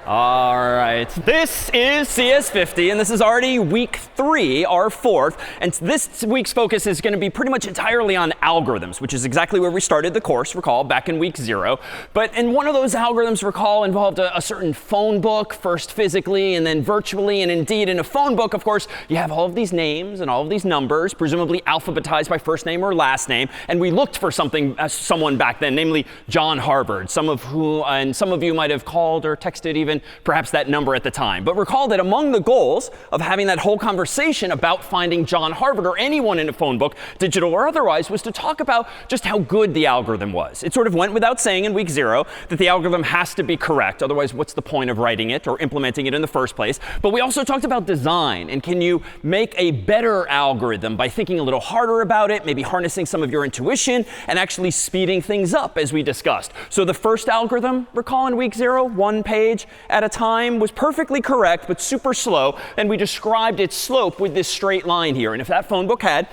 All right, this is CS50, and this is already week 3, our 4th. And this week's focus is going to be pretty much entirely on algorithms, which is exactly where we started the course, recall, back in week 0. And one of those algorithms, recall, involved a certain phone book, first physically and then virtually. And indeed, in a phone book, of course, you have all of these names and all of these numbers, presumably alphabetized by first name or last name. And we looked for someone back then, namely John Harvard, some of you might have called or texted even perhaps that number at the time. But recall that among the goals of having that whole conversation about finding John Harvard or anyone in a phone book, digital or otherwise, was to talk about just how good the algorithm was. It sort of went without saying in week 0 that the algorithm has to be correct. Otherwise, what's the point of writing it or implementing it in the first place? But we also talked about design. And can you make a better algorithm by thinking a little harder about it, maybe harnessing some of your intuition, and actually speeding things up, as we discussed. So the first algorithm, recall in week 0, 1 page at a time, was perfectly correct, but super slow. And we described its slope with this straight line here. And if that phone book had,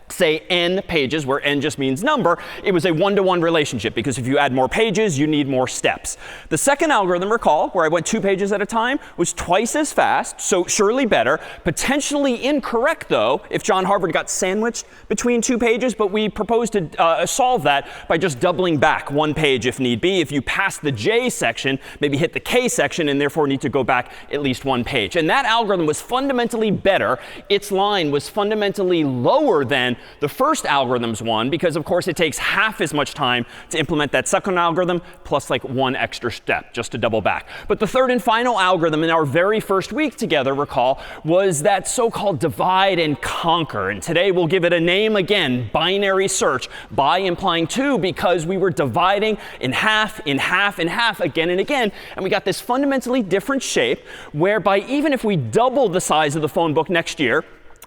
say, n pages, where n just means number, it was a 1-to-1 relationship, because if you add more pages, you need more steps. The second algorithm, recall, where I went 2 pages at a time, was twice as fast, so surely better. Potentially incorrect, though, if John Harvard got sandwiched between 2 pages, but we proposed to solve that by just doubling back 1 page if need be. If you pass the J section, maybe hit the K section, and therefore need to go back at least 1 page. And that algorithm was fundamentally better. Its line was fundamentally lower than the first algorithm's one, because of course it takes half as much time to implement that second algorithm, plus like 1 extra step, just to double back. But the third and final algorithm in our very first week together, recall, was that so-called divide and conquer. And today we'll give it a name again, binary search, by implying 2, because we were dividing in half, in half, in half, again and again. And we got this fundamentally different shape, whereby even if we double the size of the phone book next year,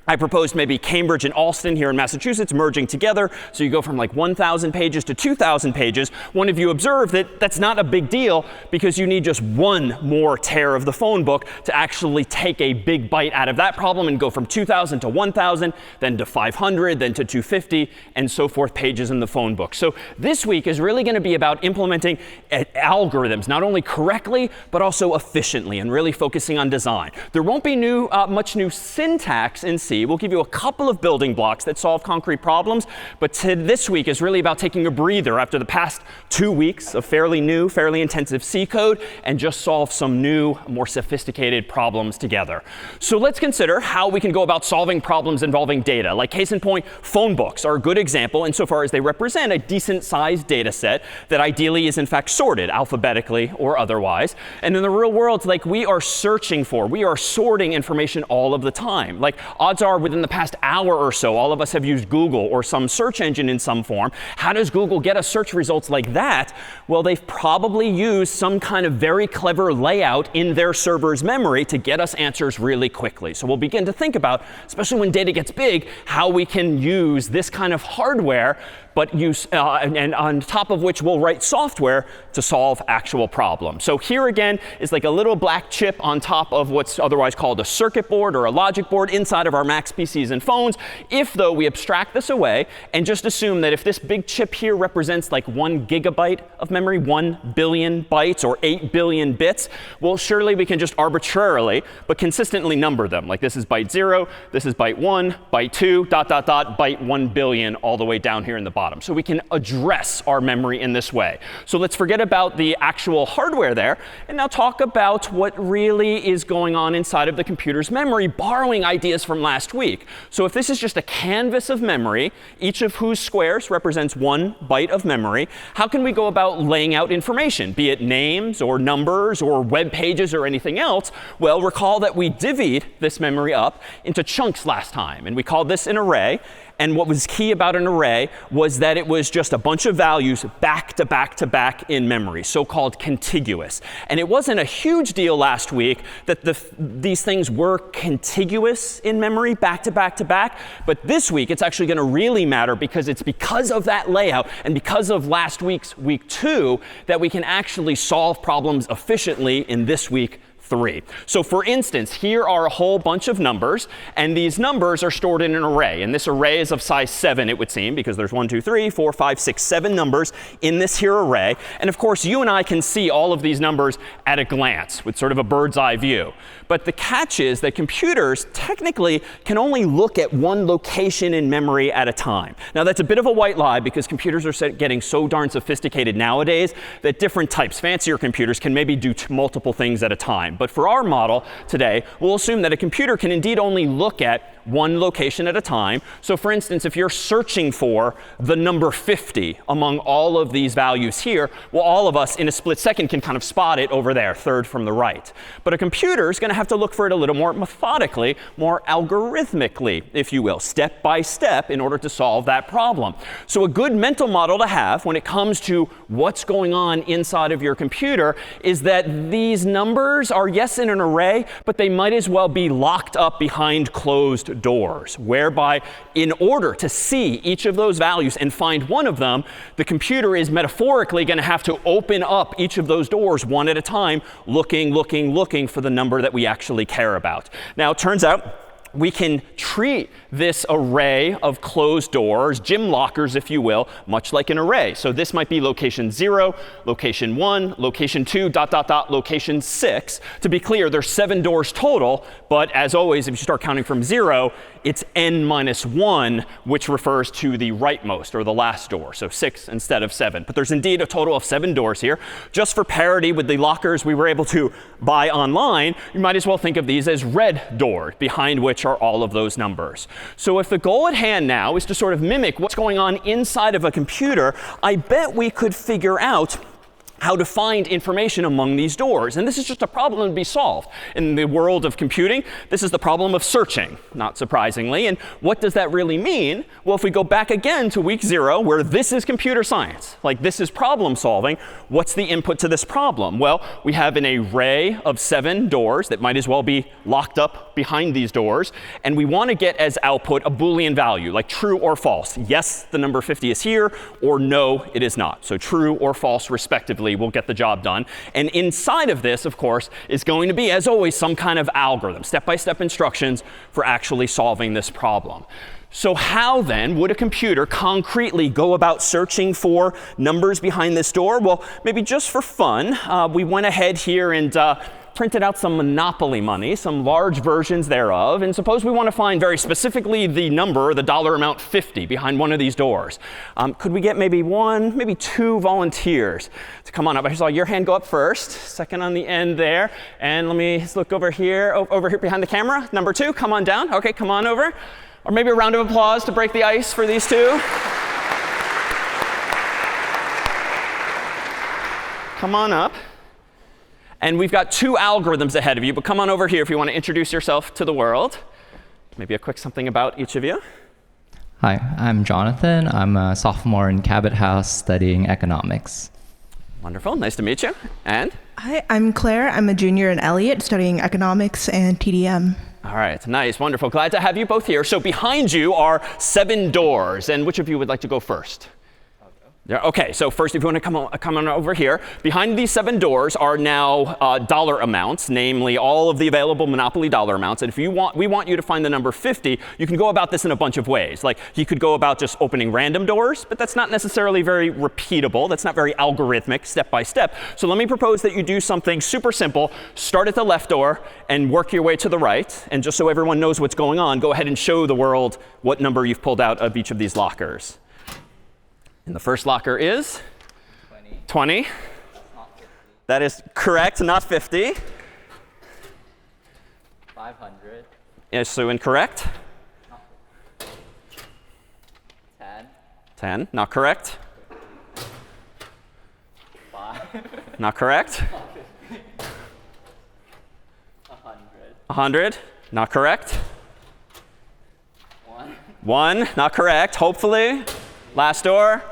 I proposed maybe Cambridge and Alston here in Massachusetts merging together. So you go from like 1,000 pages to 2,000 pages. One of you observed that that's not a big deal, because you need just 1 more tear of the phone book to actually take a big bite out of that problem and go from 2,000 to 1,000, then to 500, then to 250, and so forth pages in the phone book. So this week is really going to be about implementing algorithms, not only correctly, but also efficiently, and really focusing on design. There won't be much new syntax in C. We'll give you a couple of building blocks that solve concrete problems. But this week is really about taking a breather after the past 2 weeks of fairly new, fairly intensive C code, and just solve some new, more sophisticated problems together. So let's consider how we can go about solving problems involving data. Like, case in point, phone books are a good example insofar as they represent a decent-sized data set that ideally is in fact sorted alphabetically or otherwise. And in the real world, like, we are searching for, we are sorting information all of the time. Like, odds are within the past hour or so, all of us have used Google or some search engine in some form. How does Google get us search results like that? Well, they've probably used some kind of very clever layout in their server's memory to get us answers really quickly. So we'll begin to think about, especially when data gets big, how we can use this kind of hardware, but and on top of which we'll write software to solve actual problems. So here again is like a little black chip on top of what's otherwise called a circuit board or a logic board inside of our Macs PCs and phones. If, though, we abstract this away and just assume that if this big chip here represents like 1 gigabyte of memory, 1 billion bytes, or 8 billion bits, well, surely we can just arbitrarily but consistently number them. Like, this is byte 0, this is byte 1, byte 2, dot, dot, dot, byte 1 billion, all the way down here in the bottom. So we can address our memory in this way. So let's forget about the actual hardware there, and now talk about what really is going on inside of the computer's memory, borrowing ideas from last week. So if this is just a canvas of memory, each of whose squares represents 1 byte of memory, how can we go about laying out information, be it names or numbers or web pages or anything else? Well, recall that we divvied this memory up into chunks last time, and we called this an array. And what was key about an array was that it was just a bunch of values back to back to back in memory, so-called contiguous. And it wasn't a huge deal last week that these things were contiguous in memory, back to back to back. But this week, it's actually going to really matter, because it's because of that layout and because of last week's week 2 that we can actually solve problems efficiently in this week 3. So for instance, here are a whole bunch of numbers, and these numbers are stored in an array. And this array is of size 7, it would seem, because there's 1, 2, 3, 4, 5, 6, 7 numbers in this here array. And of course, you and I can see all of these numbers at a glance with sort of a bird's eye view. But the catch is that computers technically can only look at one location in memory at a time. Now, that's a bit of a white lie because computers are getting so darn sophisticated nowadays that different types, fancier computers, can maybe do multiple things at a time. But for our model today, we'll assume that a computer can indeed only look at one location at a time. So for instance, if you're searching for the number 50 among all of these values here, well, all of us in a split second can kind of spot it over there, third from the right. But a computer is going to have to look for it a little more methodically, more algorithmically, if you will, step by step in order to solve that problem. So a good mental model to have when it comes to what's going on inside of your computer is that these numbers are, yes, in an array, but they might as well be locked up behind closed doors, whereby in order to see each of those values and find one of them, the computer is metaphorically going to have to open up each of those doors one at a time, looking for the number that we actually care about. Now, it turns out we can treat this array of closed doors, gym lockers, if you will, much like an array. So this might be location 0, location 1, location 2, ... location 6. To be clear, there's 7 doors total. But as always, if you start counting from 0, it's n minus 1, which refers to the rightmost or the last door. So 6 instead of 7. But there's indeed a total of 7 doors here. Just for parity with the lockers we were able to buy online, you might as well think of these as red doors, behind which are all of those numbers. So if the goal at hand now is to sort of mimic what's going on inside of a computer, I bet we could figure out how to find information among these doors. And this is just a problem to be solved. In the world of computing, this is the problem of searching, not surprisingly. And what does that really mean? Well, if we go back again to week 0, where this is computer science, like this is problem solving, what's the input to this problem? Well, we have an array of 7 doors that might as well be locked up behind these doors. And we want to get as output a Boolean value, like true or false. Yes, the number 50 is here, or no, it is not. So true or false, respectively, will get the job done. And inside of this, of course, is going to be, as always, some kind of algorithm, step-by-step instructions for actually solving this problem. So how then would a computer concretely go about searching for numbers behind this door? Well, maybe just for fun, we went ahead here and printed out some Monopoly money, some large versions thereof. And suppose we want to find very specifically the number, the dollar amount 50 behind one of these doors. Could we get maybe 1, maybe 2 volunteers to come on up? I saw your hand go up first, second on the end there. And let me look over here behind the camera. Number 2, come on down. OK, come on over. Or maybe a round of applause to break the ice for these 2. Come on up. And we've got 2 algorithms ahead of you. But come on over here if you want to introduce yourself to the world. Maybe a quick something about each of you. Hi, I'm Jonathan. I'm a sophomore in Cabot House studying economics. Wonderful. Nice to meet you. And? Hi, I'm Claire. I'm a junior in Elliott studying economics and TDM. All right. Nice. Wonderful. Glad to have you both here. So behind you are 7 doors. And which of you would like to go first? Yeah, OK, so first, if you want to come on over here, behind these 7 doors are now dollar amounts, namely all of the available Monopoly dollar amounts. And if we want you to find the number 50, you can go about this in a bunch of ways. Like you could go about just opening random doors, but that's not necessarily very repeatable. That's not very algorithmic, step by step. So let me propose that you do something super simple. Start at the left door and work your way to the right. And just so everyone knows what's going on, go ahead and show the world what number you've pulled out of each of these lockers. And the first locker is 20. That is correct, not 50. 500. Yes, so incorrect. 10. 10, not correct. 5. Not correct. 100. 100, not correct. 1. 1, not correct, hopefully. Last door.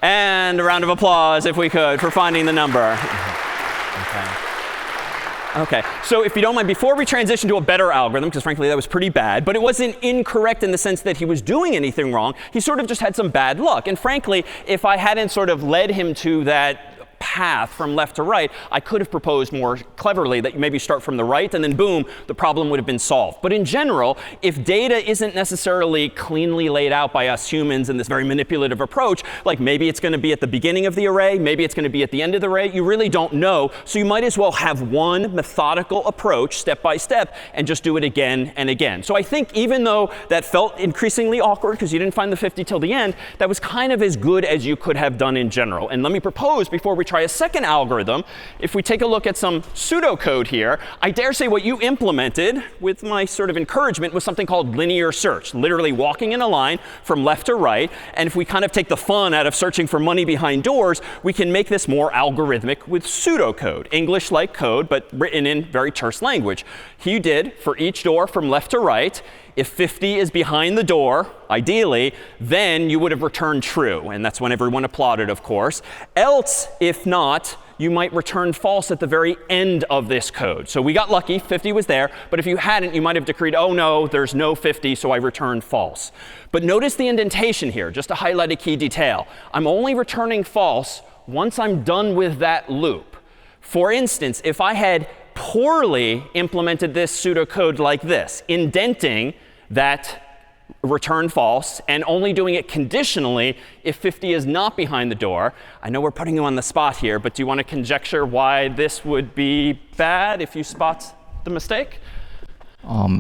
And a round of applause, if we could, for finding the number. OK, so if you don't mind, before we transition to a better algorithm, because frankly that was pretty bad, but it wasn't incorrect in the sense that he was doing anything wrong. He sort of just had some bad luck. And frankly, if I hadn't sort of led him to that path from left to right, I could have proposed more cleverly that you maybe start from the right and then boom, the problem would have been solved. But in general, if data isn't necessarily cleanly laid out by us humans in this very manipulative approach, like maybe it's going to be at the beginning of the array, maybe it's going to be at the end of the array, you really don't know. So you might as well have one methodical approach, step by step, and just do it again and again. So I think even though that felt increasingly awkward because you didn't find the 50 till the end, that was kind of as good as you could have done in general. And let me propose, before we try a second algorithm, if we take a look at some pseudocode here, I dare say what you implemented with my sort of encouragement was something called linear search, literally walking in a line from left to right. And if we kind of take the fun out of searching for money behind doors, we can make this more algorithmic with pseudocode, English-like code, but written in very terse language. You did, for each door from left to right, if 50 is behind the door, ideally, then you would have returned true. And that's when everyone applauded, of course. Else, if not, you might return false at the very end of this code. So we got lucky, 50 was there. But if you hadn't, you might have decreed, oh no, there's no 50, so I returned false. But notice the indentation here, just to highlight a key detail. I'm only returning false once I'm done with that loop. For instance, if I had poorly implemented this pseudocode like this, indenting that return false and only doing it conditionally if 50 is not behind the door. I know we're putting you on the spot here, but do you want to conjecture why this would be bad if you spot the mistake?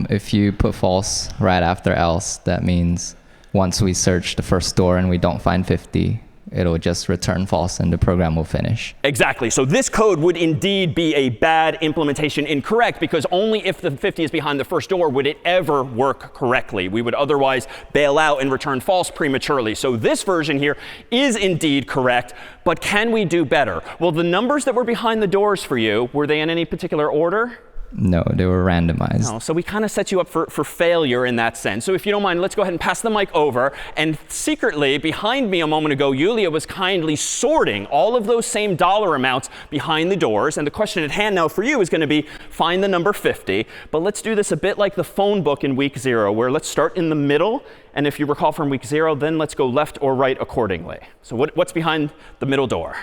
If you put false right after else, that means once we search the first door and we don't find 50, it'll just return false and the program will finish. Exactly. So this code would indeed be a bad implementation, incorrect, because only if the 50 is behind the first door would it ever work correctly. We would otherwise bail out and return false prematurely. So this version here is indeed correct, but can we do better? Well, the numbers that were behind the doors for you, were they in any particular order? No, they were randomized. No, so we kind of set you up for failure in that sense. So if you don't mind, let's go ahead and pass the mic over. And secretly, behind me a moment ago, Yulia was kindly sorting all of those same dollar amounts behind the doors. And the question at hand now for you is going to be, find the number 50. But let's do this a bit like the phone book in week 0, where let's start in the middle. And if you recall from week 0, then let's go left or right accordingly. So what's behind the middle door?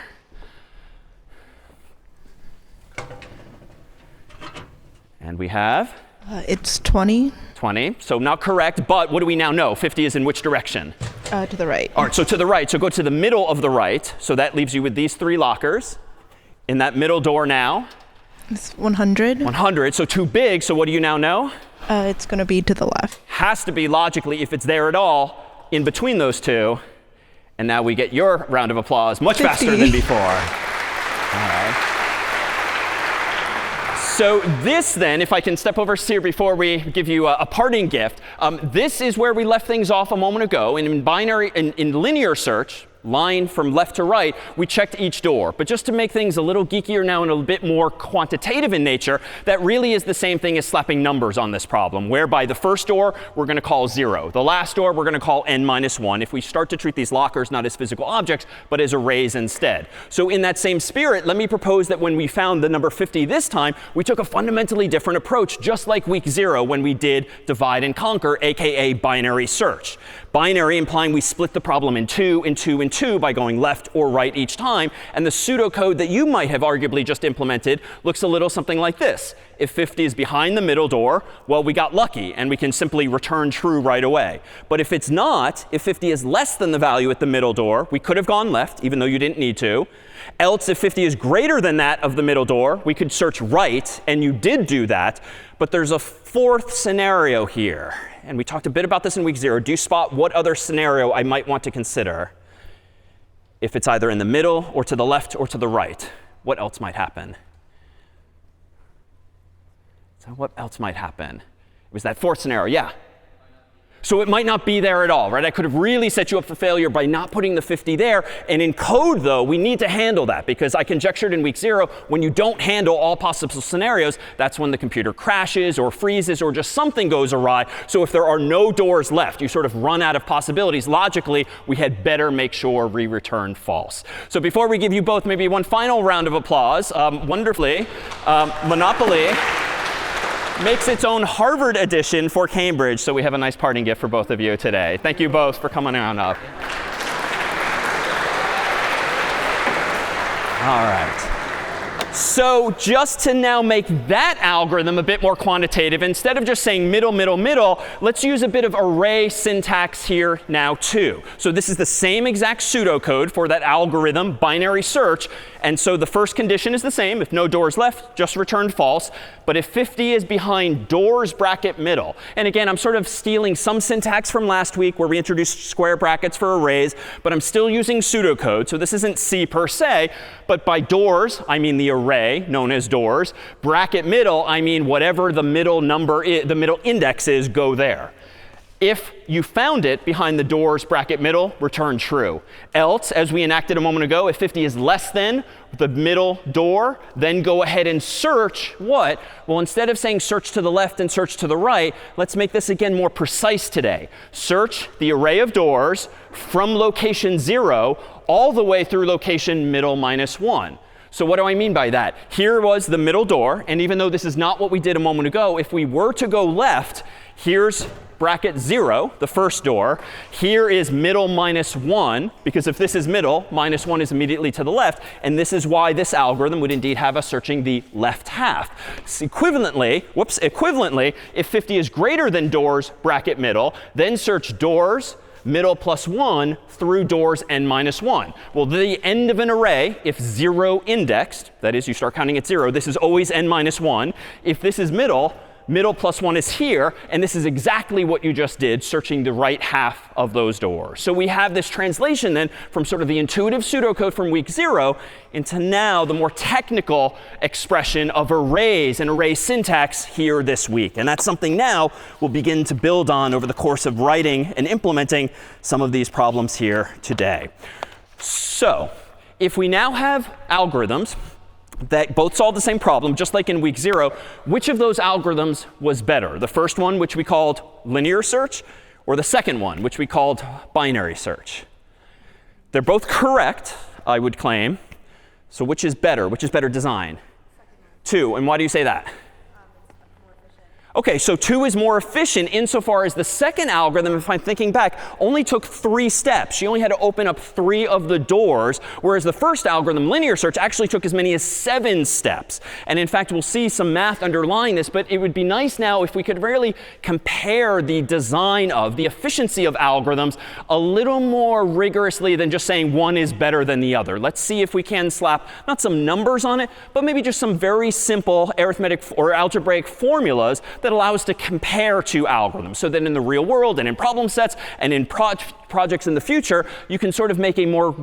And we have? It's 20. 20. So not correct, but what do we now know? 50 is in which direction? To the right. All right, so to the right. So go to the middle of the right. So that leaves you with these 3 lockers. In that middle door now? It's 100. 100. So too big. So what do you now know? It's going to be to the left. Has to be logically, if it's there at all, in between those two. And now we get your round of applause much 50. faster than before. All right. So this then, if I can step over here before we give you a parting gift, this is where we left things off a moment ago. And in linear search, line from left to right, we checked each door. But just to make things a little geekier now and a bit more quantitative in nature, that really is the same thing as slapping numbers on this problem, whereby the first door we're going to call 0. The last door we're going to call n-1 if we start to treat these lockers not as physical objects, but as arrays instead. So in that same spirit, let me propose that when we found the number 50 this time, we took a fundamentally different approach, just like week 0 when we did divide and conquer, aka binary search. Binary implying we split the problem in 2 and 2 and 2 by going left or right each time. And the pseudocode that you might have arguably just implemented looks a little something like this. If 50 is behind the middle door, well, we got lucky, and we can simply return true right away. But if it's not, if 50 is less than the value at the middle door, we could have gone left, even though you didn't need to. Else, if 50 is greater than that of the middle door, we could search right, and you did do that. But there's a 4th scenario here. And we talked a bit about this in week 0. Do you spot what other scenario I might want to consider? If it's either in the middle or to the left or to the right, what else might happen? So what else might happen? It was that 4th scenario. Yeah. So it might not be there at all, right? I could have really set you up for failure by not putting the 50 there. And in code, though, we need to handle that, because I conjectured in week 0, when you don't handle all possible scenarios, that's when the computer crashes or freezes or just something goes awry. So if there are no doors left, you sort of run out of possibilities. Logically, we had better make sure we return false. So before we give you both maybe one final round of applause, wonderfully, Monopoly makes its own Harvard edition for Cambridge. So we have a nice parting gift for both of you today. Thank you both for coming on up. All right. So just to now make that algorithm a bit more quantitative, instead of just saying middle, middle, middle, let's use a bit of array syntax here now too. So this is the same exact pseudocode for that algorithm, binary search. And so the first condition is the same. If no doors left, just returned false. But if 50 is behind doors bracket middle, and again, I'm sort of stealing some syntax from last week where we introduced square brackets for arrays, but I'm still using pseudocode. So this isn't C per se. But by doors, I mean the array known as doors. Bracket middle, I mean whatever the middle number is, the middle index is, go there. If you found it behind the doors bracket middle, return true. Else, as we enacted a moment ago, if 50 is less than the middle door, then go ahead and search what? Well, instead of saying search to the left and search to the right, let's make this again more precise today. Search the array of doors from location 0 all the way through location middle -1. So what do I mean by that? Here was the middle door. And even though this is not what we did a moment ago, if we were to go left, here's bracket 0, the first door. Here is middle -1, because if this is middle, -1 is immediately to the left. And this is why this algorithm would indeed have us searching the left half. Equivalently, if 50 is greater than doors bracket middle, then search doors middle +1 through doors n-1. Well, the end of an array, if 0 indexed, that is, you start counting at 0, this is always n-1. If this is middle +1 is here, and this is exactly what you just did, searching the right half of those doors. So we have this translation then from sort of the intuitive pseudocode from week 0 into now the more technical expression of arrays and array syntax here this week. And that's something now we'll begin to build on over the course of writing and implementing some of these problems here today. So if we now have algorithms that both solve the same problem, just like in week 0, which of those algorithms was better? The first one, which we called linear search, or the second one, which we called binary search? They're both correct, I would claim. So which is better? Which is better design? 2. And why do you say that? OK, so 2 is more efficient insofar as the second algorithm, if I'm thinking back, only took 3 steps. She only had to open up 3 of the doors, whereas the first algorithm, linear search, actually took as many as 7 steps. And in fact, we'll see some math underlying this. But it would be nice now if we could really compare the design of, the efficiency of algorithms a little more rigorously than just saying one is better than the other. Let's see if we can slap not some numbers on it, but maybe just some very simple arithmetic or algebraic formulas that allow us to compare two algorithms, so that in the real world and in problem sets and in projects in the future, you can sort of make a more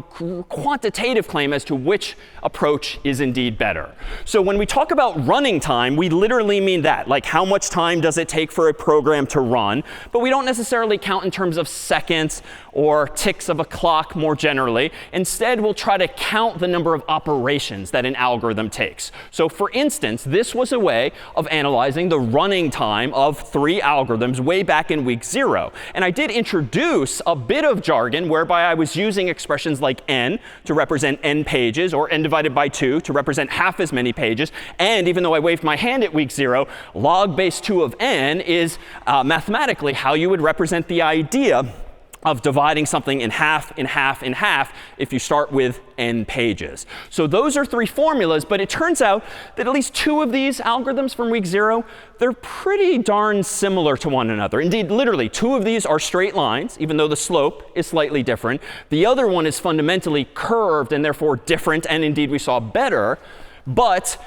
quantitative claim as to which approach is indeed better. So when we talk about running time, we literally mean that, like how much time does it take for a program to run. But we don't necessarily count in terms of seconds or ticks of a clock more generally. Instead, we'll try to count the number of operations that an algorithm takes. So for instance, this was a way of analyzing the running time of 3 algorithms way back in week 0. And I did introduce a bit of jargon whereby I was using expressions like n to represent n pages, or n divided by 2 to represent half as many pages. And even though I waved my hand at week 0, log base 2 of n is mathematically how you would represent the idea of dividing something in half, in half, in half if you start with n pages. So those are 3 formulas. But it turns out that at least 2 of these algorithms from week 0, they're pretty darn similar to one another. Indeed, literally, 2 of these are straight lines, even though the slope is slightly different. The other one is fundamentally curved and therefore different, and indeed we saw better. But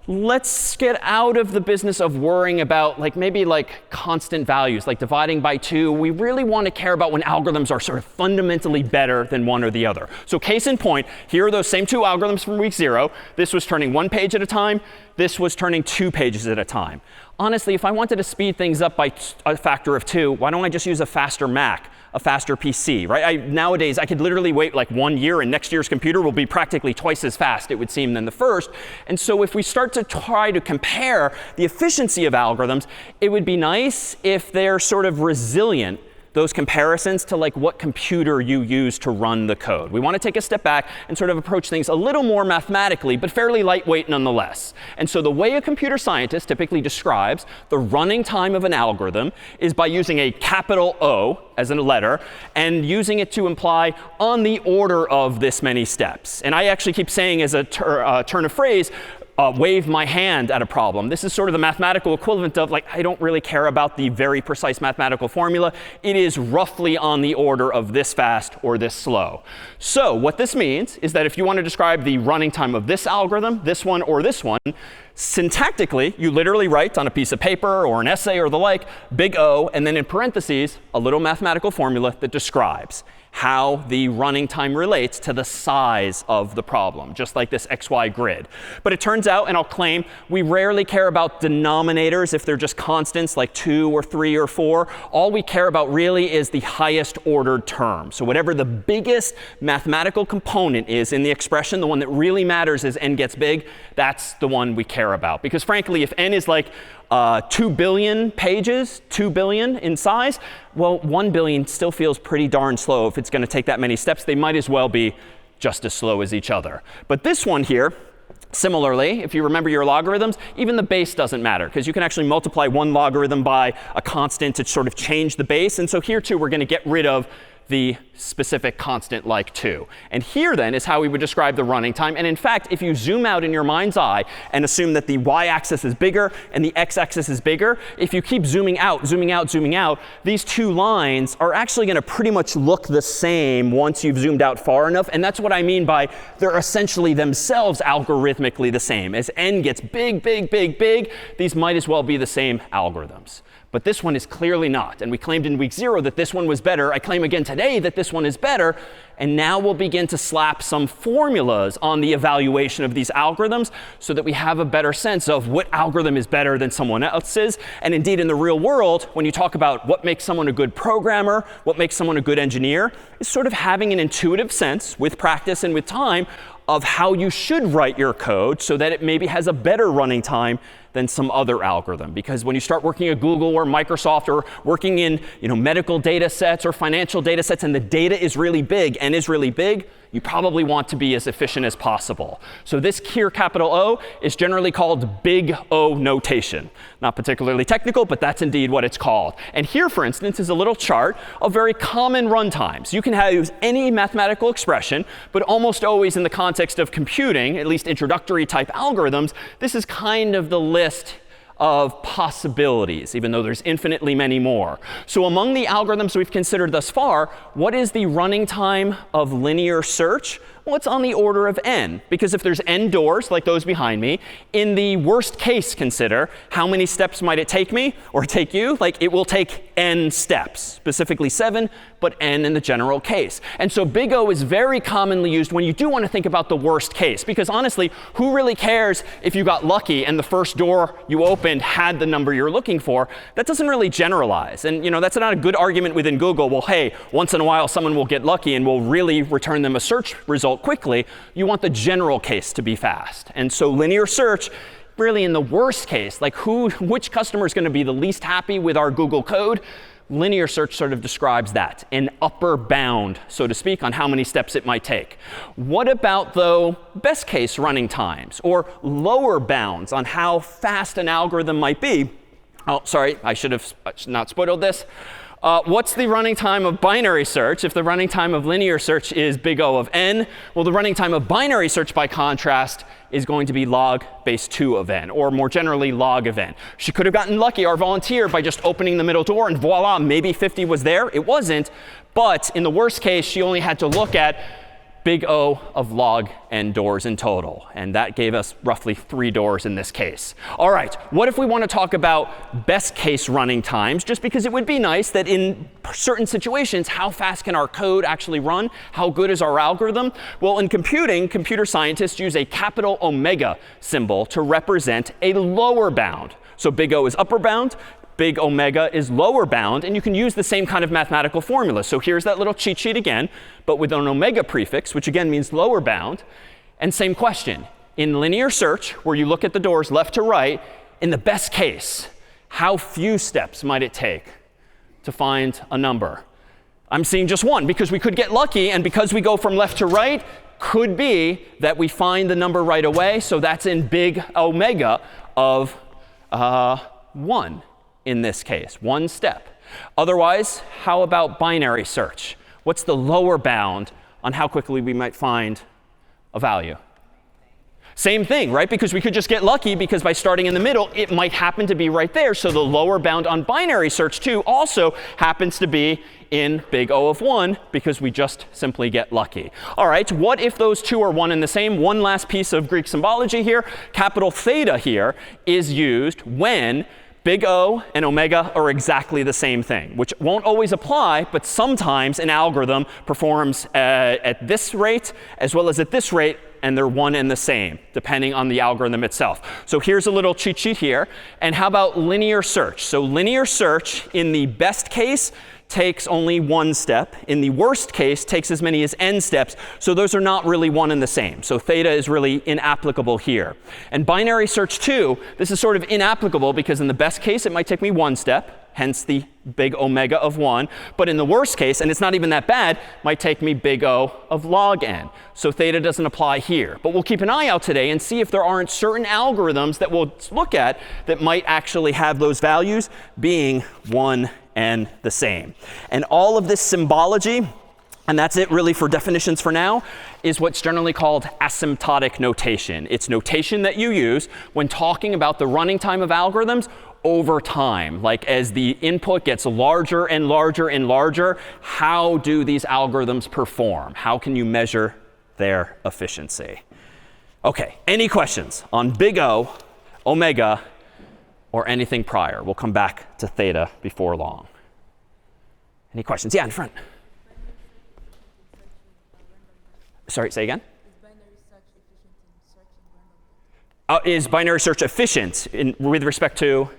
let's get out of the business of worrying about maybe constant values, like dividing by 2. We really want to care about when algorithms are sort of fundamentally better than one or the other. So case in point, here are those same 2 algorithms from week 0. This was turning 1 page at a time. This was turning 2 pages at a time. Honestly, if I wanted to speed things up by a factor of 2, why don't I just use a faster Mac, a faster PC, right? Nowadays, I could literally wait like 1 year, and next year's computer will be practically twice as fast, it would seem, than the first. And so if we start to try to compare the efficiency of algorithms, it would be nice if they're sort of resilient. those comparisons to like what computer you use to run the code. We want to take a step back and sort of approach things a little more mathematically, but fairly lightweight nonetheless. And so the way a computer scientist typically describes the running time of an algorithm is by using a capital O as in a letter and using it to imply on the order of this many steps. And I actually keep saying as a turn of phrase, wave my hand at a problem. This is sort of the mathematical equivalent of, like, I don't really care about the very precise mathematical formula. It is roughly on the order of this fast or this slow. So what this means is that if you want to describe the running time of this algorithm, this one, or this one, syntactically, you literally write on a piece of paper or an essay or the like, big O, and then in parentheses, a little mathematical formula that describes how the running time relates to the size of the problem, just like this XY grid. But it turns out, and I'll claim, we rarely care about denominators if they're just constants like 2 or 3 or 4. All we care about really is the highest ordered term. So whatever the biggest mathematical component is in the expression, the one that really matters as n gets big, that's the one we care about. Because frankly, if n is like 2 billion pages, 2 billion in size, well, 1 billion still feels pretty darn slow if it's going to take that many steps. They might as well be just as slow as each other. But this one here, similarly, if you remember your logarithms, even the base doesn't matter, because you can actually multiply one logarithm by a constant to sort of change the base. And so here, too, we're going to get rid of the specific constant like 2. And here, then, is how we would describe the running time. And in fact, if you zoom out in your mind's eye and assume that the y-axis is bigger and the x-axis is bigger, if you keep zooming out, zooming out, zooming out, these two lines are actually going to pretty much look the same once you've zoomed out far enough. And that's what I mean by they're essentially themselves algorithmically the same. As n gets big, big, big, big, these might as well be the same algorithms. But this one is clearly not. And we claimed in week 0 that this one was better. I claim again today that this one is better. And now we'll begin to slap some formulas on the evaluation of these algorithms so that we have a better sense of what algorithm is better than someone else's. And indeed, in the real world, when you talk about what makes someone a good programmer, what makes someone a good engineer, is sort of having an intuitive sense with practice and with time of how you should write your code so that it maybe has a better running time than some other algorithm. Because when you start working at Google or Microsoft or working in medical data sets or financial data sets and the data is really big and is really big, you probably want to be as efficient as possible. So this here capital O is generally called big O notation. Not particularly technical, but that's indeed what it's called. And here, for instance, is a little chart of very common runtimes. You can use any mathematical expression, but almost always in the context of computing, at least introductory type algorithms, this is kind of the list of possibilities, even though there's infinitely many more. So among the algorithms we've considered thus far, what is the running time of linear search? Well, it's on the order of n. Because if there's n doors, like those behind me, in the worst case, consider how many steps might it take me or take you? Like, it will take n steps, specifically 7, but n in the general case. And so big O is very commonly used when you do want to think about the worst case. Because honestly, who really cares if you got lucky and the first door you opened had the number you're looking for? That doesn't really generalize. And that's not a good argument within Google. Well, hey, once in a while someone will get lucky and we'll really return them a search result quickly. You want the general case to be fast. And so linear search, really in the worst case, like which customer is going to be the least happy with our Google code? Linear search sort of describes that, an upper bound, so to speak, on how many steps it might take. What about, though, best case running times or lower bounds on how fast an algorithm might be? Oh, sorry, I should have not spoiled this. What's the running time of binary search if the running time of linear search is big O of n? Well, the running time of binary search, by contrast, is going to be log base 2 of n, or more generally, log of n. She could have gotten lucky, our volunteer, by just opening the middle door, and voila, maybe 50 was there. It wasn't. But in the worst case, she only had to look at big O of log n doors in total. And that gave us roughly 3 doors in this case. All right, what if we want to talk about best case running times? Just because it would be nice that in certain situations, how fast can our code actually run? How good is our algorithm? Well, in computing, computer scientists use a capital omega symbol to represent a lower bound. So big O is upper bound. Big omega is lower bound, and you can use the same kind of mathematical formula. So here's that little cheat sheet again, but with an omega prefix, which again means lower bound. And same question. In linear search, where you look at the doors left to right, in the best case, how few steps might it take to find a number? I'm seeing just one because we could get lucky, and because we go from left to right, could be that we find the number right away. So that's in big omega of 1 in this case, 1 step. Otherwise, how about binary search? What's the lower bound on how quickly we might find a value? Same thing, right? Because we could just get lucky because by starting in the middle, it might happen to be right there. So the lower bound on binary search, too, also happens to be in big O of 1 because we just simply get lucky. All right, what if those two are one and the same? One last piece of Greek symbology here. Capital theta here is used when big O and omega are exactly the same thing, which won't always apply, but sometimes an algorithm performs at this rate as well as at this rate, and they're one and the same, depending on the algorithm itself. So here's a little cheat sheet here. And how about linear search? So linear search, in the best case, takes only 1 step. In the worst case, takes as many as n steps. So those are not really one and the same. So theta is really inapplicable here. And binary search, too, this is sort of inapplicable because in the best case, it might take me 1 step, hence the big omega of 1. But in the worst case, and it's not even that bad, might take me big O of log n. So theta doesn't apply here. But we'll keep an eye out today and see if there aren't certain algorithms that we'll look at that might actually have those values being 1 and the same. And all of this symbology, and that's it really for definitions for now, is what's generally called asymptotic notation. It's notation that you use when talking about the running time of algorithms over time. Like as the input gets larger and larger and larger, how do these algorithms perform? How can you measure their efficiency? OK, any questions on big O, omega, or anything prior? We'll come back to theta before long. Any questions? Yeah, in front. Sorry, say again? Is binary search efficient with respect to?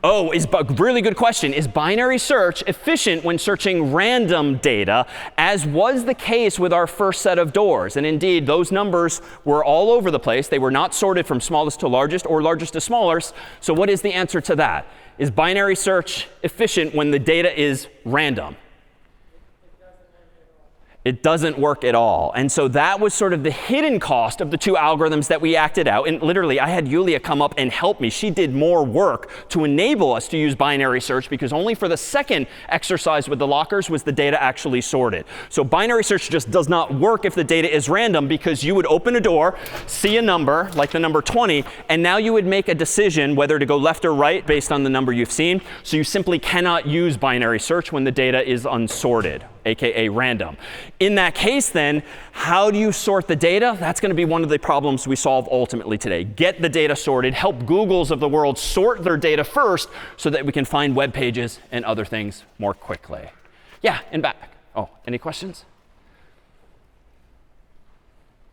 Oh, really good question. Is binary search efficient when searching random data, as was the case with our first set of doors? And indeed, those numbers were all over the place. They were not sorted from smallest to largest or largest to smallest. So what is the answer to that? Is binary search efficient when the data is random? It doesn't work at all. And so that was sort of the hidden cost of the two algorithms that we acted out. And literally, I had Yulia come up and help me. She did more work to enable us to use binary search because only for the second exercise with the lockers was the data actually sorted. So binary search just does not work if the data is random because you would open a door, see a number, like the number 20, and now you would make a decision whether to go left or right based on the number you've seen. So you simply cannot use binary search when the data is unsorted, aka random. In that case, then, how do you sort the data? That's going to be one of the problems we solve ultimately today. Get the data sorted. Help Googles of the world sort their data first so that we can find web pages and other things more quickly. Yeah, in back. Oh, any questions?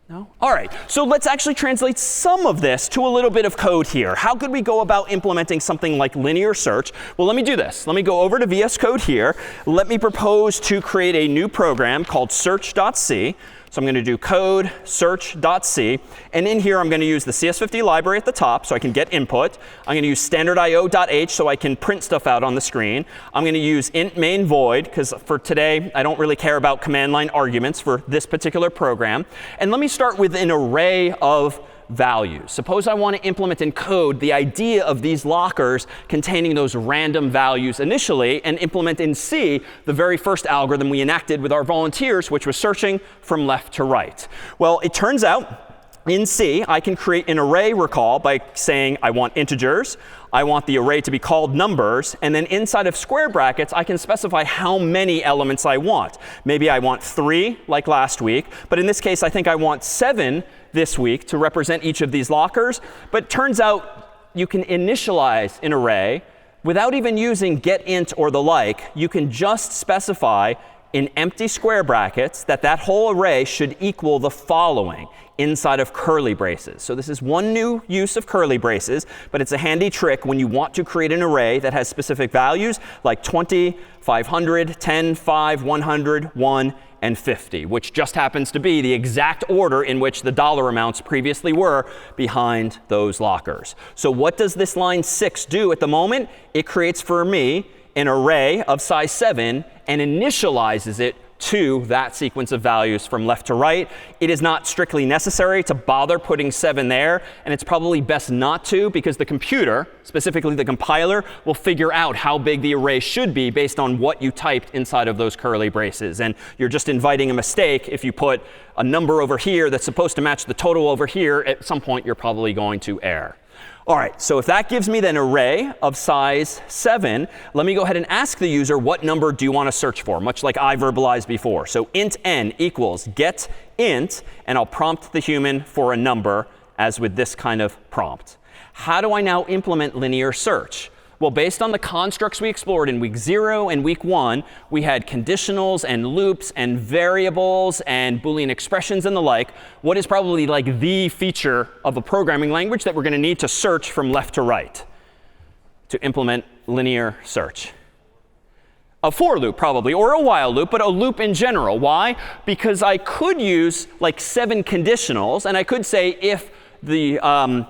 No? All right, so let's actually translate some of this to a little bit of code here. How could we go about implementing something like linear search? Well, let me do this. Let me go over to VS Code here. Let me propose to create a new program called search.c. So I'm going to do code search.c. And in here, I'm going to use the CS50 library at the top so I can get input. I'm going to use standardIO.h so I can print stuff out on the screen. I'm going to use int main void because for today, I don't really care about command line arguments for this particular program. And let me start with an array of values. Suppose I want to implement in code the idea of these lockers containing those random values initially and implement in C the very first algorithm we enacted with our volunteers, which was searching from left to right. Well, it turns out in C, I can create an array recall by saying I want integers. I want the array to be called numbers. And then inside of square brackets, I can specify how many elements I want. Maybe I want 3, like last week. But in this case, I think I want 7 this week to represent each of these lockers. But it turns out you can initialize an array without even using getInt or the like. You can just specify in empty square brackets that whole array should equal the following inside of curly braces. So this is one new use of curly braces, but it's a handy trick when you want to create an array that has specific values like 20, 500, 10, 5, 100, 1, and 50, which just happens to be the exact order in which the dollar amounts previously were behind those lockers. So what does this line 6 do at the moment? It creates for me an array of size 7 and initializes it to that sequence of values from left to right. It is not strictly necessary to bother putting 7 there, and it's probably best not to, because the computer, specifically the compiler, will figure out how big the array should be based on what you typed inside of those curly braces. And you're just inviting a mistake if you put a number over here that's supposed to match the total over here. At some point, you're probably going to err. All right, so if that gives me then an array of size 7, let me go ahead and ask the user, what number do you want to search for, much like I verbalized before. So int n equals get int, and I'll prompt the human for a number, as with this kind of prompt. How do I now implement linear search? Well, based on the constructs we explored in week 0 and week 1, we had conditionals and loops and variables and Boolean expressions and the like. What is probably like the feature of a programming language that we're going to need to search from left to right to implement linear search? A for loop, probably, or a while loop, but a loop in general. Why? Because I could use like 7 conditionals, and I could say if the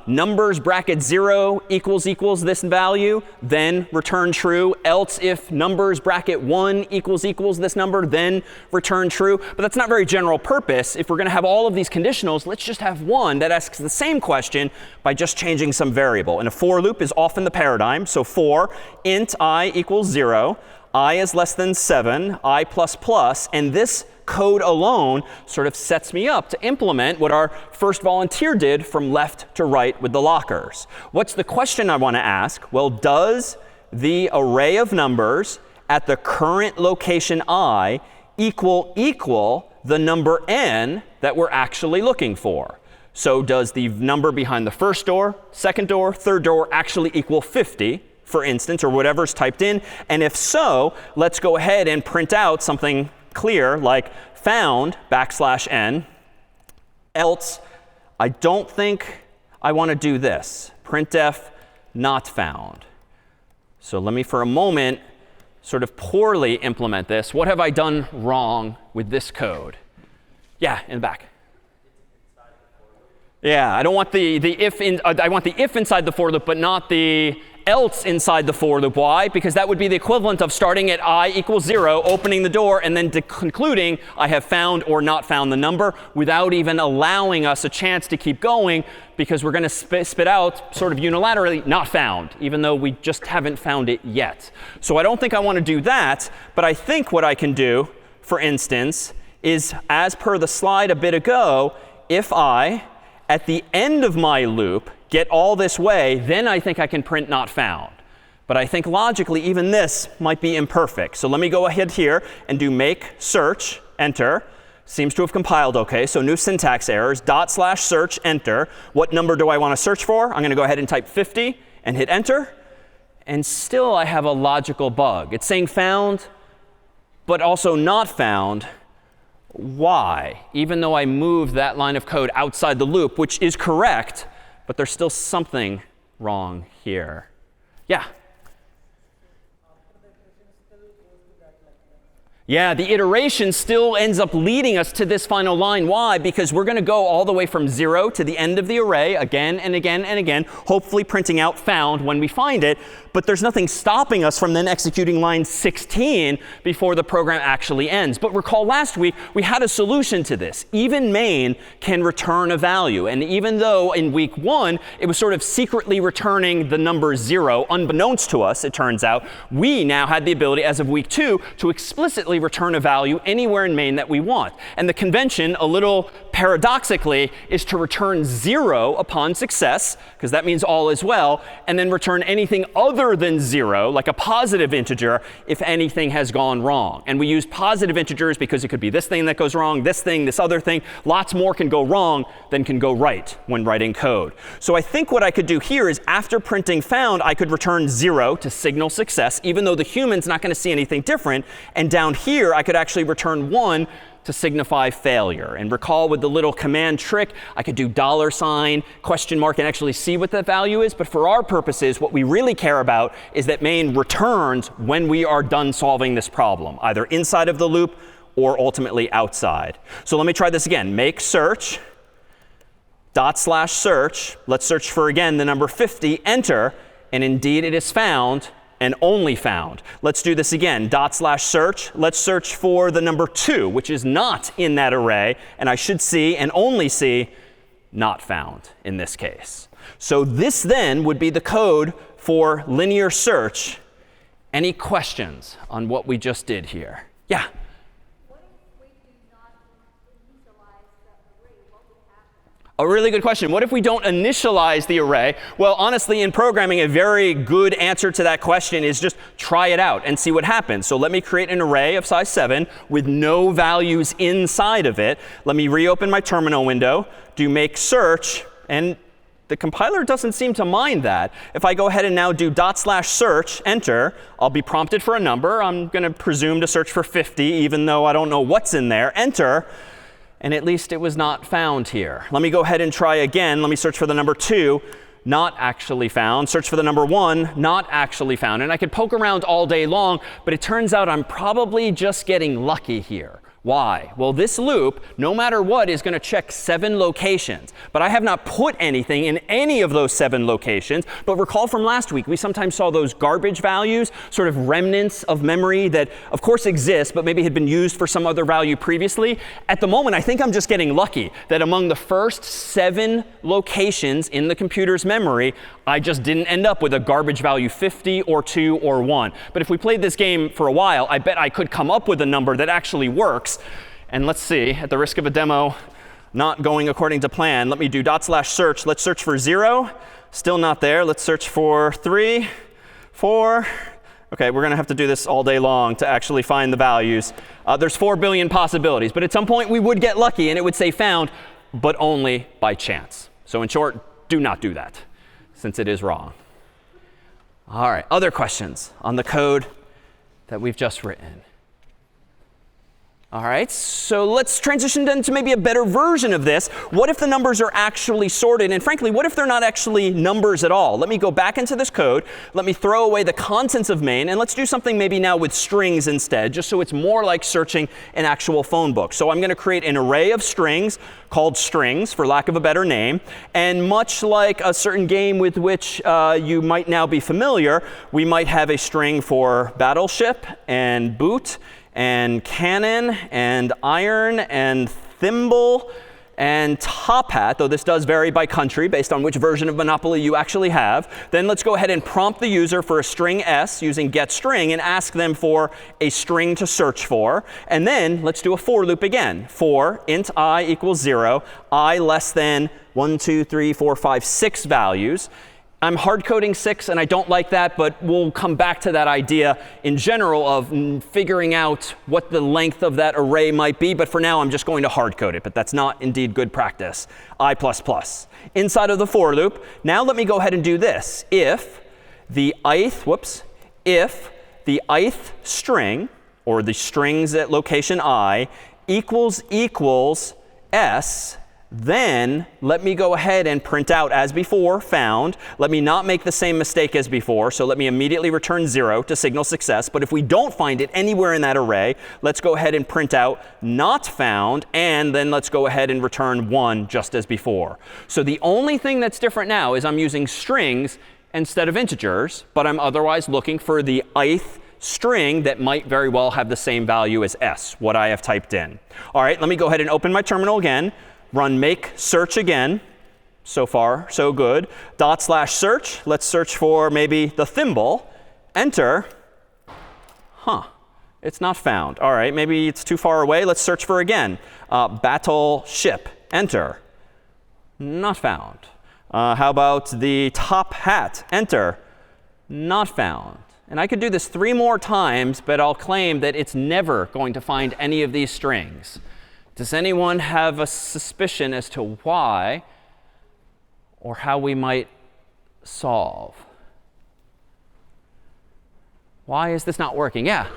numbers bracket 0 equals this value, then return true. Else if numbers bracket 1 equals this number, then return true. But that's not very general purpose. If we're going to have all of these conditionals, let's just have one that asks the same question by just changing some variable. And a for loop is often the paradigm. So for int I equals 0, I is less than 7, I plus plus, and this code alone sort of sets me up to implement what our first volunteer did from left to right with the lockers. What's the question I want to ask? Well, does the array of numbers at the current location I equal the number n that we're actually looking for? So does the number behind the first door, second door, third door actually equal 50, for instance, or whatever's typed in? And if so, let's go ahead and print out something clear like found \n. Else, I don't think I want to do this. Printf not found. So let me for a moment sort of poorly implement this. What have I done wrong with this code? Yeah, in the back. Yeah, I don't want the if in, I want the if inside the for loop, but not the else inside the for loop. Why? Because that would be the equivalent of starting at I equals 0, opening the door, and then concluding I have found or not found the number without even allowing us a chance to keep going, because we're going to spit out sort of unilaterally not found, even though we just haven't found it yet. So I don't think I want to do that, but I think what I can do, for instance, is as per the slide a bit ago, if I, at the end of my loop, get all this way, then I think I can print not found. But I think logically, even this might be imperfect. So let me go ahead here and do make search, enter. Seems to have compiled OK. So new syntax errors, /search, enter. What number do I want to search for? I'm going to go ahead and type 50 and hit enter. And still I have a logical bug. It's saying found, but also not found. Why? Even though I moved that line of code outside the loop, which is correct, but there's still something wrong here. Yeah? Yeah, the iteration still ends up leading us to this final line. Why? Because we're going to go all the way from 0 to the end of the array again and again and again, hopefully printing out found when we find it. But there's nothing stopping us from then executing line 16 before the program actually ends. But recall last week, we had a solution to this. Even main can return a value. And even though in week 1, it was sort of secretly returning the number 0, unbeknownst to us, it turns out, we now had the ability, as of week 2, to explicitly return a value anywhere in main that we want. And the convention, a little paradoxically, is to return 0 upon success, because that means all is well, and then return anything other than 0, like a positive integer, if anything has gone wrong. And we use positive integers because it could be this thing that goes wrong, this thing, this other thing. Lots more can go wrong than can go right when writing code. So I think what I could do here is after printing found, I could return 0 to signal success, even though the human's not going to see anything different. And down here, I could actually return 1 to signify failure. And recall with the little command trick, I could do $, question mark, and actually see what that value is. But for our purposes, what we really care about is that main returns when we are done solving this problem, either inside of the loop or ultimately outside. So let me try this again. Make search, /search. Let's search for, again, the number 50, enter, and indeed it is found and only found. Let's do this again. /search. Let's search for the number 2, which is not in that array, and I should see and only see not found in this case. So this then would be the code for linear search. Any questions on what we just did here? Yeah? What if we do not initialize the array? What would happen? A really good question. What if we don't initialize the array? Well, honestly, in programming, a very good answer to that question is just try it out and see what happens. So let me create an array of size 7 with no values inside of it. Let me reopen my terminal window, do make search, and the compiler doesn't seem to mind that. If I go ahead and now do /search, enter, I'll be prompted for a number. I'm going to presume to search for 50, even though I don't know what's in there. Enter. And at least it was not found here. Let me go ahead and try again. Let me search for the number 2, not actually found. Search for the number 1, not actually found. And I could poke around all day long, but it turns out I'm probably just getting lucky here. Why? Well, this loop, no matter what, is going to check 7 locations. But I have not put anything in any of those 7 locations. But recall from last week, we sometimes saw those garbage values, sort of remnants of memory that, of course, exist, but maybe had been used for some other value previously. At the moment, I think I'm just getting lucky that among the first 7 locations in the computer's memory, I just didn't end up with a garbage value 50 or 2 or 1. But if we played this game for a while, I bet I could come up with a number that actually works. And let's see, at the risk of a demo not going according to plan, let me do /search. Let's search for 0. Still not there. Let's search for 3, 4. OK, we're going to have to do this all day long to actually find the values. There's 4 billion possibilities. But at some point, we would get lucky, and it would say found, but only by chance. So in short, do not do that, since it is wrong. All right, other questions on the code that we've just written? All right, so let's transition then to maybe a better version of this. What if the numbers are actually sorted? And frankly, what if they're not actually numbers at all? Let me go back into this code. Let me throw away the contents of main. And let's do something maybe now with strings instead, just so it's more like searching an actual phone book. So I'm going to create an array of strings called strings, for lack of a better name. And much like a certain game with which you might now be familiar, we might have a string for battleship and boot and cannon and iron and thimble and top hat, though this does vary by country based on which version of Monopoly you actually have. Then let's go ahead and prompt the user for a string s using getString and ask them for a string to search for. And then let's do a for loop again. For int I equals 0, I less than 1, 2, 3, 4, 5, 6 values. I'm hard coding 6, and I don't like that, but we'll come back to that idea in general of figuring out what the length of that array might be. But for now, I'm just going to hard code it. But that's not indeed good practice. I++. Inside of the for loop, now let me go ahead and do this. If the ith string, or the strings at location I, equals s, then let me go ahead and print out, as before, found. Let me not make the same mistake as before. So let me immediately return 0 to signal success. But if we don't find it anywhere in that array, let's go ahead and print out not found. And then let's go ahead and return 1 just as before. So the only thing that's different now is I'm using strings instead of integers. But I'm otherwise looking for the ith string that might very well have the same value as s, what I have typed in. All right, let me go ahead and open my terminal again. Run make search again. So far, so good. /search. Let's search for maybe the thimble. Enter. It's not found. All right, maybe it's too far away. Let's search for again. Battleship. Enter. Not found. How about the top hat? Enter. Not found. And I could do this 3 more times, but I'll claim that it's never going to find any of these strings. Does anyone have a suspicion as to why or how we might solve? Why is this not working? Yeah?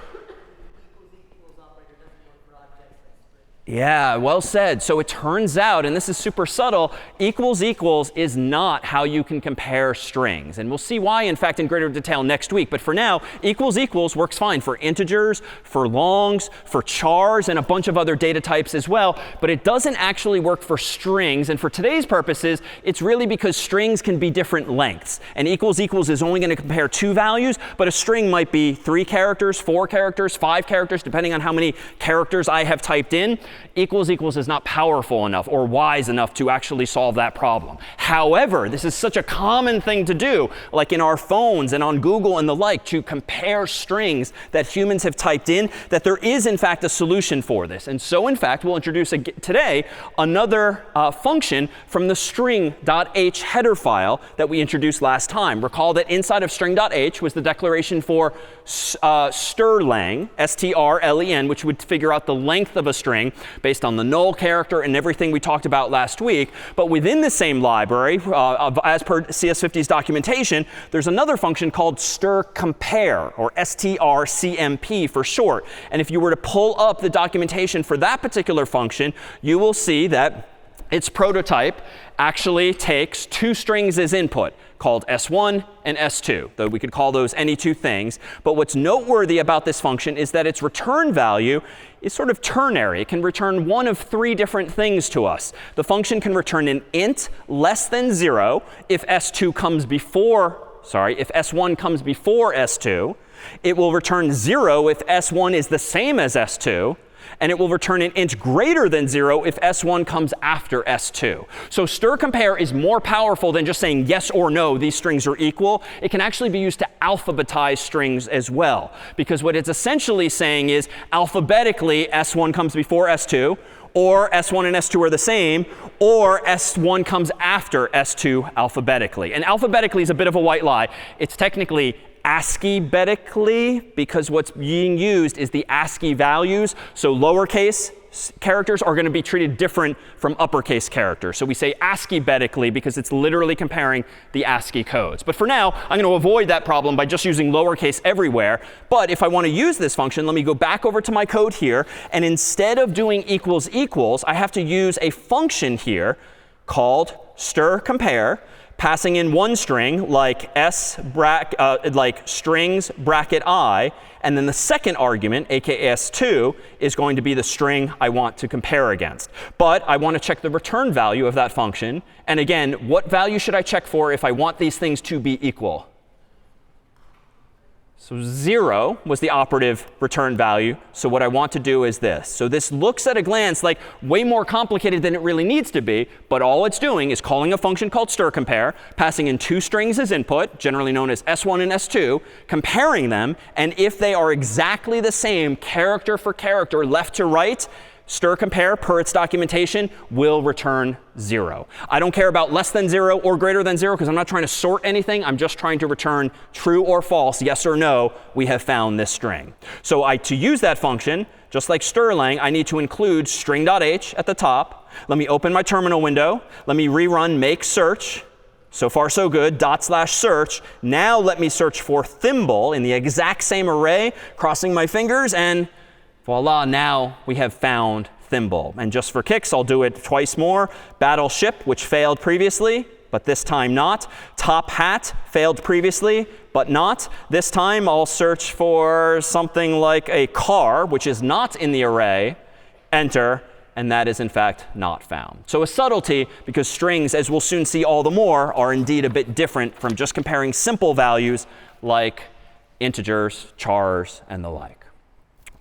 Yeah, well said. So it turns out, and this is super subtle, equals equals is not how you can compare strings. And we'll see why, in fact, in greater detail next week. But for now, equals equals works fine for integers, for longs, for chars, and a bunch of other data types as well. But it doesn't actually work for strings. And for today's purposes, it's really because strings can be different lengths. And equals equals is only going to compare 2 values, but a string might be 3 characters, 4 characters, 5 characters, depending on how many characters I have typed in. Equals equals is not powerful enough or wise enough to actually solve that problem. However, this is such a common thing to do, like in our phones and on Google and the like, to compare strings that humans have typed in, that there is, in fact, a solution for this. And so, in fact, we'll introduce today another function from the string.h header file that we introduced last time. Recall that inside of string.h was the declaration for strlen, S-T-R-L-E-N, which would figure out the length of a string based on the null character and everything we talked about last week. But within the same library, as per CS50's documentation, there's another function called strcompare, or strcmp for short. And if you were to pull up the documentation for that particular function, you will see that its prototype actually takes 2 strings as input, called S1 and S2, though we could call those any 2 things. But what's noteworthy about this function is that its return value is sort of ternary. It can return one of 3 different things to us. The function can return an int less than 0 if S1 comes before S2. It will return 0 if S1 is the same as S2. And it will return an int greater than 0 if S1 comes after S2. So strcompare is more powerful than just saying yes or no, these strings are equal. It can actually be used to alphabetize strings as well. Because what it's essentially saying is alphabetically S1 comes before S2, or S1 and S2 are the same, or S1 comes after S2 alphabetically. And alphabetically is a bit of a white lie. It's technically ASCII-betically, because what's being used is the ASCII values. So lowercase characters are going to be treated different from uppercase characters. So we say ASCII-betically because it's literally comparing the ASCII codes. But for now, I'm going to avoid that problem by just using lowercase everywhere. But if I want to use this function, let me go back over to my code here. And instead of doing equals equals, I have to use a function here called strcompare, passing in one string like like strings bracket I, and then the second argument, aka S2, is going to be the string I want to compare against. But I want to check the return value of that function. And again, what value should I check for if I want these things to be equal? So 0 was the operative return value. So what I want to do is this. So this looks at a glance like way more complicated than it really needs to be. But all it's doing is calling a function called strcompare, passing in 2 strings as input, generally known as S1 and S2, comparing them. And if they are exactly the same character for character, left to right, strcompare, per its documentation, will return 0. I don't care about less than 0 or greater than 0 because I'm not trying to sort anything. I'm just trying to return true or false, yes or no, we have found this string. So to use that function, just like strlen, I need to include string.h at the top. Let me open my terminal window. Let me rerun make search. So far, so good. /search. Now let me search for thimble in the exact same array, crossing my fingers, and voila, now we have found thimble. And just for kicks, I'll do it twice more. Battleship, which failed previously, but this time not. Top hat failed previously, but not. This time I'll search for something like a car, which is not in the array. Enter, and that is in fact not found. So a subtlety, because strings, as we'll soon see all the more, are indeed a bit different from just comparing simple values like integers, chars, and the like.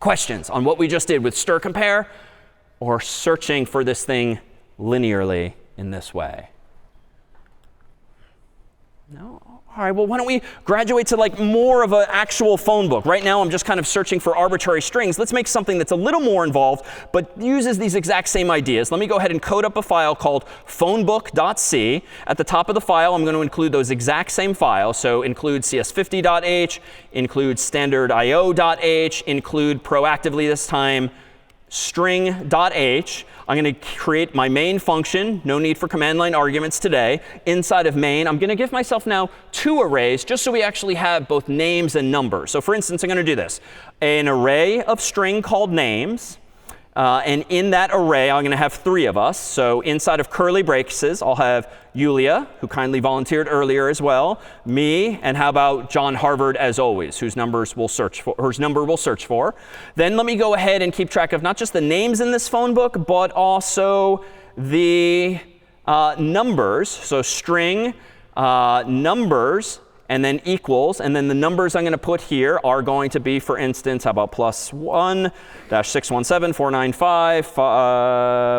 Questions on what we just did with strcompare or searching for this thing linearly in this way? No? All right, well, why don't we graduate to like more of an actual phone book? Right now, I'm just kind of searching for arbitrary strings. Let's make something that's a little more involved, but uses these exact same ideas. Let me go ahead and code up a file called phonebook.c. At the top of the file, I'm going to include those exact same files. So include cs50.h, include standardio.h, include proactively this time string.h. I'm going to create my main function. No need for command line arguments today. Inside of main, I'm going to give myself now 2 arrays just so we actually have both names and numbers. So for instance, I'm going to do this. An array of string called names. And in that array, I'm going to have 3 of us. So inside of curly braces, I'll have Yulia, who kindly volunteered earlier as well, me, and how about John Harvard as always, whose number we'll search for. Then let me go ahead and keep track of not just the names in this phone book, but also the numbers. So string, numbers, and then equals. And then the numbers I'm going to put here are going to be, for instance, how about +1, -617, 495,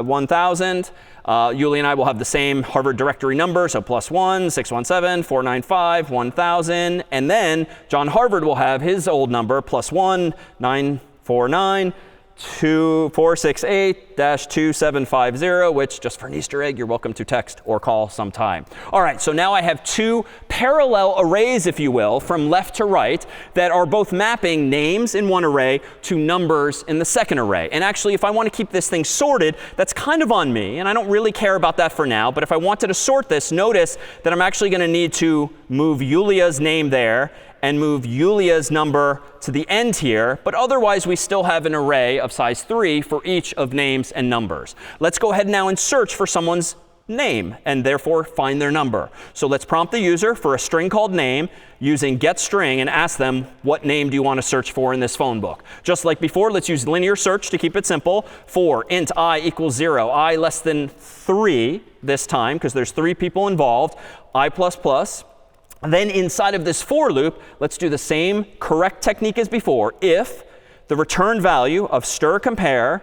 1000. Yulia and I will have the same Harvard directory number, so +1, 617, 495, 1000. And then John Harvard will have his old number, +1, 949, 468-2750, which, just for an Easter egg, you're welcome to text or call sometime. All right, so now I have 2 parallel arrays, if you will, from left to right that are both mapping names in one array to numbers in the second array. And actually, if I want to keep this thing sorted, that's kind of on me. And I don't really care about that for now. But if I wanted to sort this, notice that I'm actually going to need to move Yulia's name there and move Yulia's number to the end here. But otherwise, we still have an array of size 3 for each of names and numbers. Let's go ahead now and search for someone's name and therefore find their number. So let's prompt the user for a string called name using getString and ask them, what name do you want to search for in this phone book? Just like before, let's use linear search to keep it simple. For int I equals 0, I less than 3 this time because there's 3 people involved, I++. Then inside of this for loop, let's do the same correct technique as before. If the return value of stir compare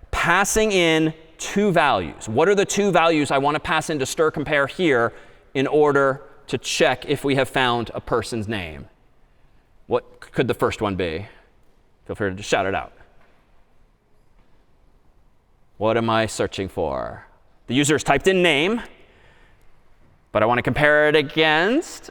passing in 2 values. What are the 2 values I want to pass into stir compare here in order to check if we have found a person's name? What could the first one be? Feel free to just shout it out. What am I searching for? The user has typed in name, but I want to compare it against.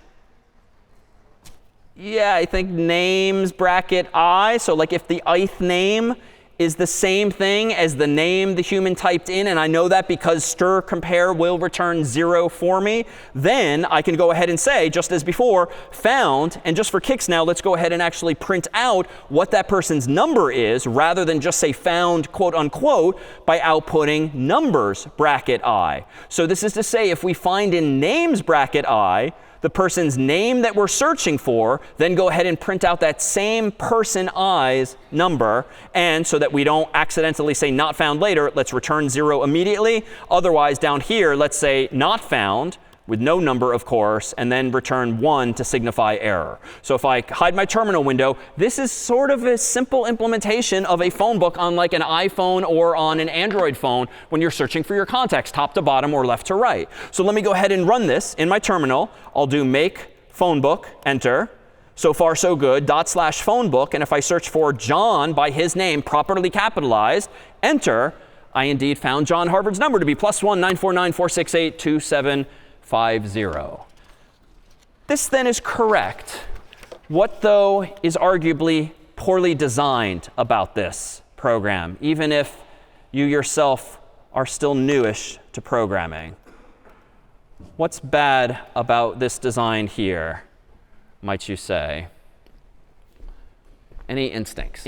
Yeah, I think names bracket I. So like if the ith name is the same thing as the name the human typed in, and I know that because stir compare will return 0 for me, then I can go ahead and say, just as before, found. And just for kicks now, let's go ahead and actually print out what that person's number is rather than just say found, quote unquote, by outputting numbers bracket I. So this is to say, if we find in names bracket I the person's name that we're searching for, then go ahead and print out that same person I's number. And so that we don't accidentally say not found later, let's return 0 immediately. Otherwise, down here, let's say not found with no number, of course, and then return 1 to signify error. So if I hide my terminal window, this is sort of a simple implementation of a phone book on like an iPhone or on an Android phone when you're searching for your contacts, top to bottom or left to right. So let me go ahead and run this in my terminal. I'll do make phone book, enter. So far, so good, /phonebook. And if I search for John by his name, properly capitalized, enter, I indeed found John Harvard's number to be +1 949 468 2750. This then is correct. What, though, is arguably poorly designed about this program, even if you yourself are still newish to programming? What's bad about this design here, might you say? Any instincts?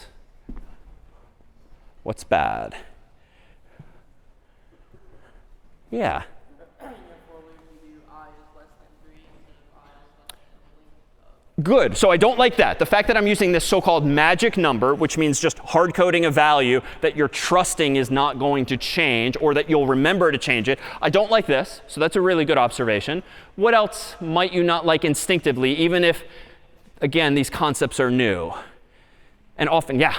What's bad? Yeah. Good. So I don't like that. The fact that I'm using this so-called magic number, which means just hard coding a value that you're trusting is not going to change or that you'll remember to change it. I don't like this. So that's a really good observation. What else might you not like instinctively, even if, again, these concepts are new? And often, yeah.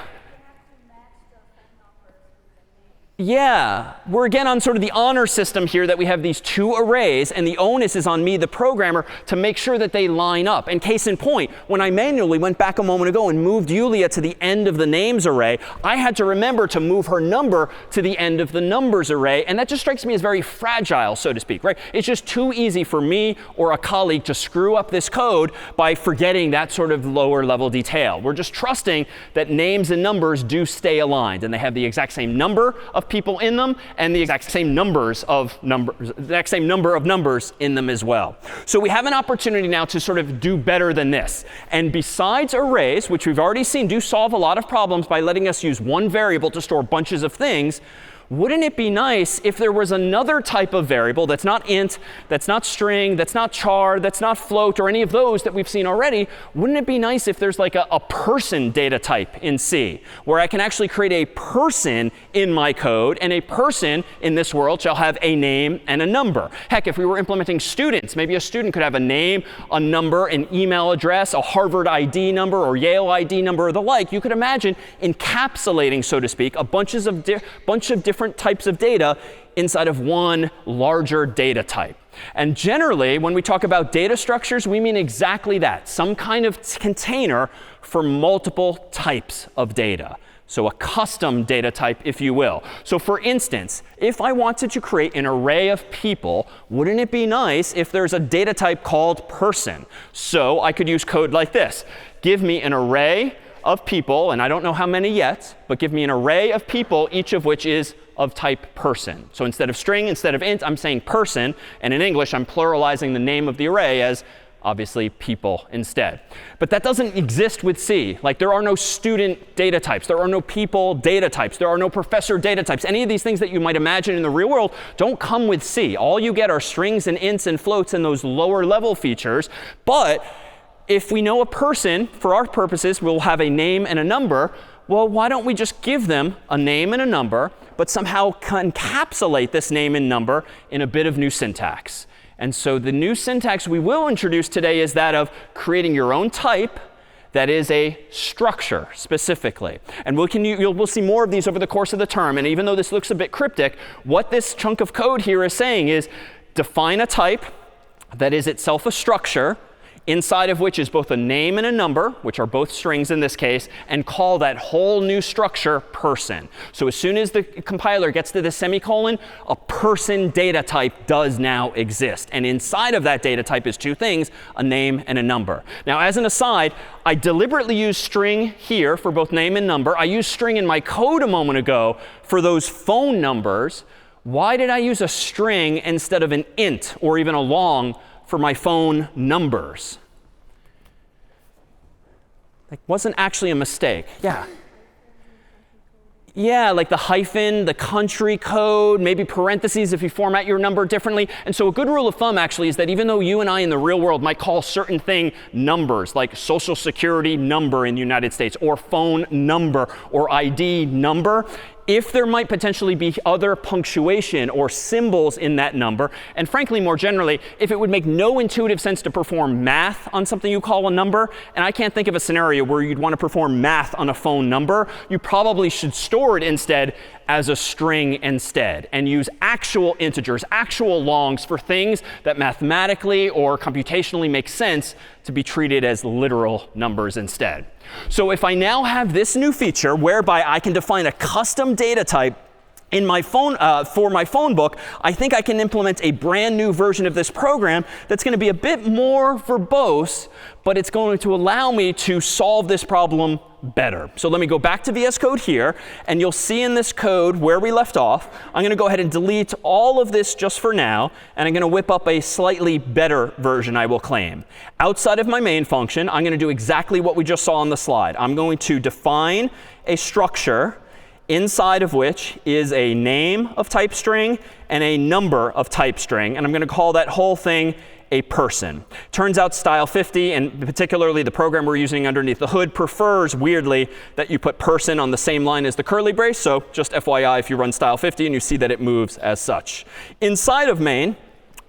Yeah, we're again on sort of the honor system here that we have these 2 arrays, and the onus is on me, the programmer, to make sure that they line up. And case in point, when I manually went back a moment ago and moved Yulia to the end of the names array, I had to remember to move her number to the end of the numbers array. And that just strikes me as very fragile, so to speak, right? It's just too easy for me or a colleague to screw up this code by forgetting that sort of lower level detail. We're just trusting that names and numbers do stay aligned, and they have the exact same number of of people in them and the exact same number of numbers in them as well. So we have an opportunity now to sort of do better than this. And besides arrays, which we've already seen do solve a lot of problems by letting us use one variable to store bunches of things, wouldn't it be nice if there was another type of variable that's not int, that's not string, that's not char, that's not float, or any of those that we've seen already? Wouldn't it be nice if there's like a person data type in C, where I can actually create a person in my code, and a person in this world shall have a name and a number? Heck, if we were implementing students, maybe a student could have a name, a number, an email address, a Harvard ID number, or Yale ID number, or the like. You could imagine encapsulating, so to speak, a bunch of different types of data inside of one larger data type. And generally, when we talk about data structures, we mean exactly that, some kind of container for multiple types of data. So a custom data type, if you will. So for instance, if I wanted to create an array of people, wouldn't it be nice if there's a data type called person? So I could use code like this. Give me an array of people, and I don't know how many yet, but give me an array of people, each of which is of type person. So instead of string, instead of int, I'm saying person. And in English, I'm pluralizing the name of the array as, obviously, people instead. But that doesn't exist with C. Like, there are no student data types. There are no people data types. There are no professor data types. Any of these things that you might imagine in the real world don't come with C. All you get are strings and ints and floats and those lower level features. But if we know a person, for our purposes, will have a name and a number, well, why don't we just give them a name and a number, but somehow encapsulate this name and number in a bit of new syntax? And so the new syntax we will introduce today is that of creating your own type that is a structure specifically. And we'll see more of these over the course of the term. And even though this looks a bit cryptic, what this chunk of code here is saying is define a type that is itself a structure, inside of which is both a name and a number, which are both strings in this case, and call that whole new structure person. So as soon as the compiler gets to the semicolon, a person data type does now exist. And inside of that data type is two things, a name and a number. Now, as an aside, I deliberately use string here for both name and number. I used string in my code a moment ago for those phone numbers. Why did I use a string instead of an int or even a long for my phone numbers? Like, wasn't actually a mistake. Yeah. Yeah, like the hyphen, the country code, maybe parentheses if you format your number differently. And so a good rule of thumb actually is that even though you and I in the real world might call certain thing numbers, like social security number in the United States, or phone number, or ID number, if there might potentially be other punctuation or symbols in that number, and frankly, more generally, if it would make no intuitive sense to perform math on something you call a number, and I can't think of a scenario where you'd want to perform math on a phone number, you probably should store it instead as a string instead, and use actual integers, actual longs for things that mathematically or computationally make sense to be treated as literal numbers instead. So if I now have this new feature whereby I can define a custom data type in my phone, for my phone book, I think I can implement a brand new version of this program that's going to be a bit more verbose, but it's going to allow me to solve this problem better. So let me go back to VS Code here, and you'll see in this code where we left off. I'm going to go ahead and delete all of this just for now, and I'm going to whip up a slightly better version, I will claim. Outside of my main function, I'm going to do exactly what we just saw on the slide. I'm going to define a structure inside of which is a name of type string and a number of type string. And I'm going to call that whole thing a person. Turns out style 50, and particularly the program we're using underneath the hood, prefers, weirdly, that you put person on the same line as the curly brace. So just FYI, if you run style 50 and you see that it moves as such. Inside of main,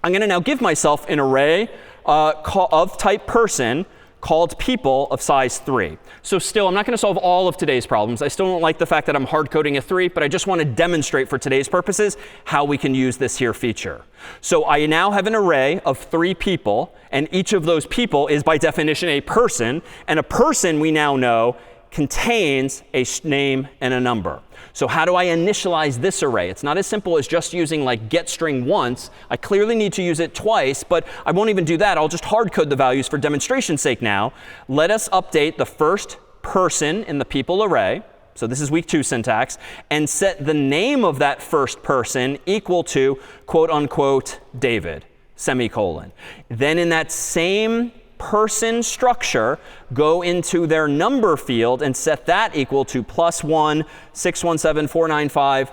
I'm going to now give myself an array of type person called people of size 3. So still, I'm not going to solve all of today's problems. I still don't like the fact that I'm hard coding a 3, but I just want to demonstrate for today's purposes how we can use this here feature. So I now have an array of 3 people, and each of those people is by definition a person. And a person, we now know, contains a name and a number. So how do I initialize this array? It's not as simple as just using like getString once. I clearly need to use it twice, but I won't even do that. I'll just hard code the values for demonstration's sake now. Let us update the first person in the people array. So this is week 2 syntax. And set the name of that first person equal to, quote unquote, David, semicolon. Then in that same person structure, go into their number field and set that equal to +1, 617, 495,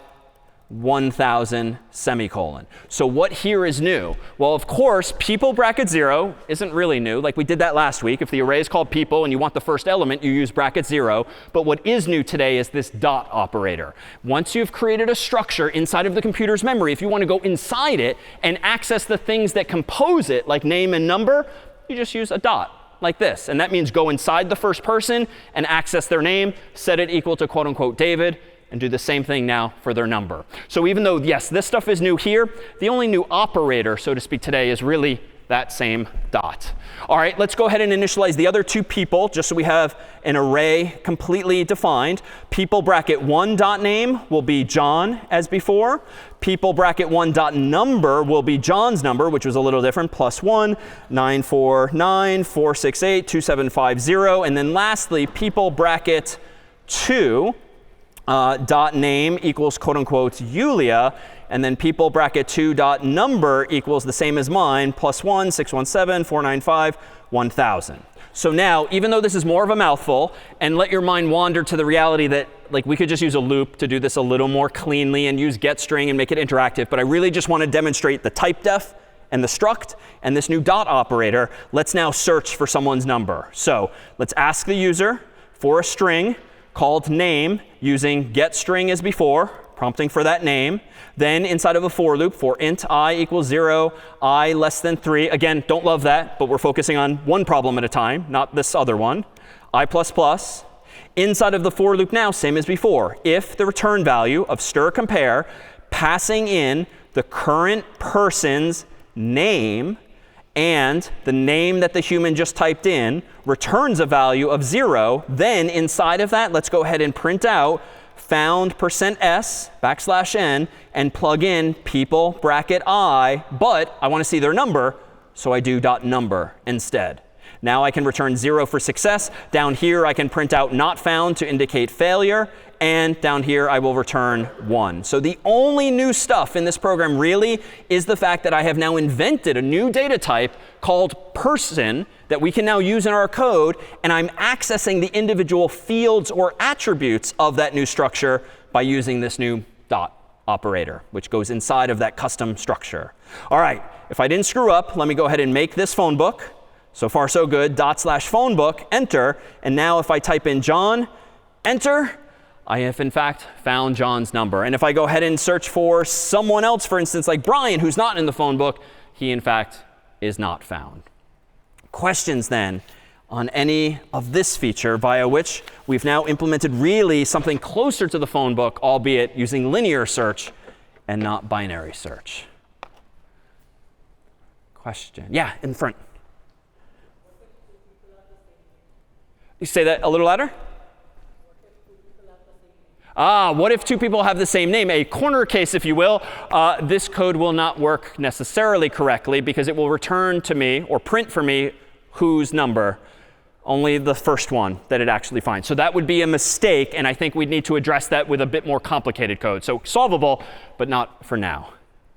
1000, semicolon. So what here is new? Well, of course, people bracket 0 isn't really new. Like we did that last week. If the array is called people and you want the first element, you use bracket 0. But what is new today is this dot operator. Once you've created a structure inside of the computer's memory, if you want to go inside it and access the things that compose it, like name and number, you just use a dot like this. And that means go inside the first person and access their name, set it equal to, quote unquote, David, and do the same thing now for their number. So even though, yes, this stuff is new here, the only new operator, so to speak, today is really that same dot. All right, let's go ahead and initialize the other 2 people, just so we have an array completely defined. People bracket 1 dot name will be John as before. People bracket 1 dot number will be John's number, which was a little different, +1, 949, 468, 2750. And then lastly, people bracket 2 dot name equals, quote unquote, Yulia. And then people bracket 2 dot number equals the same as mine, +1, 617, 495, 1000. So now, even though this is more of a mouthful, and let your mind wander to the reality that like we could just use a loop to do this a little more cleanly and use getString and make it interactive. But I really just want to demonstrate the typedef and the struct and this new dot operator. Let's now search for someone's number. So let's ask the user for a string called name using getString as before, prompting for that name. Then inside of a for loop, for int I equals 0, I less than 3. Again, don't love that, but we're focusing on one problem at a time, not this other one. I++. Inside of the for loop now, same as before. If the return value of stir compare, passing in the current person's name and the name that the human just typed in returns a value of 0, then inside of that, let's go ahead and print out found %s \n and plug in people bracket I, but I want to see their number, so I do dot number instead. Now I can return 0 for success. Down here, I can print out not found to indicate failure. And down here, I will return 1. So the only new stuff in this program really is the fact that I have now invented a new data type called person that we can now use in our code. And I'm accessing the individual fields or attributes of that new structure by using this new dot operator, which goes inside of that custom structure. All right, if I didn't screw up, let me go ahead and make this phone book. So far, so good. /phone book, enter. And now if I type in John, enter, I have, in fact, found John's number. And if I go ahead and search for someone else, for instance, like Brian, who's not in the phone book, he, in fact, is not found. Questions, then, on any of this feature via which we've now implemented really something closer to the phone book, albeit using linear search and not binary search? Question. Yeah, in front. You say that a little louder? What if 2 people have the same name? A corner case, if you will. This code will not work necessarily correctly because it will return to me or print for me whose number, only the first one that it actually finds. So that would be a mistake, and I think we'd need to address that with a bit more complicated code. So solvable, but not for now.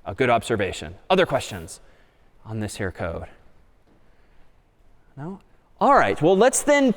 A good observation. Other questions on this here code? No? All right, well, let's then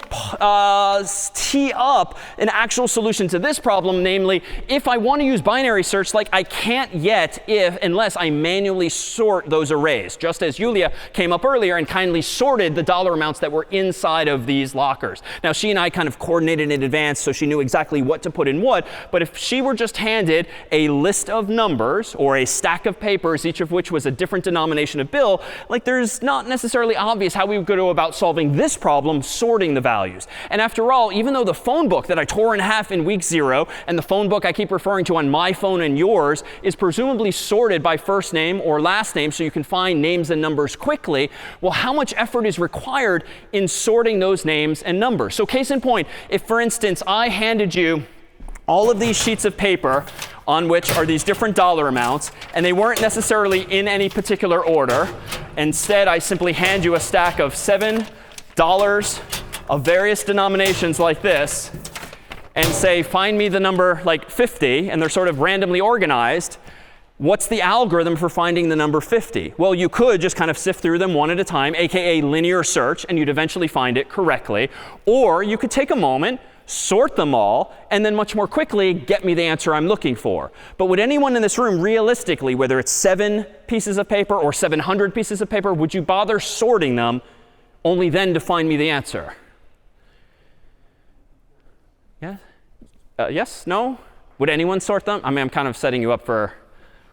tee up an actual solution to this problem, namely, if I want to use binary search, like I can't yet unless I manually sort those arrays, just as Yulia came up earlier and kindly sorted the dollar amounts that were inside of these lockers. Now, she and I kind of coordinated in advance, so she knew exactly what to put in what. But if she were just handed a list of numbers or a stack of papers, each of which was a different denomination of bill, like there's not necessarily obvious how we would go about solving this problem, sorting the values. And after all, even though the phone book that I tore in half in week 0 and the phone book I keep referring to on my phone and yours is presumably sorted by first name or last name so you can find names and numbers quickly, well, how much effort is required in sorting those names and numbers? So case in point, if, for instance, I handed you all of these sheets of paper on which are these different dollar amounts, and they weren't necessarily in any particular order. Instead, I simply hand you a stack of $7 of various denominations like this. and say, find me the number like 50, and they're sort of randomly organized, what's the algorithm for finding the number 50? Well, you could just kind of sift through them one at a time, aka linear search, and you'd eventually find it correctly. Or you could take a moment, sort them all, and then much more quickly get me the answer I'm looking for. But would anyone in this room realistically, whether it's 7 pieces of paper or 700 pieces of paper, would you bother sorting them only then to find me the answer? Yeah? Yes? No? Would anyone sort them? I mean, I'm kind of setting you up for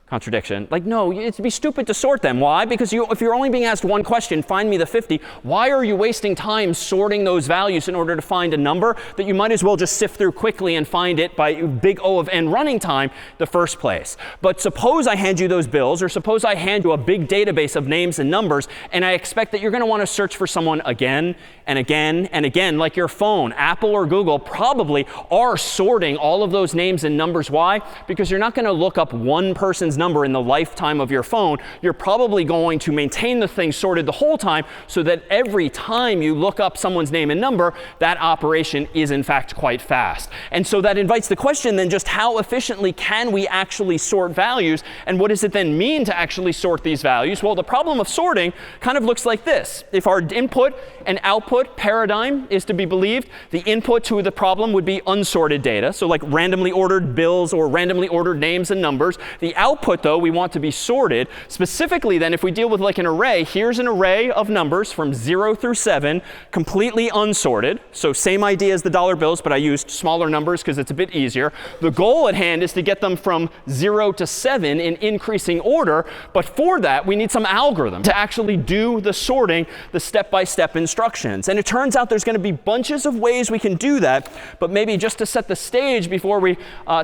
contradiction. Like, no, it'd be stupid to sort them. Why? Because if you're only being asked one question, find me the 50, why are you wasting time sorting those values in order to find a number that you might as well just sift through quickly and find it by big O of n running time the first place? But suppose I hand you those bills, or suppose I hand you a big database of names and numbers, and I expect that you're going to want to search for someone again and again and again, like your phone. Apple or Google probably are sorting all of those names and numbers. Why? Because you're not going to look up one person's number in the lifetime of your phone. You're probably going to maintain the thing sorted the whole time so that every time you look up someone's name and number, that operation is in fact quite fast. And so that invites the question then, just how efficiently can we actually sort values? And what does it then mean to actually sort these values? Well, the problem of sorting kind of looks like this. If our input and output paradigm is to be believed, the input to the problem would be unsorted data, so like randomly ordered bills or randomly ordered names and numbers. The output, though, we want to be sorted. Specifically, then, if we deal with like an array, here's an array of numbers from 0 through 7, completely unsorted. So same idea as the dollar bills, but I used smaller numbers because it's a bit easier. The goal at hand is to get them from 0 to 7 in increasing order. But for that, we need some algorithm to actually do the sorting, the step-by-step instructions. And it turns out there's going to be bunches of ways we can do that. But maybe just to set the stage before we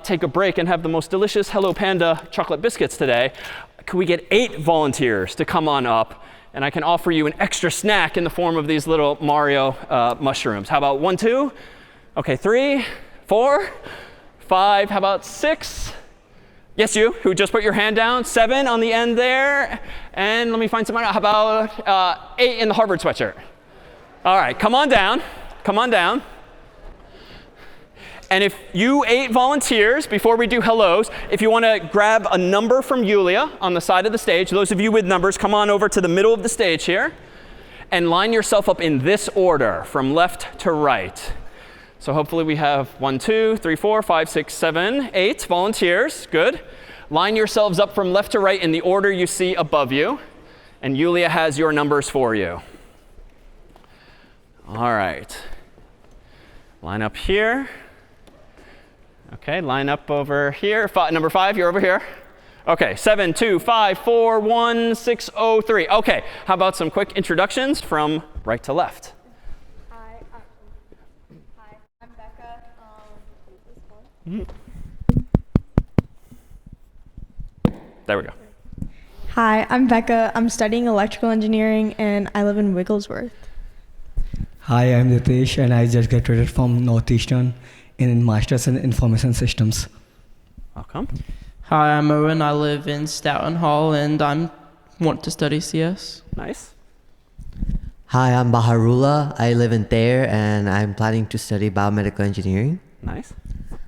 take a break and have the most delicious Hello Panda chocolate biscuits today, could we get 8 volunteers to come on up? And I can offer you an extra snack in the form of these little Mario mushrooms. How about 1, 2? OK, 3, 4, 5. How about 6? Yes, you, who just put your hand down. 7 on the end there. And let me find someone. How about 8 in the Harvard sweatshirt? All right, come on down. Come on down. And if you 8 volunteers, before we do hellos, if you want to grab a number from Yulia on the side of the stage, those of you with numbers, come on over to the middle of the stage here and line yourself up in this order from left to right. So hopefully we have 1, 2, 3, 4, 5, 6, 7, 8 volunteers. Good. Line yourselves up from left to right in the order you see above you. And Yulia has your numbers for you. All right. Line up here. OK, line up over here. Number 5, you're over here. OK, 7, 2, 5, 4, 1, 6, 0, 3. OK, how about some quick introductions from right to left? Hi, I'm Becca. This one. There we go. Hi, I'm Becca. I'm studying electrical engineering, and I live in Wigglesworth. Hi, I'm Nitesh, and I just graduated from Northeastern in Masters in Information Systems. Welcome. Hi, I'm Owen. I live in Stoughton Hall, and I want to study CS. Nice. Hi, I'm Baharullah. I live in Thayer, and I'm planning to study biomedical engineering. Nice.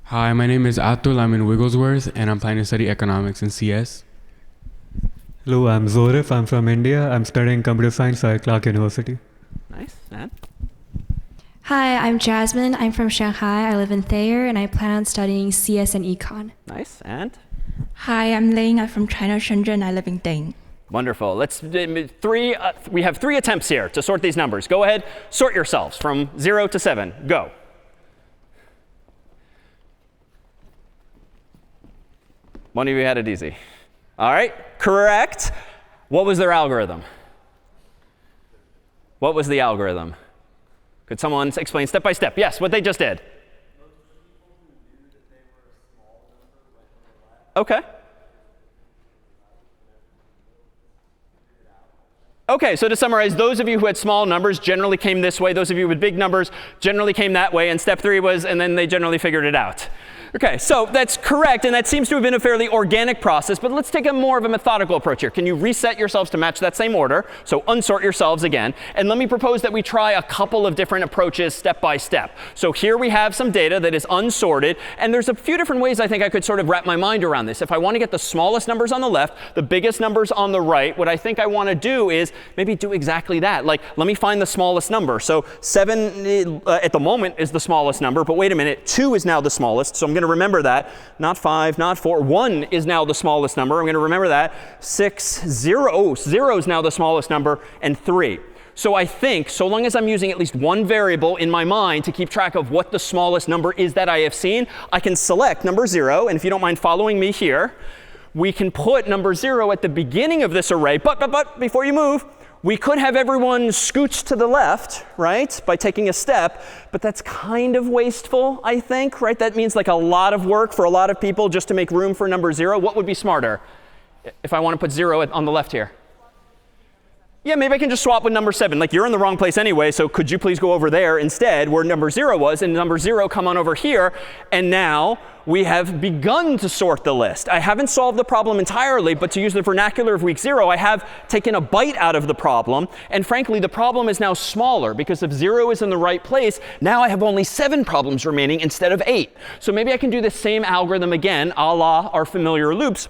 Hi, my name is Atul. I'm in Wigglesworth, and I'm planning to study economics in CS. Hello, I'm Zorif. I'm from India. I'm studying computer science at Clark University. Nice. And? Hi, I'm Jasmine. I'm from Shanghai. I live in Thayer, and I plan on studying CS and Econ. Nice. And? Hi, I'm Ling. I'm from China, Shenzhen. I live in Ding. Wonderful. Let's we have 3 attempts here to sort these numbers. Go ahead, sort yourselves from 0 to 7. Go. One of you had it easy. All right, correct. What was their algorithm? What was the algorithm? Could someone explain step by step? Yes, what they just did. OK. OK, so to summarize, those of you who had small numbers generally came this way. Those of you with big numbers generally came that way. And step 3 was, and then they generally figured it out. OK, so that's correct, and that seems to have been a fairly organic process. But let's take a more of a methodical approach here. Can you reset yourselves to match that same order? So unsort yourselves again. And let me propose that we try a couple of different approaches step by step. So here we have some data that is unsorted. And there's a few different ways I think I could sort of wrap my mind around this. If I want to get the smallest numbers on the left, the biggest numbers on the right, what I think I want to do is maybe do exactly that. Like, let me find the smallest number. So 7 at the moment is the smallest number. But wait a minute, 2 is now the smallest. So I'm going to remember that. Not 5, not 4. 1 is now the smallest number. I'm going to remember that. 6, 0. Oh, 0 is now the smallest number. And 3. So I think, so long as I'm using at least one variable in my mind to keep track of what the smallest number is that I have seen, I can select number 0. And if you don't mind following me here, we can put number 0 at the beginning of this array. But before you move, we could have everyone scooch to the left, right, by taking a step. But that's kind of wasteful, I think, right? That means like a lot of work for a lot of people just to make room for number 0. What would be smarter if I want to put 0 on the left here? Yeah, maybe I can just swap with number 7. Like, you're in the wrong place anyway, so could you please go over there instead where number 0 was, and number 0 come on over here. And now we have begun to sort the list. I haven't solved the problem entirely, but to use the vernacular of week 0, I have taken a bite out of the problem. And frankly, the problem is now smaller because if 0 is in the right place, now I have only 7 problems remaining instead of 8. So maybe I can do the same algorithm again, a la our familiar loops,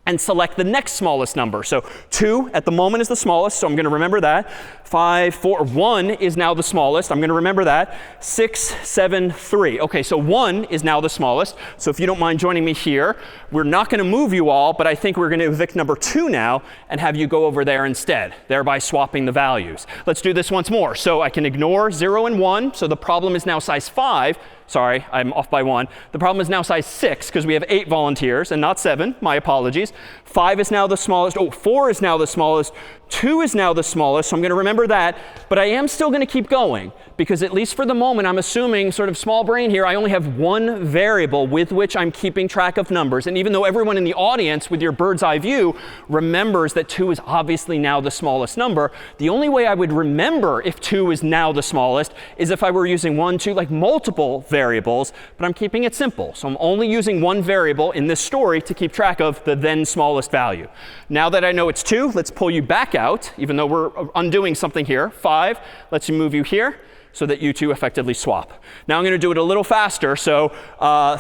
and select the next smallest number. So 2 at the moment is the smallest, so I'm going to remember that. 5, 4, 1 is now the smallest. I'm going to remember that. 6, 7, 3. OK, so 1 is now the smallest. So if you don't mind joining me here, we're not going to move you all, but I think we're going to evict number 2 now and have you go over there instead, thereby swapping the values. Let's do this once more. So I can ignore 0 and 1. So the problem is now size 5. Sorry, I'm off by 1. The problem is now size 6 because we have 8 volunteers and not 7. My apologies. 5 is now the smallest. Oh, 4 is now the smallest. 2 is now the smallest. So I'm going to remember that. But I am still going to keep going because at least for the moment, I'm assuming sort of small brain here, I only have one variable with which I'm keeping track of numbers. And even though everyone in the audience with your bird's eye view remembers that 2 is obviously now the smallest number, the only way I would remember if 2 is now the smallest is if I were using 1, 2, like multiple variables, but I'm keeping it simple. So I'm only using one variable in this story to keep track of the then smallest value. Now that I know it's 2, let's pull you back out, even though we're undoing something here. 5 lets you move you here so that you two effectively swap. Now I'm going to do it a little faster. So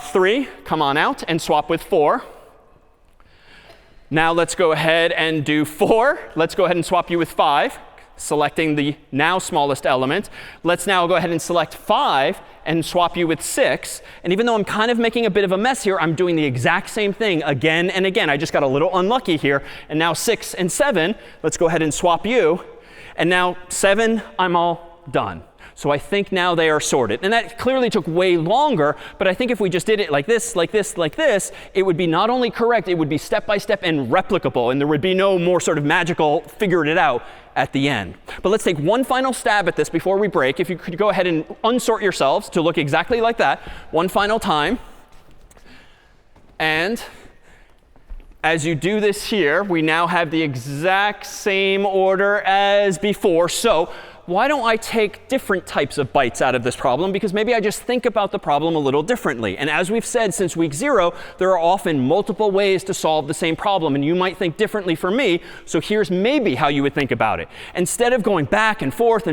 3, come on out and swap with 4. Now let's go ahead and do 4. Let's go ahead and swap you with 5. Selecting the now smallest element. Let's now go ahead and select 5 and swap you with 6. And even though I'm kind of making a bit of a mess here, I'm doing the exact same thing again and again. I just got a little unlucky here. And now 6 and 7, let's go ahead and swap you. And now 7, I'm all done. So I think now they are sorted. And that clearly took way longer. But I think if we just did it like this, like this, like this, it would be not only correct, it would be step by step and replicable. And there would be no more sort of magical figured it out at the end. But let's take one final stab at this before we break. If you could go ahead and unsort yourselves to look exactly like that one final time. And as you do this here, we now have the exact same order as before. So why don't I take different types of bites out of this problem? Because maybe I just think about the problem a little differently. And as we've said since week 0, there are often multiple ways to solve the same problem. And you might think differently from me. So here's maybe how you would think about it. Instead of going back and forth,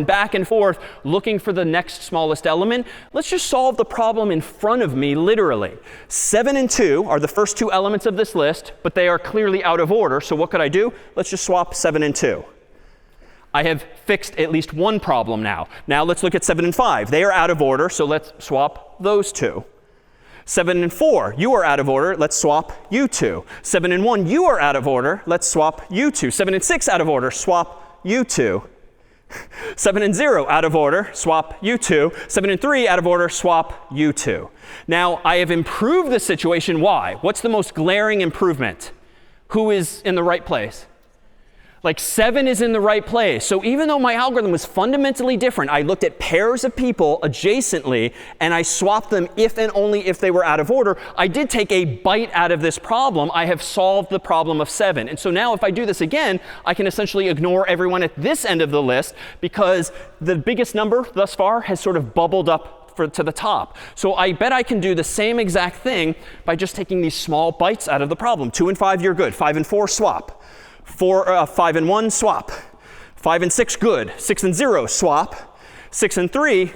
looking for the next smallest element, let's just solve the problem in front of me literally. 7 and 2 are the first 2 elements of this list, but they are clearly out of order. So what could I do? Let's just swap 7 and 2. I have fixed at least one problem now. Now let's look at 7 and 5. They are out of order, so let's swap those 2. 7 and 4, you are out of order. Let's swap you 2. 7 and 1, you are out of order. Let's swap you 2. 7 and 6, out of order. Swap you 2. 7 and 0, out of order. Swap you 2. 7 and 3, out of order. Swap you 2. Now I have improved the situation. Why? What's the most glaring improvement? Who is in the right place? Like 7 is in the right place. So even though my algorithm was fundamentally different, I looked at pairs of people adjacently, and I swapped them if and only if they were out of order. I did take a bite out of this problem. I have solved the problem of 7. And so now if I do this again, I can essentially ignore everyone at this end of the list because the biggest number thus far has sort of bubbled up to the top. So I bet I can do the same exact thing by just taking these small bites out of the problem. 2 and 5, you're good. 5 and 4, swap. 5 and 1, swap. 5 and 6, good. 6 and 0, swap. 6 and 3,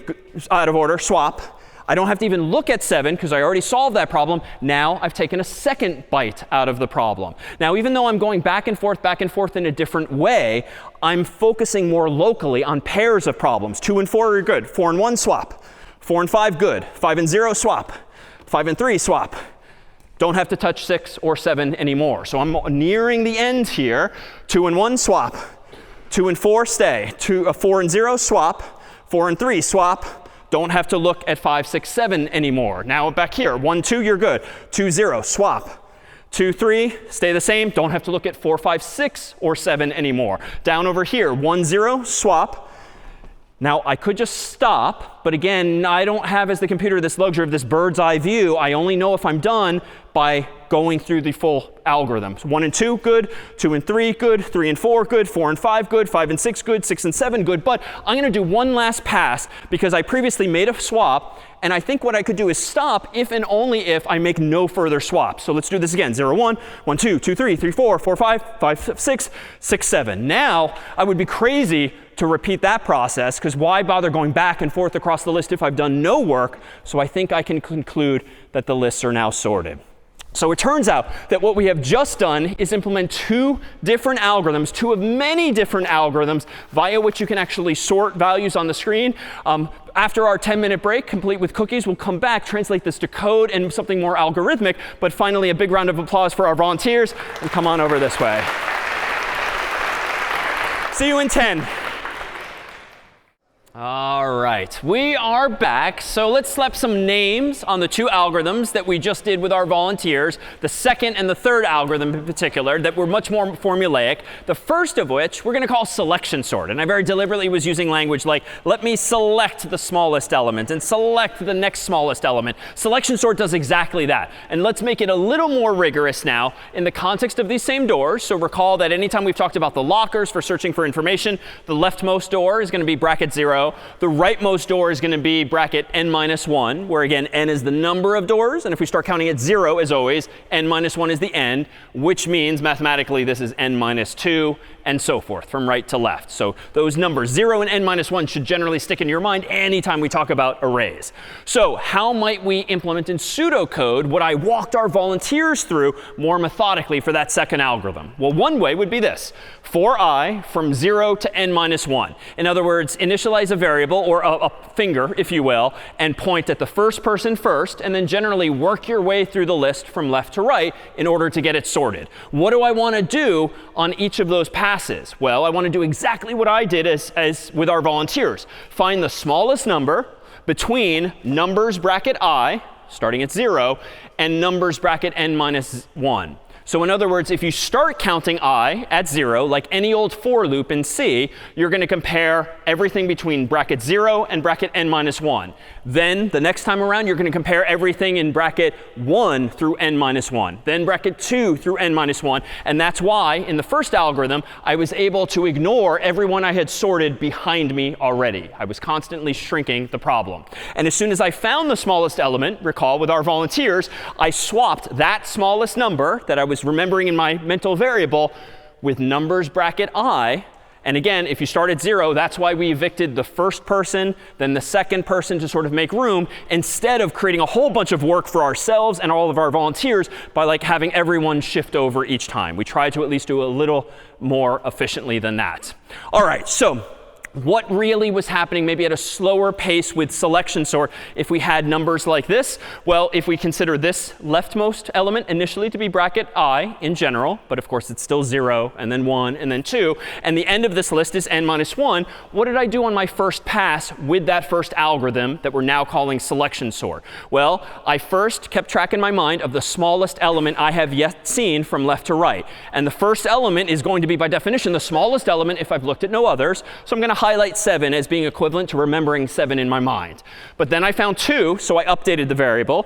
out of order, swap. I don't have to even look at 7 because I already solved that problem. Now I've taken a second bite out of the problem. Now, even though I'm going back and forth in a different way, I'm focusing more locally on pairs of problems. 2 and 4 are good. 4 and 1, swap. 4 and 5, good. 5 and 0, swap. 5 and 3, swap. Don't have to touch 6 or 7 anymore. So I'm nearing the end here. 2 and 1, swap. 2 and 4, stay. 4 and 0, swap. 4 and 3, swap. Don't have to look at 5, 6, 7 anymore. Now back here, 1, 2, you're good. 2, 0, swap. 2, 3, stay the same. Don't have to look at 4, 5, 6, or 7 anymore. Down over here, 1, 0, swap. Now I could just stop, but again, I don't have as the computer this luxury of this bird's eye view. I only know if I'm done by going through the full algorithm. So 1 and 2, good. 2 and 3, good. 3 and 4, good. 4 and 5, good. 5 and 6, good. 6 and 7, good. But I'm going to do one last pass because I previously made a swap. And I think what I could do is stop if and only if I make no further swaps. So let's do this again. 0, 1, 1, 2, 2, 3, 3, 4, 4, 5, 5, 6, 6, 7. Now, I would be crazy to repeat that process because why bother going back and forth across the list if I've done no work? So I think I can conclude that the lists are now sorted. So it turns out that what we have just done is implement 2 different algorithms, 2 of many different algorithms via which you can actually sort values on the screen. After our 10-minute break, complete with cookies, we'll come back, translate this to code and something more algorithmic. But finally, a big round of applause for our volunteers. And come on over this way. See you in 10. All right, we are back. So let's slap some names on the 2 algorithms that we just did with our volunteers, the second and the third algorithm in particular, that were much more formulaic. The first of which we're going to call selection sort. And I very deliberately was using language like, let me select the smallest element and select the next smallest element. Selection sort does exactly that. And let's make it a little more rigorous now in the context of these same doors. So recall that anytime we've talked about the lockers for searching for information, the leftmost door is going to be bracket 0. The rightmost door is going to be bracket n-1, where again, n is the number of doors. And if we start counting at 0, as always, n-1 is the end, which means mathematically this is n-2, and so forth, from right to left. So those numbers, 0 and n-1, should generally stick in your mind anytime we talk about arrays. So how might we implement in pseudocode what I walked our volunteers through more methodically for that second algorithm? Well, one way would be this. For I from 0 to n-1. In other words, initialize a variable, or a finger, if you will, and point at the first person first, and then generally work your way through the list from left to right in order to get it sorted. What do I want to do on each of those passes? Well, I want to do exactly what I did as with our volunteers. Find the smallest number between numbers bracket I, starting at 0, and numbers bracket n-1. So in other words, if you start counting I at 0, like any old for loop in C, you're going to compare everything between bracket 0 and bracket n-1. Then the next time around, you're going to compare everything in bracket 1 through n-1. Then bracket 2 through n-1. And that's why in the first algorithm, I was able to ignore everyone I had sorted behind me already. I was constantly shrinking the problem. And as soon as I found the smallest element, recall with our volunteers, I swapped that smallest number that I was remembering in my mental variable with numbers bracket I. And again, if you start at 0, that's why we evicted the first person, then the second person to sort of make room, instead of creating a whole bunch of work for ourselves and all of our volunteers by like having everyone shift over each time. We tried to at least do a little more efficiently than that. All right, so what really was happening maybe at a slower pace with selection sort if we had numbers like this? Well, if we consider this leftmost element initially to be bracket I in general, but of course it's still 0 and then 1 and then 2, and the end of this list is n-1, what did I do on my first pass with that first algorithm that we're now calling selection sort? Well, I first kept track in my mind of the smallest element I have yet seen from left to right. And the first element is going to be, by definition, the smallest element if I've looked at no others. So I'm going to highlight 7 as being equivalent to remembering 7 in my mind. But then I found 2, so I updated the variable.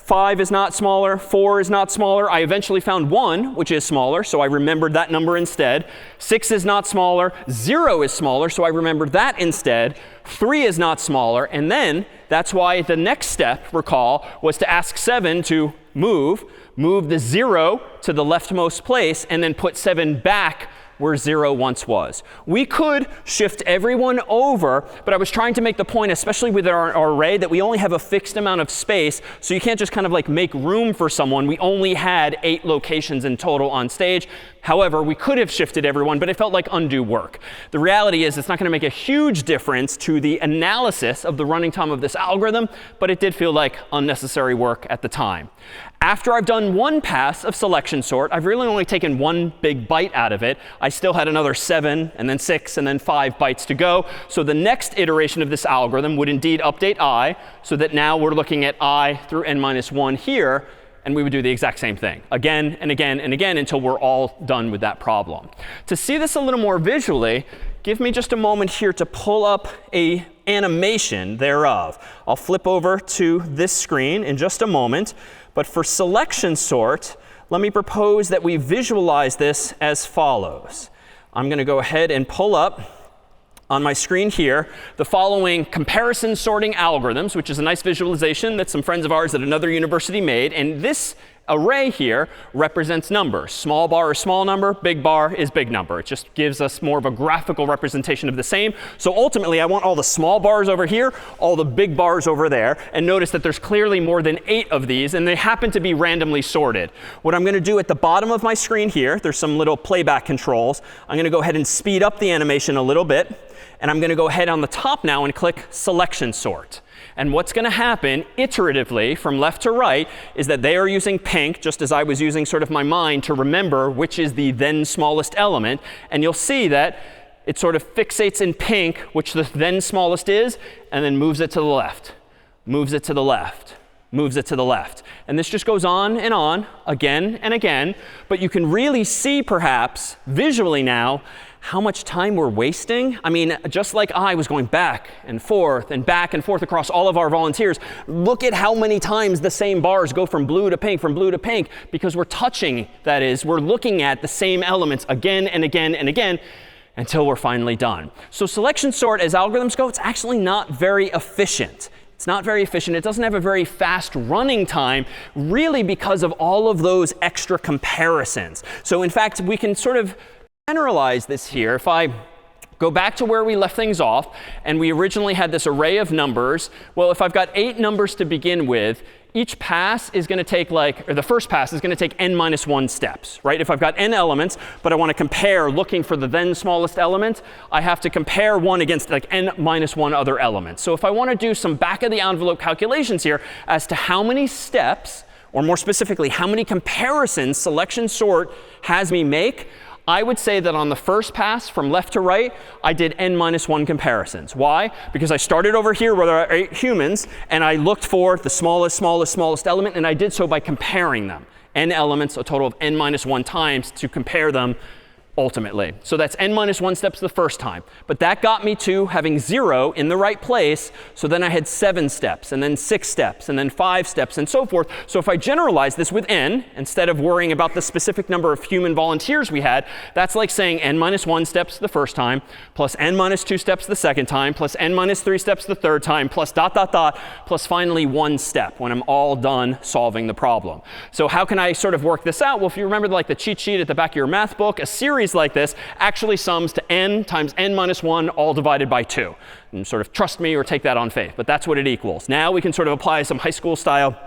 5 is not smaller. 4 is not smaller. I eventually found 1, which is smaller, so I remembered that number instead. 6 is not smaller. 0 is smaller, so I remembered that instead. 3 is not smaller. And then that's why the next step, recall, was to ask 7 to move the 0 to the leftmost place, and then put 7 back where 0 once was. We could shift everyone over, but I was trying to make the point, especially with our array, that we only have a fixed amount of space, so you can't just kind of like make room for someone. We only had 8 locations in total on stage. However, we could have shifted everyone, but it felt like undue work. The reality is it's not going to make a huge difference to the analysis of the running time of this algorithm, but it did feel like unnecessary work at the time. After I've done one pass of selection sort, I've really only taken one big bite out of it. I still had another 7, and then 6, and then 5 bytes to go. So the next iteration of this algorithm would indeed update I, so that now we're looking at I through n-1 here. And we would do the exact same thing again and again and again until we're all done with that problem. To see this a little more visually, give me just a moment here to pull up an animation thereof. I'll flip over to this screen in just a moment. But for selection sort, let me propose that we visualize this as follows. I'm going to go ahead and pull up on my screen here the following comparison sorting algorithms, which is a nice visualization that some friends of ours at another university made. And this array here represents numbers. Small bar is small number, big bar is big number. It just gives us more of a graphical representation of the same. So ultimately, I want all the small bars over here, all the big bars over there. And notice that there's clearly more than 8 of these, and they happen to be randomly sorted. What I'm going to do at the bottom of my screen here, there's some little playback controls. I'm going to go ahead and speed up the animation a little bit. And I'm going to go ahead on the top now and click Selection Sort. And what's going to happen iteratively from left to right is that they are using pink, just as I was using sort of my mind to remember which is the then smallest element. And you'll see that it sort of fixates in pink which the then smallest is, and then moves it to the left, moves it to the left, moves it to the left. And this just goes on, again and again. But you can really see, perhaps, visually now, how much time we're wasting. I mean, just like I was going back and forth across all of our volunteers, look at how many times the same bars go from blue to pink, because we're touching, that is, we're looking at the same elements again and again and again until we're finally done. So selection sort, as algorithms go, it's actually not very efficient. It's not very efficient. It doesn't have a very fast running time, really because of all of those extra comparisons. So in fact, we can sort of generalize this here. If I go back to where we left things off, and we originally had this array of numbers, well, if I've got 8 numbers to begin with, each pass is going to take the first pass is going to take n-1 steps, right? If I've got n elements, but I want to compare looking for the then smallest element, I have to compare one against like n-1 other elements. So if I want to do some back of the envelope calculations here as to how many steps, or more specifically, how many comparisons selection sort has me make, I would say that on the first pass from left to right, I did n-1 comparisons. Why? Because I started over here where there are 8 humans, and I looked for the smallest element, and I did so by comparing them. N elements, a total of n-1 times to compare them ultimately. So that's n-1 steps the first time. But that got me to having 0 in the right place. So then I had 7 steps, and then 6 steps, and then 5 steps, and so forth. So if I generalize this with n, instead of worrying about the specific number of human volunteers we had, that's like saying n-1 steps the first time, plus n-2 steps the second time, plus n-3 steps the third time, plus ... plus finally 1 step when I'm all done solving the problem. So how can I sort of work this out? Well, if you remember like the cheat sheet at the back of your math book, a series like this actually sums to n times n-1 all divided by 2. And sort of trust me or take that on faith, but that's what it equals. Now we can sort of apply some high school style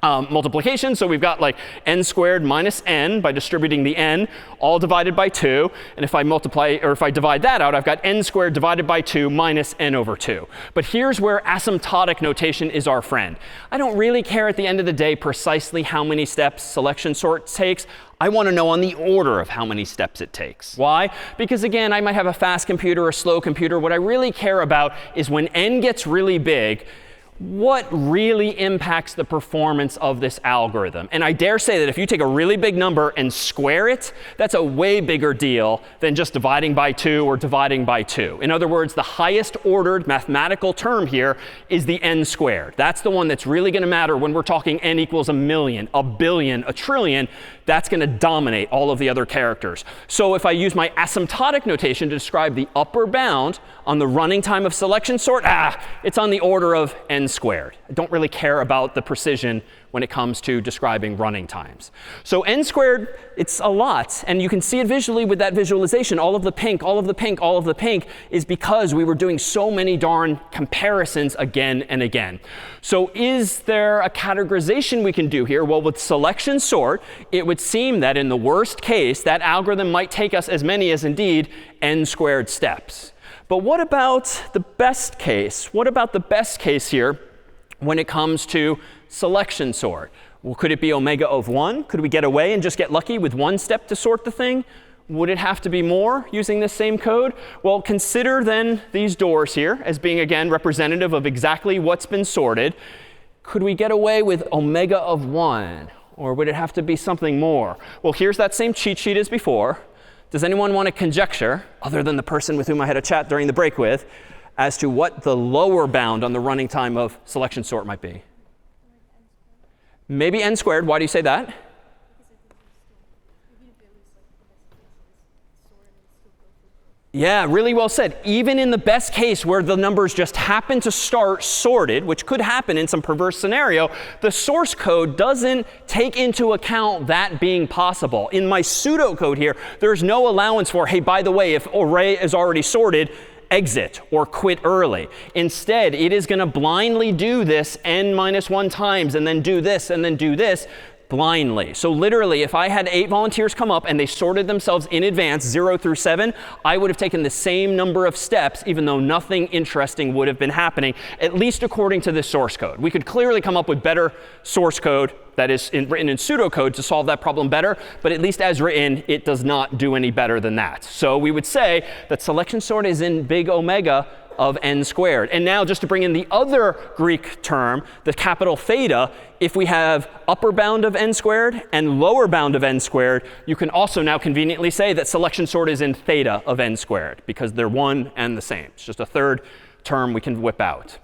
multiplication. So we've got like n squared minus n by distributing the n all divided by 2. And if I divide that out, I've got n squared divided by 2 minus n over 2. But here's where asymptotic notation is our friend. I don't really care at the end of the day precisely how many steps selection sort takes. I want to know on the order of how many steps it takes. Why? Because again, I might have a fast computer or a slow computer. What I really care about is when n gets really big, what really impacts the performance of this algorithm? And I dare say that if you take a really big number and square it, that's a way bigger deal than just dividing by 2 or dividing by 2. In other words, the highest ordered mathematical term here is the n squared. That's the one that's really going to matter when we're talking n equals a million, a billion, a trillion. That's going to dominate all of the other characters. So if I use my asymptotic notation to describe the upper bound on the running time of selection sort, it's on the order of n squared. I don't really care about the precision when it comes to describing running times. So n squared, it's a lot. And you can see it visually with that visualization. All of the pink, all of the pink, all of the pink is because we were doing so many darn comparisons again and again. So is there a categorization we can do here? Well, with selection sort, it would seem that in the worst case, that algorithm might take us as many as indeed n squared steps. But what about the best case? What about the best case here when it comes to selection sort? Well, could it be omega of 1? Could we get away and just get lucky with one step to sort the thing? Would it have to be more using this same code? Well, consider then these doors here as being, again, representative of exactly what's been sorted. Could we get away with omega of 1? Or would it have to be something more? Well, here's that same cheat sheet as before. Does anyone want to conjecture, other than the person with whom I had a chat during the break with, as to what the lower bound on the running time of selection sort might be? Maybe n squared. Why do you say that? Yeah, really well said. Even in the best case where the numbers just happen to start sorted, which could happen in some perverse scenario, the source code doesn't take into account that being possible. In my pseudocode here, there's no allowance for, hey, by the way, if array is already sorted, exit or quit early. Instead, it is going to blindly do this n minus 1 times and then do this and then do this blindly. So literally, if I had 8 volunteers come up and they sorted themselves in advance, 0 through 7, I would have taken the same number of steps, even though nothing interesting would have been happening, at least according to this source code. We could clearly come up with better source code that is written in pseudocode to solve that problem better, but at least as written, it does not do any better than that. So we would say that selection sort is in big omega of n squared. And now just to bring in the other Greek term, the capital theta, if we have upper bound of n squared and lower bound of n squared, you can also now conveniently say that selection sort is in theta of n squared because they're one and the same. It's just a third term we can whip out.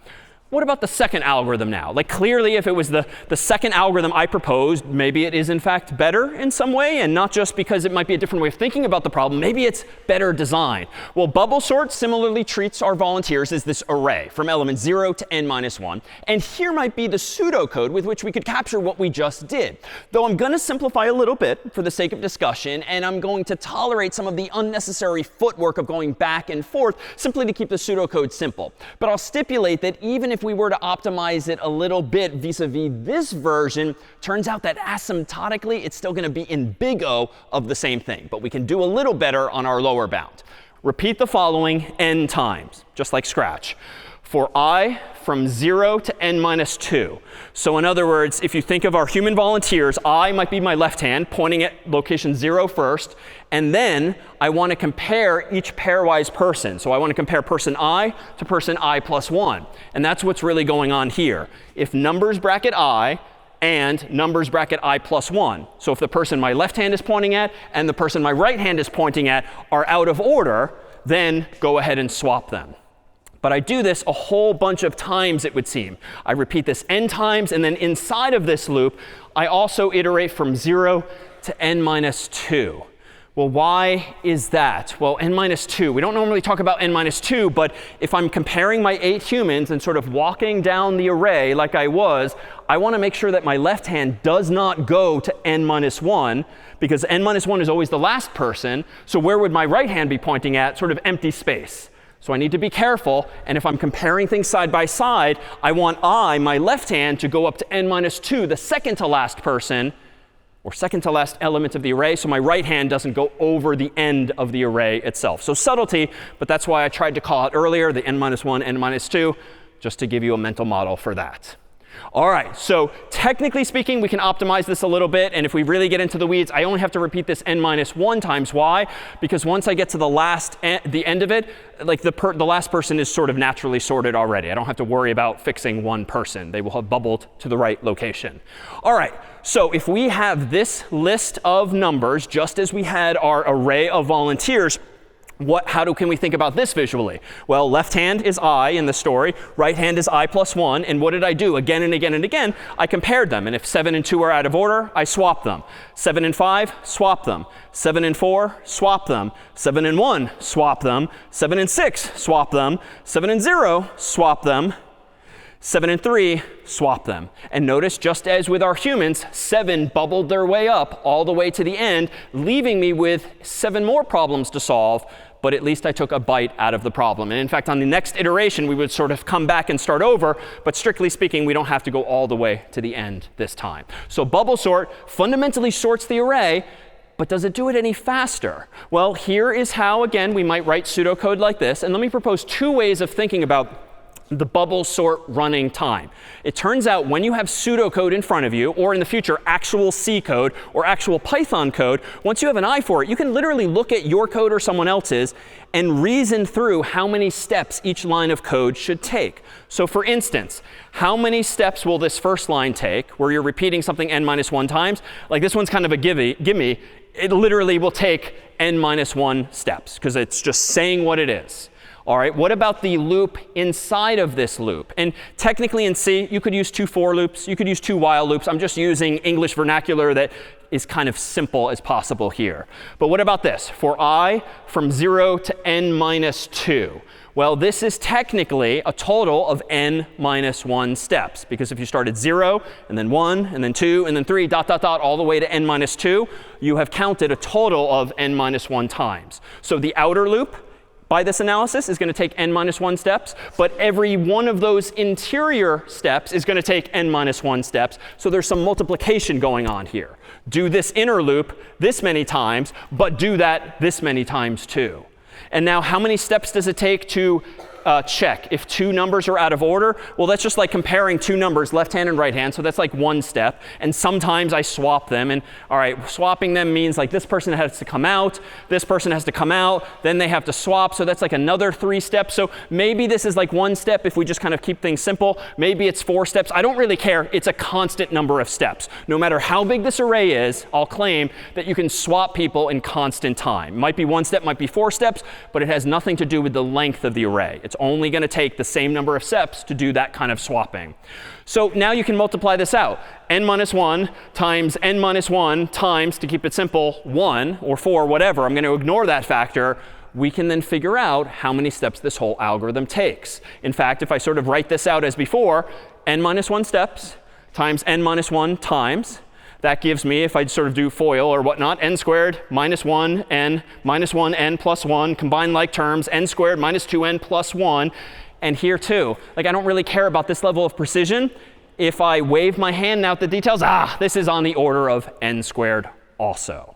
What about the second algorithm now? Like clearly, if it was the second algorithm I proposed, maybe it is in fact better in some way, and not just because it might be a different way of thinking about the problem. Maybe it's better designed. Well, bubble sort similarly treats our volunteers as this array from element 0 to n minus 1. And here might be the pseudocode with which we could capture what we just did. Though I'm going to simplify a little bit for the sake of discussion, and I'm going to tolerate some of the unnecessary footwork of going back and forth simply to keep the pseudocode simple. But I'll stipulate that even if we were to optimize it a little bit vis-a-vis this version, turns out that asymptotically, it's still going to be in big O of the same thing. But we can do a little better on our lower bound. Repeat the following n times, just like Scratch. For I from 0 to n minus 2. So in other words, if you think of our human volunteers, I might be my left hand pointing at location 0 first. And then I want to compare each pairwise person. So I want to compare person I to person I plus 1. And that's what's really going on here. If numbers bracket I and numbers bracket I plus 1. So if the person my left hand is pointing at and the person my right hand is pointing at are out of order, then go ahead and swap them. But I do this a whole bunch of times, it would seem. I repeat this n times, and then inside of this loop, I also iterate from 0 to n minus 2. Well, why is that? Well, n minus 2. We don't normally talk about n minus 2, but if I'm comparing my 8 humans and sort of walking down the array like I was, I want to make sure that my left hand does not go to n minus 1, because n minus 1 is always the last person. So where would my right hand be pointing at? Sort of empty space. So I need to be careful. And if I'm comparing things side by side, I want my left hand, to go up to n minus 2, the second to last person, or second to last element of the array, so my right hand doesn't go over the end of the array itself. So subtlety, but that's why I tried to call it earlier, the n minus 1, n minus 2, just to give you a mental model for that. All right, so technically speaking, we can optimize this a little bit. And if we really get into the weeds, I only have to repeat this n-1 times. Why? Because once I get to the end of it, like the last person is sort of naturally sorted already. I don't have to worry about fixing one person. They will have bubbled to the right location. All right, so if we have this list of numbers, just as we had our array of volunteers, how can we think about this visually? Well, left hand is I in the story. Right hand is I plus 1. And what did I do? Again and again and again, I compared them. And if 7 and 2 are out of order, I swap them. 7 and 5, swap them. 7 and 4, swap them. 7 and 1, swap them. 7 and 6, swap them. 7 and 0, swap them. 7 and 3, swap them. And notice, just as with our humans, 7 bubbled their way up all the way to the end, leaving me with 7 more problems to solve. But at least I took a bite out of the problem. And in fact, on the next iteration, we would sort of come back and start over. But strictly speaking, we don't have to go all the way to the end this time. So bubble sort fundamentally sorts the array. But does it do it any faster? Well, here is how, again, we might write pseudocode like this. And let me propose 2 ways of thinking about the bubble sort running time. It turns out when you have pseudocode in front of you, or in the future, actual C code or actual Python code, once you have an eye for it, you can literally look at your code or someone else's and reason through how many steps each line of code should take. So for instance, how many steps will this first line take, where you're repeating something n-1 times? Like this one's kind of a gimme. It literally will take n-1 steps, because it's just saying what it is. All right, what about the loop inside of this loop? And technically in C, you could use 2 for loops. You could use 2 while loops. I'm just using English vernacular that is kind of simple as possible here. But what about this? For I from 0 to n-2. Well, this is technically a total of n-1 steps. Because if you start at 0, and then 1, and then 2, and then 3, all the way to n-2, you have counted a total of n-1 times. So the outer loop, by this analysis, is going to take n-1 steps. But every one of those interior steps is going to take n-1 steps. So there's some multiplication going on here. Do this inner loop this many times, but do that this many times too. And now how many steps does it take to check if 2 numbers are out of order? Well, that's just like comparing 2 numbers, left hand and right hand. So that's like 1 step. And sometimes I swap them. And all right, swapping them means like this person has to come out, this person has to come out, then they have to swap. So that's like another 3 steps. So maybe this is like 1 step if we just kind of keep things simple. Maybe it's 4 steps. I don't really care. It's a constant number of steps. No matter how big this array is, I'll claim that you can swap people in constant time. It might be 1 step, might be 4 steps, but it has nothing to do with the length of the array. It's only going to take the same number of steps to do that kind of swapping. So now you can multiply this out. n-1 times n-1 times, to keep it simple, 1 or 4, whatever. I'm going to ignore that factor. We can then figure out how many steps this whole algorithm takes. In fact, if I sort of write this out as before, n-1 steps times n-1 times, that gives me, if I sort of do FOIL or whatnot, n squared minus 1 n minus 1 n plus 1, combine like terms, n squared minus 2n plus 1. And here too, like I don't really care about this level of precision. If I wave my hand out the details, this is on the order of n squared also.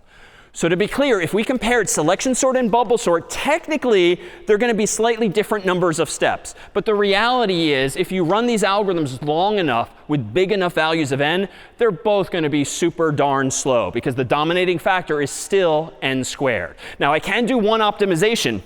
So to be clear, if we compared selection sort and bubble sort, technically they're going to be slightly different numbers of steps. But the reality is, if you run these algorithms long enough with big enough values of n, they're both going to be super darn slow, because the dominating factor is still n squared. Now, I can do one optimization,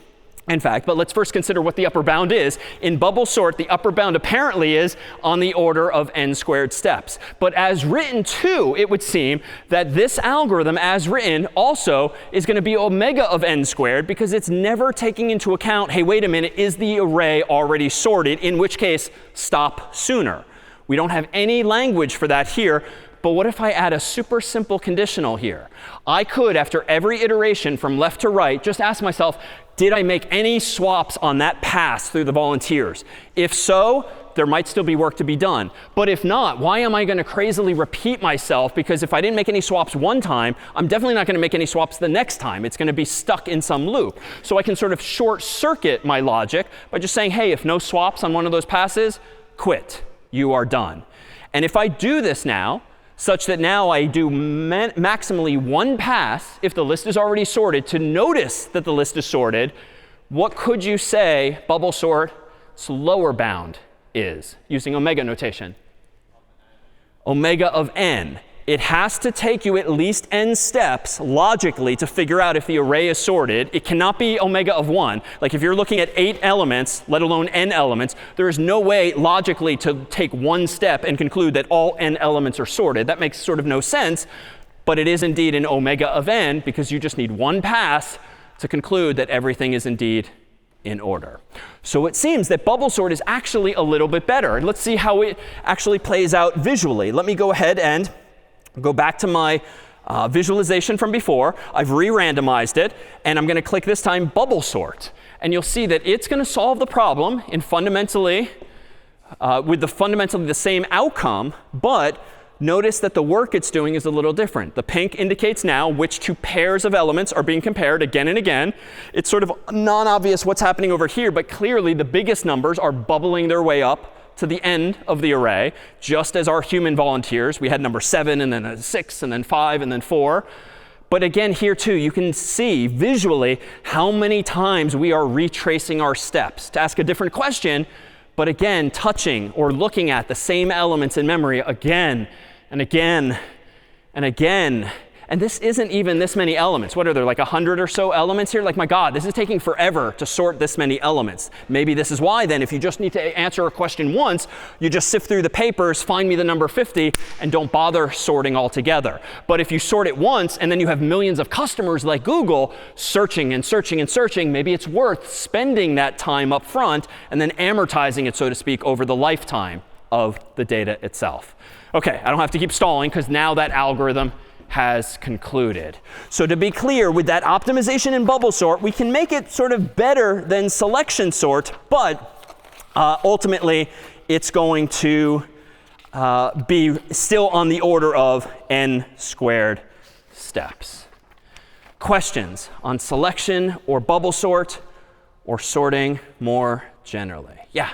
in fact, but let's first consider what the upper bound is. In bubble sort, the upper bound apparently is on the order of n squared steps. But as written too, it would seem that this algorithm, as written, also is going to be omega of n squared, because it's never taking into account, hey, wait a minute, is the array already sorted? In which case, stop sooner. We don't have any language for that here. But what if I add a super simple conditional here? I could, after every iteration from left to right, just ask myself, did I make any swaps on that pass through the volunteers? If so, there might still be work to be done. But if not, why am I going to crazily repeat myself? Because if I didn't make any swaps one time, I'm definitely not going to make any swaps the next time. It's going to be stuck in some loop. So I can sort of short circuit my logic by just saying, hey, if no swaps on one of those passes, quit. You are done. And if I do this now, such that now I do maximally 1 pass, if the list is already sorted, to notice that the list is sorted, what could you say bubble sort's lower bound is, using omega notation? omega of n. It has to take you at least n steps logically to figure out if the array is sorted. It cannot be omega of 1. Like if you're looking at 8 elements, let alone n elements, there is no way logically to take one step and conclude that all n elements are sorted. That makes sort of no sense. But it is indeed an omega of n because you just need one pass to conclude that everything is indeed in order. So it seems that bubble sort is actually a little bit better. And let's see how it actually plays out visually. Let me go ahead and go back to my visualization from before. I've re-randomized it, and I'm going to click this time bubble sort. And you'll see that it's going to solve the problem in fundamentally the same outcome, but notice that the work it's doing is a little different. The pink indicates now which two pairs of elements are being compared again and again. It's sort of non-obvious what's happening over here, but clearly the biggest numbers are bubbling their way up to the end of the array, just as our human volunteers. We had number 7, and then a 6, and then 5, and then 4. But again, here too, you can see visually how many times we are retracing our steps to ask a different question, but again, touching or looking at the same elements in memory again and again and again. And this isn't even this many elements. What are there, like 100 or so elements here? Like, my God, this is taking forever to sort this many elements. Maybe this is why, then, if you just need to answer a question once, you just sift through the papers, find me the number 50, and don't bother sorting altogether. But if you sort it once, and then you have millions of customers like Google searching and searching and searching, maybe it's worth spending that time up front and then amortizing it, so to speak, over the lifetime of the data itself. OK, I don't have to keep stalling, because now that algorithm has concluded. So to be clear, with that optimization in bubble sort, we can make it sort of better than selection sort, but ultimately it's going to be still on the order of n squared steps. Questions on selection or bubble sort or sorting more generally? Yeah?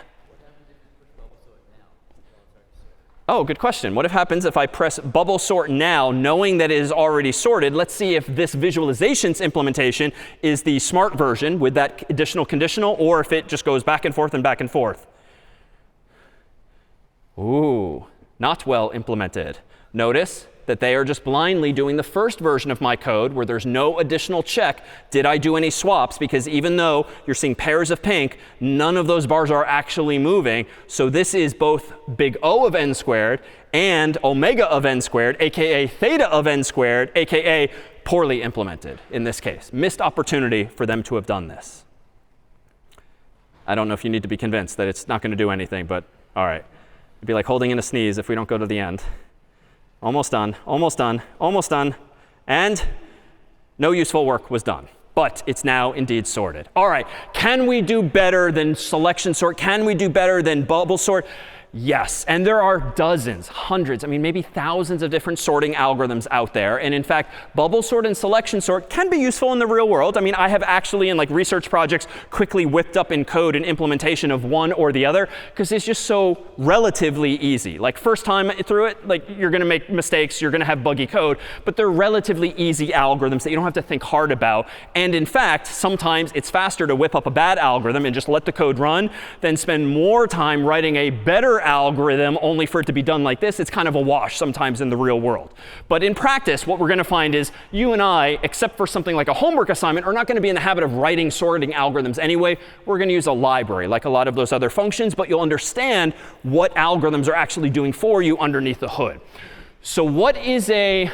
Oh, good question. What happens if I press bubble sort now, knowing that it is already sorted? Let's see if this visualization's implementation is the smart version with that additional conditional, or if it just goes back and forth and back and forth. Ooh, not well implemented. Notice that they are just blindly doing the first version of my code where there's no additional check. Did I do any swaps? Because even though you're seeing pairs of pink, none of those bars are actually moving. So this is both big O of n squared and omega of n squared, aka theta of n squared, aka poorly implemented in this case. Missed opportunity for them to have done this. I don't know if you need to be convinced that it's not going to do anything, but all right. It'd be like holding in a sneeze if we don't go to the end. Almost done, almost done, almost done. And no useful work was done. But it's now indeed sorted. All right, can we do better than selection sort? Can we do better than bubble sort? Yes, and there are dozens, hundreds, I mean maybe thousands of different sorting algorithms out there. And in fact, bubble sort and selection sort can be useful in the real world. I mean, I have actually in like research projects quickly whipped up in code an implementation of one or the other because it's just so relatively easy. Like first time through it, like you're going to make mistakes, you're going to have buggy code, but they're relatively easy algorithms that you don't have to think hard about. And in fact, sometimes it's faster to whip up a bad algorithm and just let the code run than spend more time writing a better algorithm only for it to be done like this. It's kind of a wash sometimes in the real world. But in practice, what we're going to find is you and I, except for something like a homework assignment, are not going to be in the habit of writing sorting algorithms anyway. We're going to use a library like a lot of those other functions, but you'll understand what algorithms are actually doing for you underneath the hood. So what is a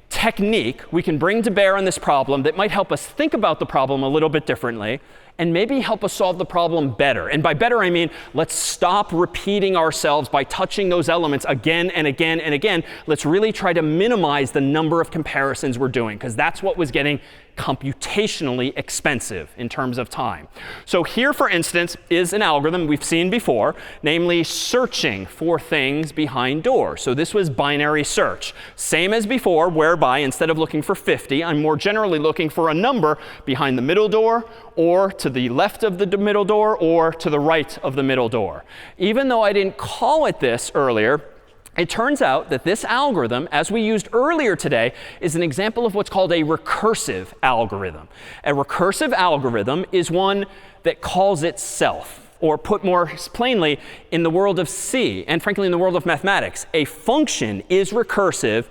technique we can bring to bear on this problem that might help us think about the problem a little bit differently and maybe help us solve the problem better? And by better, I mean, let's stop repeating ourselves by touching those elements again and again and again. Let's really try to minimize the number of comparisons we're doing, because that's what was getting computationally expensive in terms of time. So here, for instance, is an algorithm we've seen before, namely searching for things behind doors. So this was binary search. Same as before, whereby instead of looking for 50, I'm more generally looking for a number behind the middle door, or to the left of the middle door, or to the right of the middle door. Even though I didn't call it this earlier, it turns out that this algorithm, as we used earlier today, is an example of what's called a recursive algorithm. A recursive algorithm is one that calls itself. or put more plainly, in the world of C, and frankly in the world of mathematics, a function is recursive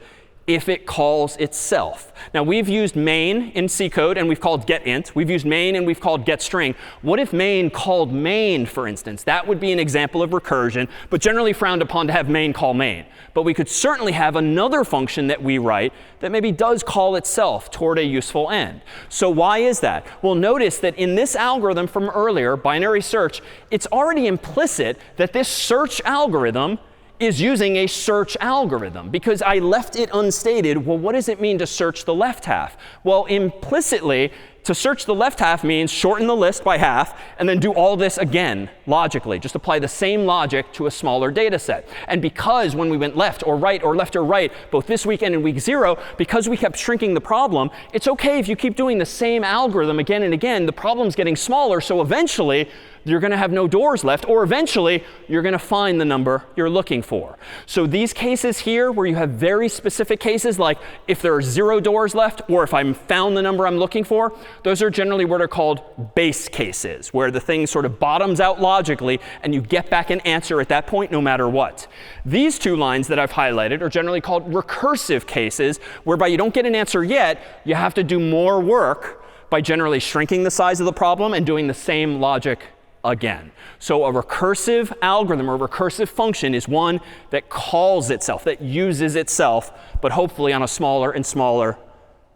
if it calls itself. Now, we've used main in C code, and we've called getInt. We've used main, and we've called getString. What if main called main, for instance? That would be an example of recursion, but generally frowned upon to have main call main. But we could certainly have another function that we write that maybe does call itself toward a useful end. So why is that? Well, notice that in this algorithm from earlier, binary search, it's already implicit that this search algorithm is using a search algorithm, because I left it unstated. Well, what does it mean to search the left half? Well, implicitly, to search the left half means shorten the list by half and then do all this again logically. Just apply the same logic to a smaller data set. And because when we went left or right or left or right, both this week and in week 0, because we kept shrinking the problem, it's OK if you keep doing the same algorithm again and again. The problem's getting smaller, so eventually you're going to have no doors left, or eventually you're going to find the number you're looking for. So these cases here, where you have very specific cases, like if there are 0 doors left, or if I found the number I'm looking for, those are generally what are called base cases, where the thing sort of bottoms out logically, and you get back an answer at that point no matter what. These 2 lines that I've highlighted are generally called recursive cases, whereby you don't get an answer yet, you have to do more work by generally shrinking the size of the problem and doing the same logic again. So a recursive algorithm or recursive function is one that calls itself, that uses itself, but hopefully on a smaller and smaller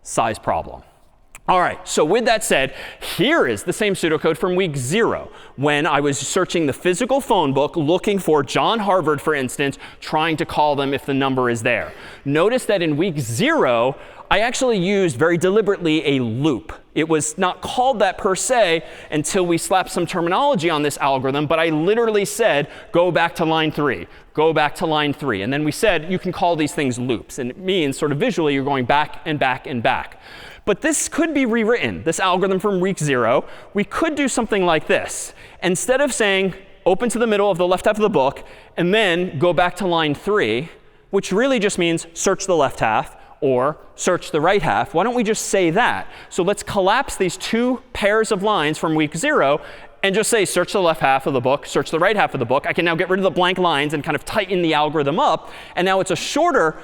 size problem. All right, so with that said, here is the same pseudocode from week 0, when I was searching the physical phone book looking for John Harvard, for instance, trying to call them if the number is there. Notice that in week 0, I actually used very deliberately a loop. It was not called that per se until we slapped some terminology on this algorithm, but I literally said, go back to line 3, go back to line 3. And then we said, you can call these things loops. And it means sort of visually you're going back and back and back. But this could be rewritten, this algorithm from week 0. We could do something like this. Instead of saying, open to the middle of the left half of the book, and then go back to line 3, which really just means search the left half, or search the right half, why don't we just say that? So let's collapse these 2 pairs of lines from week 0 and just say search the left half of the book, search the right half of the book. I can now get rid of the blank lines and kind of tighten the algorithm up. And now it's a shorter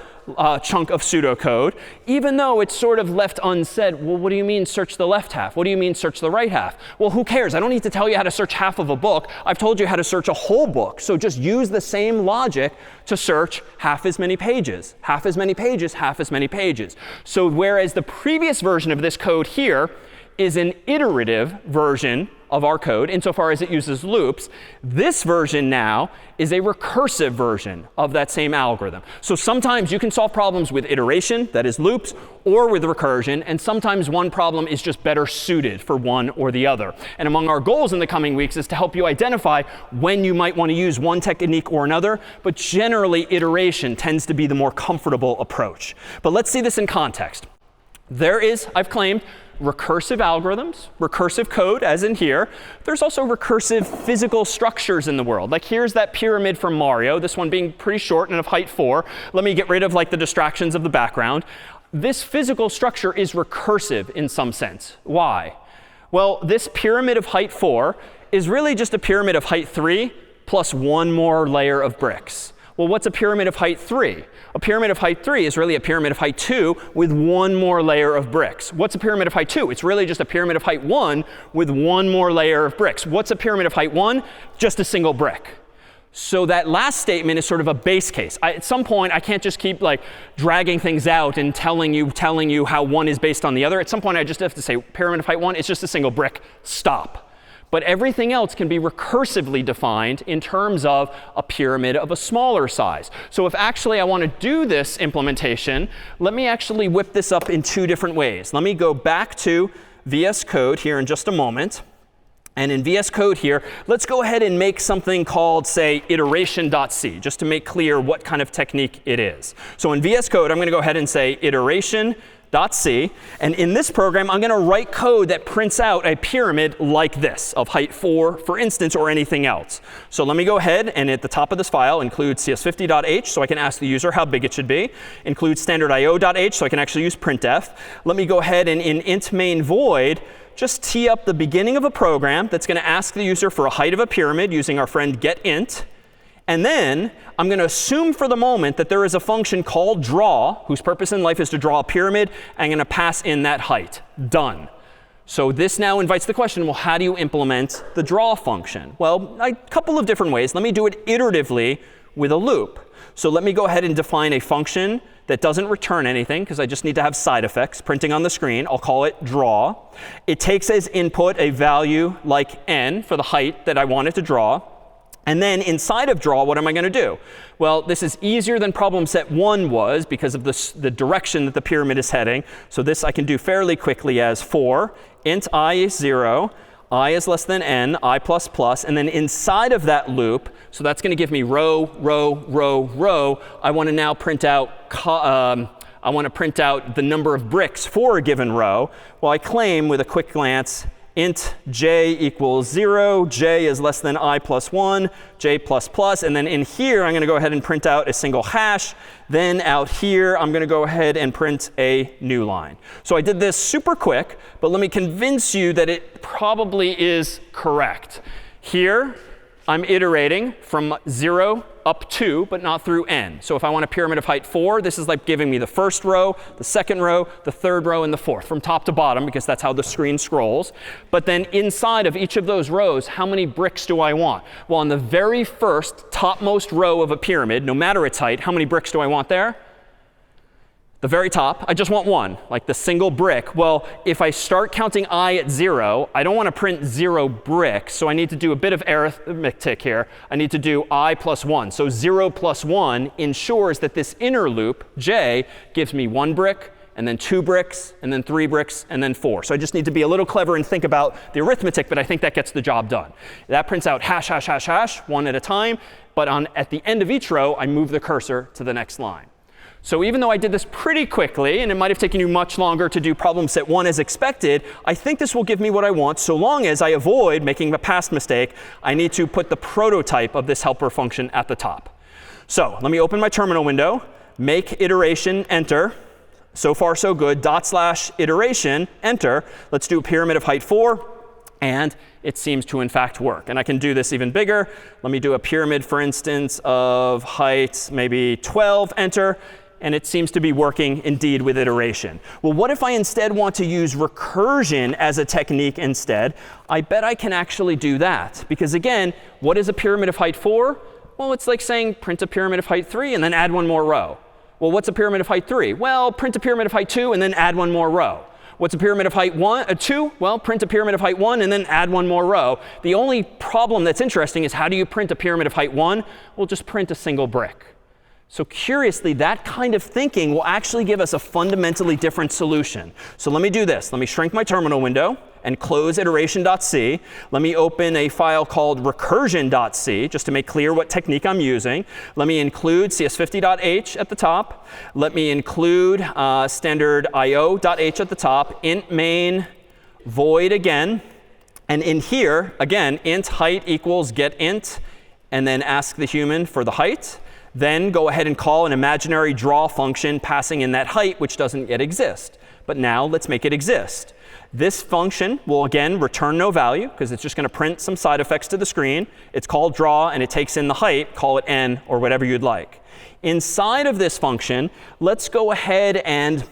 chunk of pseudocode, even though it's sort of left unsaid. Well, what do you mean search the left half? What do you mean search the right half? Well, who cares? I don't need to tell you how to search half of a book. I've told you how to search a whole book. So just use the same logic to search half as many pages, half as many pages, half as many pages. So whereas the previous version of this code here is an iterative version of our code insofar as it uses loops, this version now is a recursive version of that same algorithm. So sometimes you can solve problems with iteration, that is loops, or with recursion, and sometimes one problem is just better suited for one or the other. And among our goals in the coming weeks is to help you identify when you might want to use one technique or another, but generally iteration tends to be the more comfortable approach. But let's see this in context. There is, I've claimed, recursive algorithms, recursive code, as in here. There's also recursive physical structures in the world. Like here's that pyramid from Mario, this one being pretty short and of height 4. Let me get rid of like the distractions of the background. This physical structure is recursive in some sense. Why? Well, this pyramid of height 4 is really just a pyramid of height 3 plus one more layer of bricks. Well, what's a pyramid of height 3? A pyramid of height 3 is really a pyramid of height 2 with one more layer of bricks. What's a pyramid of height 2? It's really just a pyramid of height 1 with one more layer of bricks. What's a pyramid of height 1? Just a single brick. So that last statement is sort of a base case. At some point, I can't just keep like dragging things out and telling you how one is based on the other. At some point, I just have to say pyramid of height 1, it's just a single brick. Stop. But everything else can be recursively defined in terms of a pyramid of a smaller size. So if actually I want to do this implementation, let me actually whip this up in 2 different ways. Let me go back to VS Code here in just a moment. And in VS Code here, let's go ahead and make something called, say, iteration.c, just to make clear what kind of technique it is. So in VS Code, I'm going to go ahead and say iteration.c. And in this program, I'm going to write code that prints out a pyramid like this of height 4, for instance, or anything else. So let me go ahead and at the top of this file include CS50.h so I can ask the user how big it should be. Include standardIO.h so I can actually use printf. Let me go ahead and in int main void just tee up the beginning of a program that's going to ask the user for a height of a pyramid using our friend getInt. And then I'm going to assume for the moment that there is a function called draw, whose purpose in life is to draw a pyramid. I'm going to pass in that height. Done. So this now invites the question, well, how do you implement the draw function? Well, a couple of different ways. Let me do it iteratively with a loop. So let me go ahead and define a function that doesn't return anything, because I just need to have side effects printing on the screen. I'll call it draw. It takes as input a value like n for the height that I want it to draw. And then inside of draw, what am I going to do? Well, this is easier than problem set 1 was because of the direction that the pyramid is heading. So this I can do fairly quickly as for int I is 0, I is less than n, I++, and then inside of that loop, so that's going to give me row, row, row, row. I want to now print out the number of bricks for a given row. Well, I claim with a quick glance int j equals 0, j is less than I plus 1, j plus plus. And then in here, I'm going to go ahead and print out a single hash. Then out here, I'm going to go ahead and print a new line. So I did this super quick, but let me convince you that it probably is correct. Here, I'm iterating from 0 up to, but not through n. So if I want a pyramid of height 4, this is like giving me the first row, the second row, the third row, and the fourth, from top to bottom, because that's how the screen scrolls. But then inside of each of those rows, how many bricks do I want? Well, on the very first topmost row of a pyramid, no matter its height, how many bricks do I want there? The very top, I just want one, like the single brick. Well, if I start counting I at 0, I don't want to print 0 bricks. So I need to do a bit of arithmetic here. I need to do I plus 1. So 0 plus 1 ensures that this inner loop, j, gives me 1 brick, and then 2 bricks, and then 3 bricks, and then 4. So I just need to be a little clever and think about the arithmetic, but I think that gets the job done. That prints out hash, hash, hash, hash, one at a time. But at the end of each row, I move the cursor to the next line. So even though I did this pretty quickly, and it might have taken you much longer to do problem set 1 as expected, I think this will give me what I want, so long as I avoid making a past mistake. I need to put the prototype of this helper function at the top. So let me open my terminal window, make iteration, enter. So far, so good. /iteration, enter. Let's do a pyramid of height 4. And it seems to, in fact, work. And I can do this even bigger. Let me do a pyramid, for instance, of height maybe 12, enter. And it seems to be working indeed with iteration. Well, what if I instead want to use recursion as a technique instead? I bet I can actually do that. Because again, what is a pyramid of height 4? Well, it's like saying print a pyramid of height 3 and then add one more row. Well, what's a pyramid of height 3? Well, print a pyramid of height 2 and then add one more row. What's a pyramid of height 2? Well, print a pyramid of height 1 and then add one more row. The only problem that's interesting is how do you print a pyramid of height 1? Well, just print a single brick. So curiously, that kind of thinking will actually give us a fundamentally different solution. So let me do this. Let me shrink my terminal window and close iteration.c. Let me open a file called recursion.c, just to make clear what technique I'm using. Let me include CS50.h at the top. Let me include standard io.h at the top, int main void again. And in here, again, int height equals getInt, and then ask the human for the height. Then go ahead and call an imaginary draw function passing in that height, which doesn't yet exist. But now let's make it exist. This function will, again, return no value, because it's just going to print some side effects to the screen. It's called draw, and it takes in the height. Call it n, or whatever you'd like. Inside of this function, let's go ahead and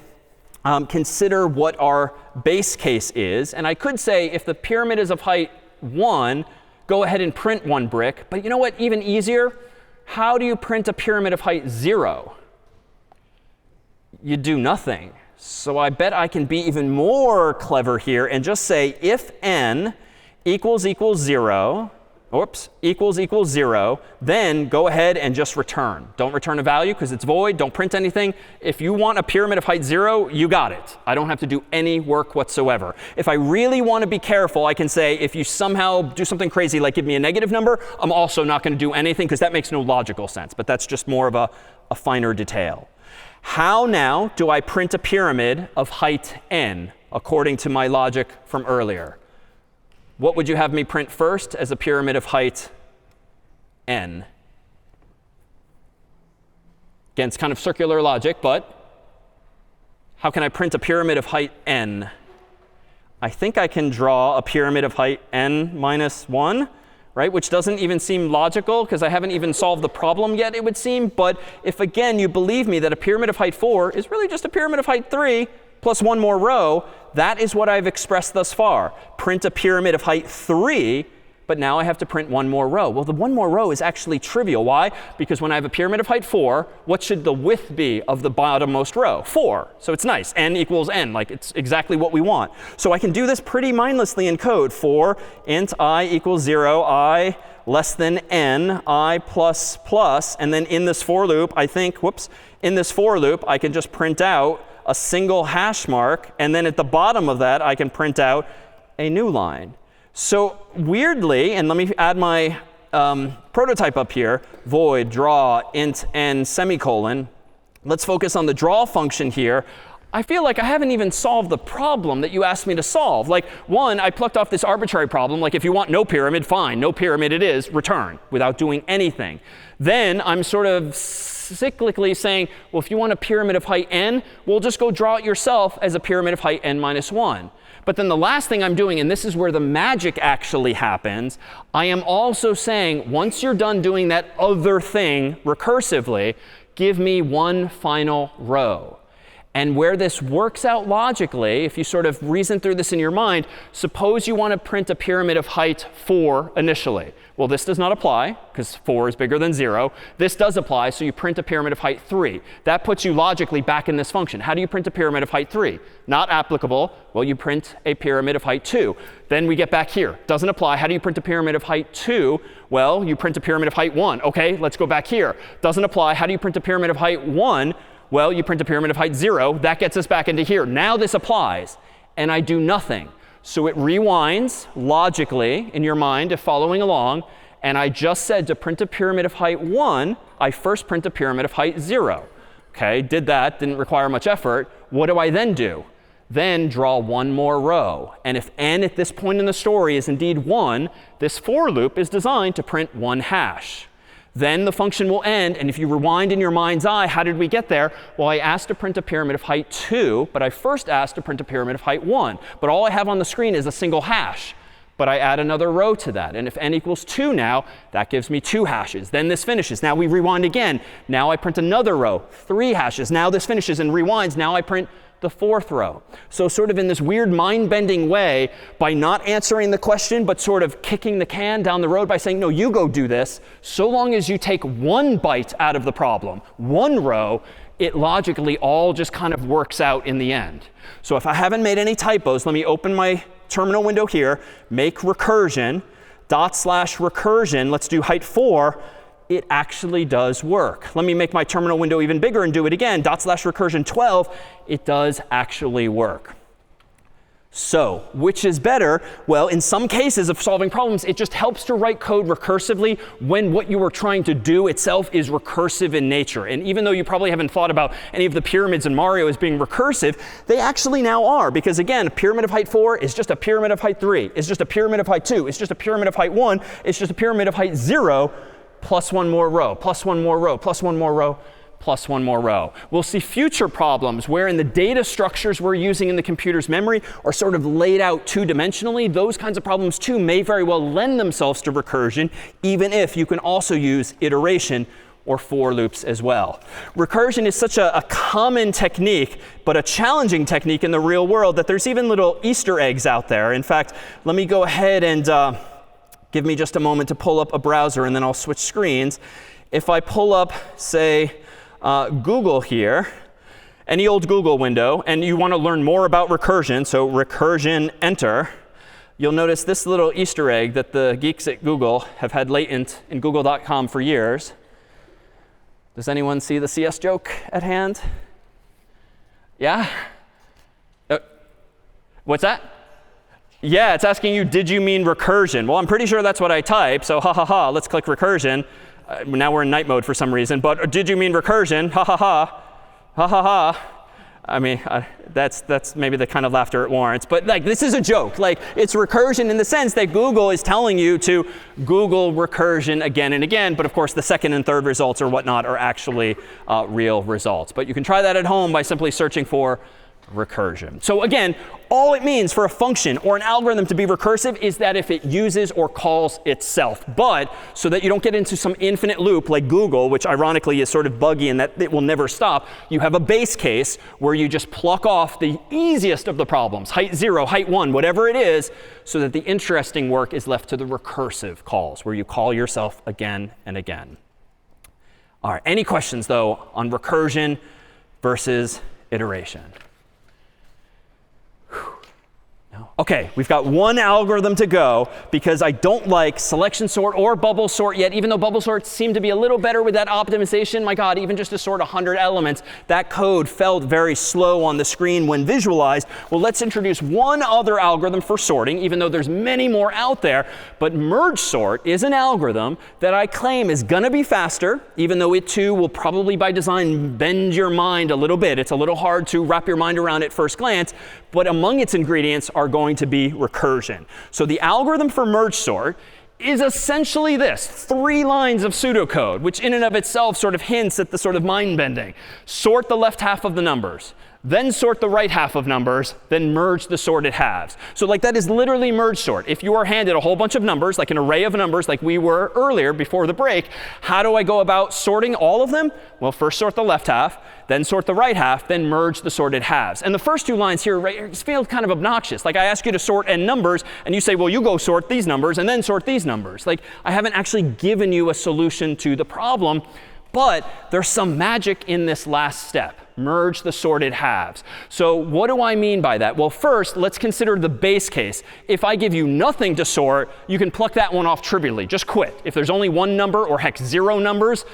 consider what our base case is. And I could say if the pyramid is of height 1, go ahead and print 1 brick. But you know what? Even easier. How do you print a pyramid of height 0? You do nothing. So I bet I can be even more clever here and just say if n equals 0, equals 0, then go ahead and just return. Don't return a value because it's void. Don't print anything. If you want a pyramid of height 0, you got it. I don't have to do any work whatsoever. If I really want to be careful, I can say if you somehow do something crazy like give me a negative number, I'm also not going to do anything because that makes no logical sense. But that's just more of a finer detail. How now do I print a pyramid of height n according to my logic from earlier? What would you have me print first as a pyramid of height n? Again, it's kind of circular logic, but how can I print a pyramid of height n? I think I can draw a pyramid of height n minus 1, right? Which doesn't even seem logical because I haven't even solved the problem yet, it would seem. But if, again, you believe me that a pyramid of height 4 is really just a pyramid of height 3 plus one more row, that is what I've expressed thus far. Print a pyramid of height 3, but now I have to print one more row. Well, the one more row is actually trivial. Why? Because when I have a pyramid of height 4, what should the width be of the bottommost row? 4. So it's nice. N equals n. Like, it's exactly what we want. So I can do this pretty mindlessly in code. For int I equals 0, I less than n, I plus plus. And then in this for loop, I think, in this for loop, I can just print out a single hash mark. And then at the bottom of that, I can print out a new line. So weirdly, and let me add my prototype up here, void draw int n semicolon. Let's focus on the draw function here. I feel like I haven't even solved the problem that you asked me to solve. Like, one, I plucked off this arbitrary problem. Like, if you want no pyramid, fine. No pyramid it is. Return without doing anything. Then I'm sort of cyclically saying, well, if you want a pyramid of height n, well, just go draw it yourself as a pyramid of height n minus 1. But then the last thing I'm doing, and this is where the magic actually happens, I am also saying, once you're done doing that other thing recursively, give me one final row. And where this works out logically, if you sort of reason through this in your mind, suppose you want to print a pyramid of height 4 initially. Well, this does not apply because 4 is bigger than 0. This does apply, so you print a pyramid of height 3. That puts you logically back in this function. How do you print a pyramid of height 3? Not applicable. Well, you print a pyramid of height 2. Then we get back here. Doesn't apply. How do you print a pyramid of height 2? Well, you print a pyramid of height 1. OK, let's go back here. Doesn't apply. How do you print a pyramid of height 1? Well, you print a pyramid of height 0. That gets us back into here. Now this applies. And I do nothing. So it rewinds logically in your mind if following along. And I just said to print a pyramid of height 1, I first print a pyramid of height 0. OK, did that. Didn't require much effort. What do I then do? Then draw one more row. And if n at this point in the story is indeed 1, this for loop is designed to print one hash. Then the function will end. And if you rewind in your mind's eye, how did we get there? Well, I asked to print a pyramid of height 2, but I first asked to print a pyramid of height 1. But all I have on the screen is a single hash. But I add another row to that. And if n equals 2 now, that gives me 2 hashes. Then this finishes. Now we rewind again. Now I print another row, 3 hashes. Now this finishes and rewinds. Now I print the 4th row. So sort of in this weird mind-bending way, by not answering the question, but sort of kicking the can down the road by saying, no, you go do this, so long as you take one bite out of the problem, one row, it logically all just kind of works out in the end. So if I haven't made any typos, let me open my terminal window here, make recursion, /recursion, let's do height 4. It actually does work. Let me make my terminal window even bigger and do it again. /recursion 12, it does actually work. So which is better? Well, in some cases of solving problems, it just helps to write code recursively when what you are trying to do itself is recursive in nature. And even though you probably haven't thought about any of the pyramids in Mario as being recursive, they actually now are. Because again, a pyramid of height 4 is just a pyramid of height 3. It's just a pyramid of height 2. It's just a pyramid of height 1. It's just a pyramid of height 0. Plus one more row, plus one more row, plus one more row, plus one more row. We'll see future problems wherein the data structures we're using in the computer's memory are sort of laid out two-dimensionally. Those kinds of problems, too, may very well lend themselves to recursion, even if you can also use iteration or for loops as well. Recursion is such a common technique, but a challenging technique in the real world that there's even little Easter eggs out there. In fact, let me go ahead and give me just a moment to pull up a browser, and then I'll switch screens. If I pull up, say, Google here, any old Google window, and you want to learn more about recursion, so recursion, enter, you'll notice this little Easter egg that the geeks at Google have had latent in google.com for years. Does anyone see the CS joke at hand? Yeah? What's that? Yeah, it's asking you, did you mean recursion? Well, I'm pretty sure that's what I typed, so ha ha ha, let's click recursion. Now we're in night mode for some reason, but did you mean recursion? Ha ha ha, ha ha ha. I mean, that's maybe the kind of laughter it warrants. But like, this is a joke. Like, it's recursion in the sense that Google is telling you to Google recursion again and again. But of course, the second and third results or whatnot are actually real results. But you can try that at home by simply searching for recursion. So again, all it means for a function or an algorithm to be recursive is that if it uses or calls itself. But so that you don't get into some infinite loop like Google, which ironically is sort of buggy and that it will never stop, you have a base case where you just pluck off the easiest of the problems, height 0, height 1, whatever it is, so that the interesting work is left to the recursive calls, where you call yourself again and again. All right, any questions, though, on recursion versus iteration? OK, we've got one algorithm to go because I don't like selection sort or bubble sort yet. Even though bubble sorts seem to be a little better with that optimization, my God, even just to sort 100 elements, that code felt very slow on the screen when visualized. Well, let's introduce one other algorithm for sorting, even though there's many more out there. But merge sort is an algorithm that I claim is going to be faster, even though it too will probably by design bend your mind a little bit. It's a little hard to wrap your mind around at first glance. But among its ingredients are going to be recursion. So the algorithm for merge sort is essentially this: 3 lines of pseudocode, which in and of itself sort of hints at the sort of mind bending. Sort the left half of the numbers, then sort the right half of numbers, then merge the sorted halves. So like that is literally merge sort. If you are handed a whole bunch of numbers, like an array of numbers like we were earlier before the break, how do I go about sorting all of them? Well, first sort the left half, then sort the right half, then merge the sorted halves. And the first 2 lines here right, feel kind of obnoxious. Like I ask you to sort n numbers, and you say, well, you go sort these numbers and then sort these numbers. Like I haven't actually given you a solution to the problem. But there's some magic in this last step: merge the sorted halves. So what do I mean by that? Well, first, let's consider the base case. If I give you nothing to sort, you can pluck that one off trivially. Just quit. If there's only 1 number or heck 0 numbers,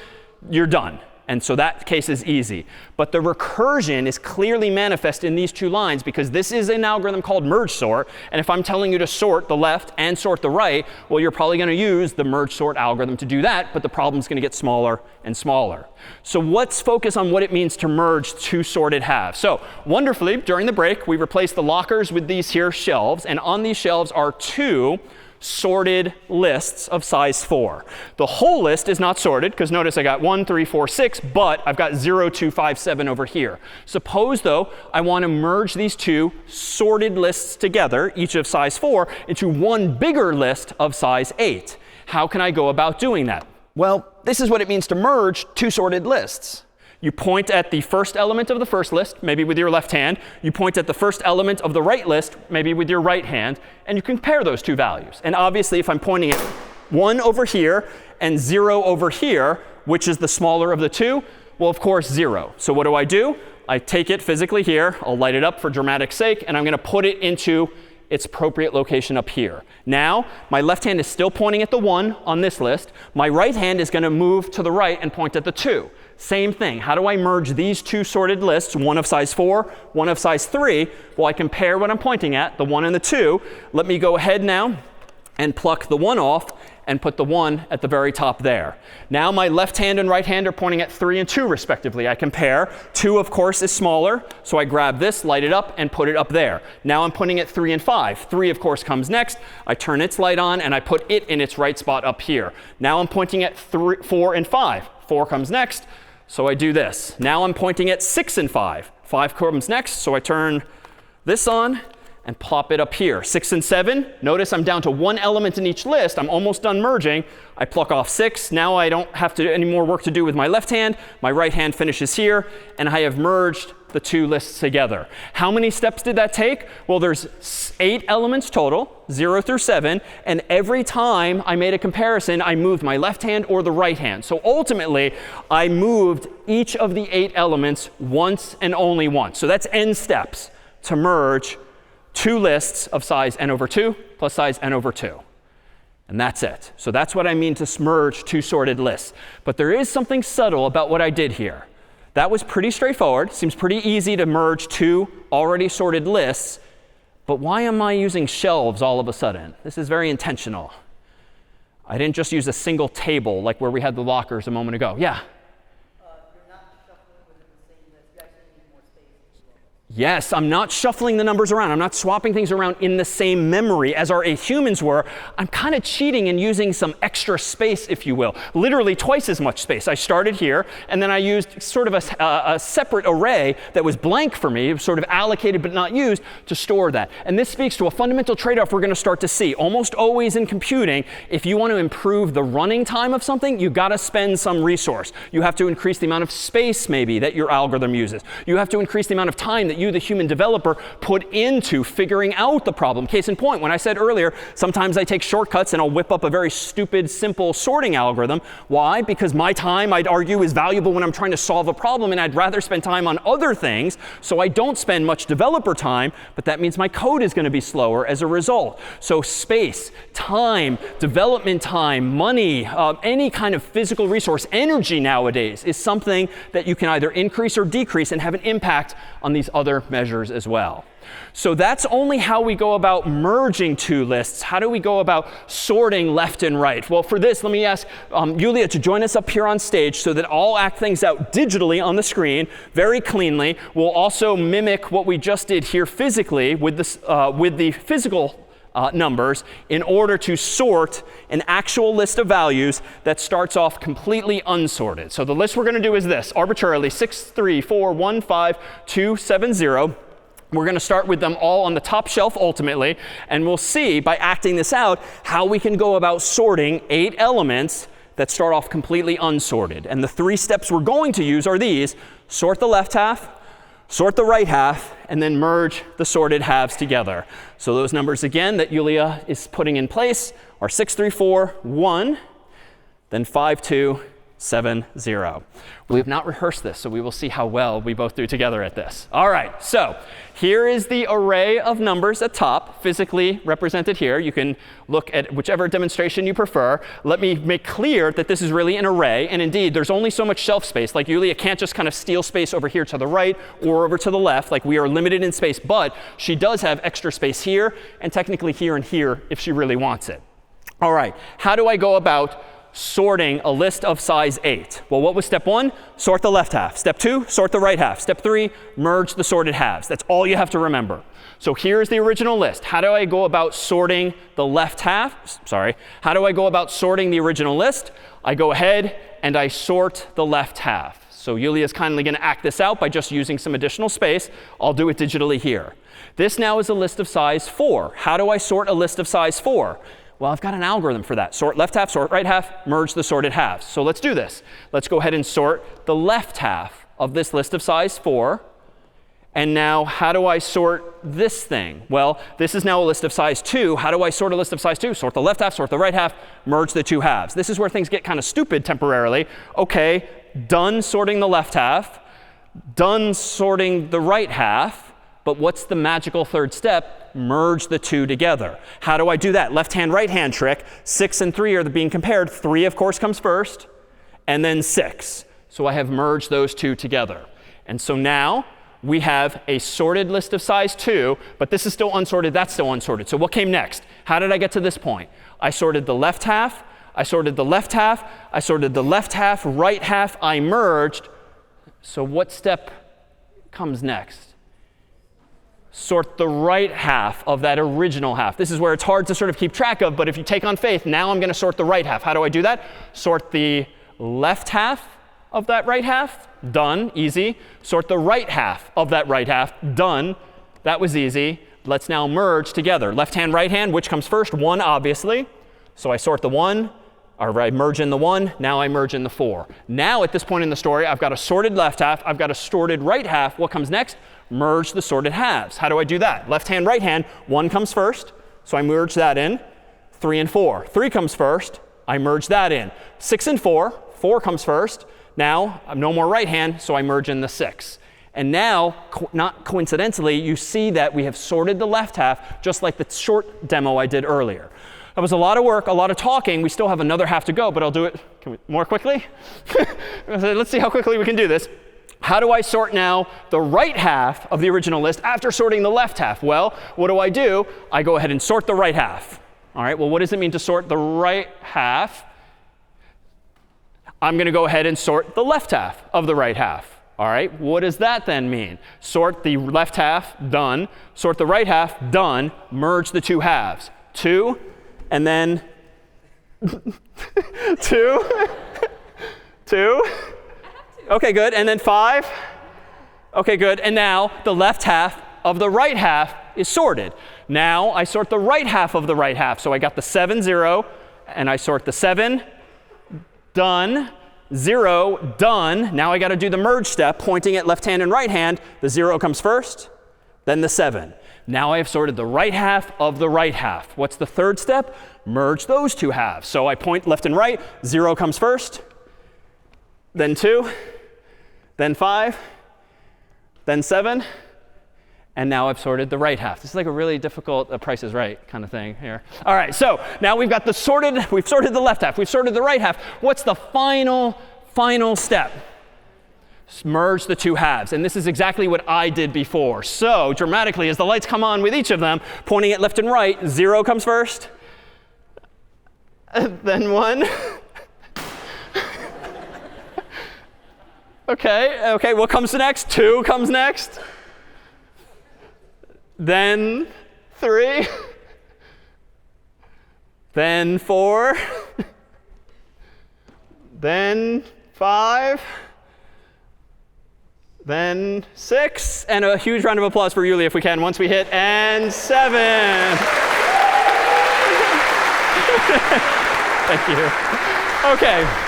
you're done. And so that case is easy. But the recursion is clearly manifest in these 2 lines because this is an algorithm called merge sort. And if I'm telling you to sort the left and sort the right, well, you're probably going to use the merge sort algorithm to do that. But the problem's going to get smaller and smaller. So let's focus on what it means to merge 2 sorted halves. So wonderfully, during the break, we replaced the lockers with these here shelves. And on these shelves are 2 sorted lists of size 4. The whole list is not sorted because notice I got 1, 3, 4, 6, but I've got 0, 2, 5, 7 over here. Suppose, though, I want to merge these 2 sorted lists together, each of size 4, into one bigger list of size 8. How can I go about doing that? Well, this is what it means to merge 2 sorted lists. You point at the first element of the first list, maybe with your left hand. You point at the first element of the right list, maybe with your right hand. And you compare those 2 values. And obviously, if I'm pointing at 1 over here and 0 over here, which is the smaller of the 2? Well, of course, 0. So what do? I take it physically here. I'll light it up for dramatic sake. And I'm going to put it into its appropriate location up here. Now, my left hand is still pointing at the 1 on this list. My right hand is going to move to the right and point at the 2. Same thing. How do I merge these 2 sorted lists, one of size 4, one of size 3? Well, I compare what I'm pointing at, the 1 and the 2. Let me go ahead now and pluck the 1 off and put the 1 at the very top there. Now my left hand and right hand are pointing at 3 and 2 respectively. I compare. 2, of course, is smaller. So I grab this, light it up, and put it up there. Now I'm pointing at 3 and 5. 3, of course, comes next. I turn its light on, and I put it in its right spot up here. Now I'm pointing at 4 and 5. 4 comes next. So I do this. Now I'm pointing at 6 and 5. 5 comes next. So I turn this on and plop it up here. 6 and 7. Notice I'm down to 1 element in each list. I'm almost done merging. I pluck off 6. Now I don't have any more work to do with my left hand. My right hand finishes here. And I have merged the 2 lists together. How many steps did that take? Well, there's 8 elements total, 0 through 7. And every time I made a comparison, I moved my left hand or the right hand. So ultimately, I moved each of the 8 elements once and only once. So that's n steps to merge 2 lists of size n over 2 plus size n over 2. And that's it. So that's what I mean to merge 2 sorted lists. But there is something subtle about what I did here. That was pretty straightforward. Seems pretty easy to merge 2 already sorted lists. But why am I using shelves all of a sudden? This is very intentional. I didn't just use a single table like where we had the lockers a moment ago. Yeah? Yes, I'm not shuffling the numbers around. I'm not swapping things around in the same memory as our 8 humans were. I'm kind of cheating and using some extra space, if you will. Literally twice as much space. I started here, and then I used sort of a separate array that was blank for me, sort of allocated but not used, to store that. And this speaks to a fundamental trade-off we're going to start to see. Almost always in computing, if you want to improve the running time of something, you've got to spend some resource. You have to increase the amount of space, maybe, that your algorithm uses. You have to increase the amount of time that you, the human developer, put into figuring out the problem. Case in point, when I said earlier, sometimes I take shortcuts and I'll whip up a very stupid, simple sorting algorithm. Why? Because my time, I'd argue, is valuable when I'm trying to solve a problem, and I'd rather spend time on other things, so I don't spend much developer time, but that means my code is going to be slower as a result. So space, time, development time, money, any kind of physical resource, energy nowadays is something that you can either increase or decrease and have an impact on these other measures as well. So that's only how we go about merging two lists. How do we go about sorting left and right? Well, for this, let me ask Julia to join us up here on stage so that I'll act things out digitally on the screen very cleanly. We'll also mimic what we just did here physically with the physical numbers in order to sort an actual list of values that starts off completely unsorted. So the list we're going to do is this, arbitrarily 6, 3, 4, 1, 5, 2, 7, 0. We're going to start with them all on the top shelf ultimately, and we'll see by acting this out how we can go about sorting 8 elements that start off completely unsorted. And the 3 steps we're going to use are these: sort the left half, sort the right half, and then merge the sorted halves together. So those numbers again that Julia is putting in place are 6, 3, 4, 1, then 5, 2, 7, 0. We have not rehearsed this, so we will see how well we both do together at this. All right, so here is the array of numbers at top, physically represented here. You can look at whichever demonstration you prefer. Let me make clear that this is really an array. And indeed, there's only so much shelf space. Like Julia can't just kind of steal space over here to the right or over to the left. Like we are limited in space. But she does have extra space here and technically here and here if she really wants it. All right, how do I go about sorting a list of size 8? Well, what was step 1? Sort the left half. Step 2, sort the right half. Step 3, merge the sorted halves. That's all you have to remember. So here's the original list. How do I go about sorting the left half? Sorry. How do I go about sorting the original list? I go ahead and I sort the left half. So Julia's kindly going to act this out by just using some additional space. I'll do it digitally here. This now is a list of size 4. How do I sort a list of size 4? Well, I've got an algorithm for that. Sort left half, sort right half, merge the sorted halves. So let's do this. Let's go ahead and sort the left half of this list of size 4. And now, how do I sort this thing? Well, this is now a list of size 2. How do I sort a list of size 2? Sort the left half, sort the right half, merge the 2 halves. This is where things get kind of stupid temporarily. OK, done sorting the left half, done sorting the right half. But what's the magical third step? Merge the 2 together. How do I do that? Left-hand, right-hand trick. 6 and 3 are being compared. 3, of course, comes first, and then 6. So I have merged those 2 together. And so now we have a sorted list of size 2, but this is still unsorted. That's still unsorted. So what came next? How did I get to this point? I sorted the left half. I sorted the left half. I sorted the left half, right half. I merged. So what step comes next? Sort the right half of that original half. This is where it's hard to sort of keep track of, but if you take on faith, now I'm going to sort the right half. How do I do that? Sort the left half of that right half. Done. Easy. Sort the right half of that right half. Done. That was easy. Let's now merge together. Left hand, right hand. Which comes first? 1, obviously. So I sort the 1, or I merge in the 1. Now I merge in the 4. Now at this point in the story, I've got a sorted left half. I've got a sorted right half. What comes next? Merge the sorted halves. How do I do that? Left hand, right hand. 1 comes first, so I merge that in. 3 and 4. 3 comes first. I merge that in. 6 and 4. 4 comes first. Now, I'm no more right hand, so I merge in the 6. And now, not coincidentally, you see that we have sorted the left half, just like the short demo I did earlier. That was a lot of work, a lot of talking. We still have another half to go, but I'll do it more quickly. Let's see how quickly we can do this. How do I sort now the right half of the original list after sorting the left half? Well, what do? I go ahead and sort the right half. All right, well, what does it mean to sort the right half? I'm going to go ahead and sort the left half of the right half. All right, what does that then mean? Sort the left half, done. Sort the right half, done. Merge the two halves. 2, and then 2. 2. OK, good. And then 5. OK, good. And now the left half of the right half is sorted. Now I sort the right half of the right half. So I got the 7, 0, and I sort the 7, done. 0, done. Now I got to do the merge step, pointing at left hand and right hand. The 0 comes first, then the 7. Now I have sorted the right half of the right half. What's the third step? Merge those two halves. So I point left and right. 0 comes first, then 2, then 5, then 7. And now I've sorted the right half. This is like a really difficult Price is Right kind of thing here. All right, so now we've got we've sorted the left half. We've sorted the right half. What's the final step? Merge the two halves. And this is exactly what I did before. So dramatically, as the lights come on with each of them, pointing at left and right, 0 comes first, then 1. OK, what comes next? 2 comes next. Then 3, then 4, then 5, then 6, and a huge round of applause for Yulia if we can once we hit, and 7. Thank you. OK.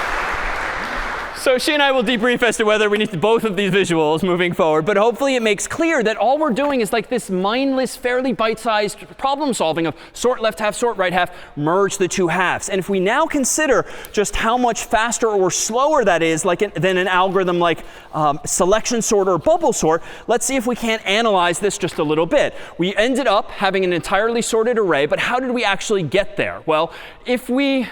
So she and I will debrief as to whether we need both of these visuals moving forward. But hopefully it makes clear that all we're doing is like this mindless, fairly bite-sized problem solving of sort left half, sort right half, merge the two halves. And if we now consider just how much faster or slower that is than an algorithm like selection sort or bubble sort, let's see if we can't analyze this just a little bit. We ended up having an entirely sorted array. But how did we actually get there? Well, if we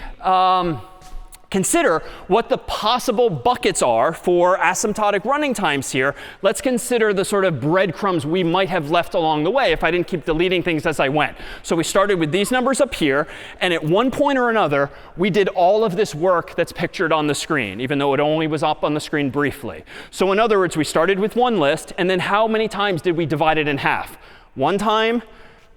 consider what the possible buckets are for asymptotic running times here, let's consider the sort of breadcrumbs we might have left along the way if I didn't keep deleting things as I went. So we started with these numbers up here. And at one point or another, we did all of this work that's pictured on the screen, even though it only was up on the screen briefly. So in other words, we started with one list. And then how many times did we divide it in half? 1 time,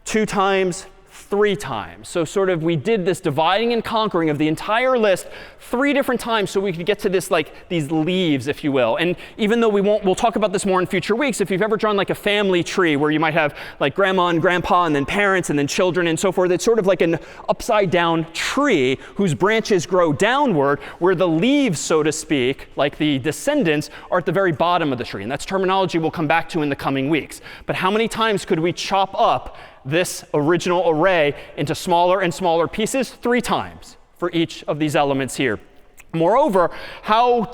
2 times, 3 times. So sort of we did this dividing and conquering of the entire list 3 different times so we could get to this, like, these leaves, if you will. And even though we'll talk about this more in future weeks, if you've ever drawn like a family tree where you might have like grandma and grandpa and then parents and then children and so forth, it's sort of like an upside down tree whose branches grow downward, where the leaves, so to speak, like the descendants, are at the very bottom of the tree. And that's terminology we'll come back to in the coming weeks. But how many times could we chop up this original array into smaller and smaller pieces? 3 times for each of these elements here. Moreover, how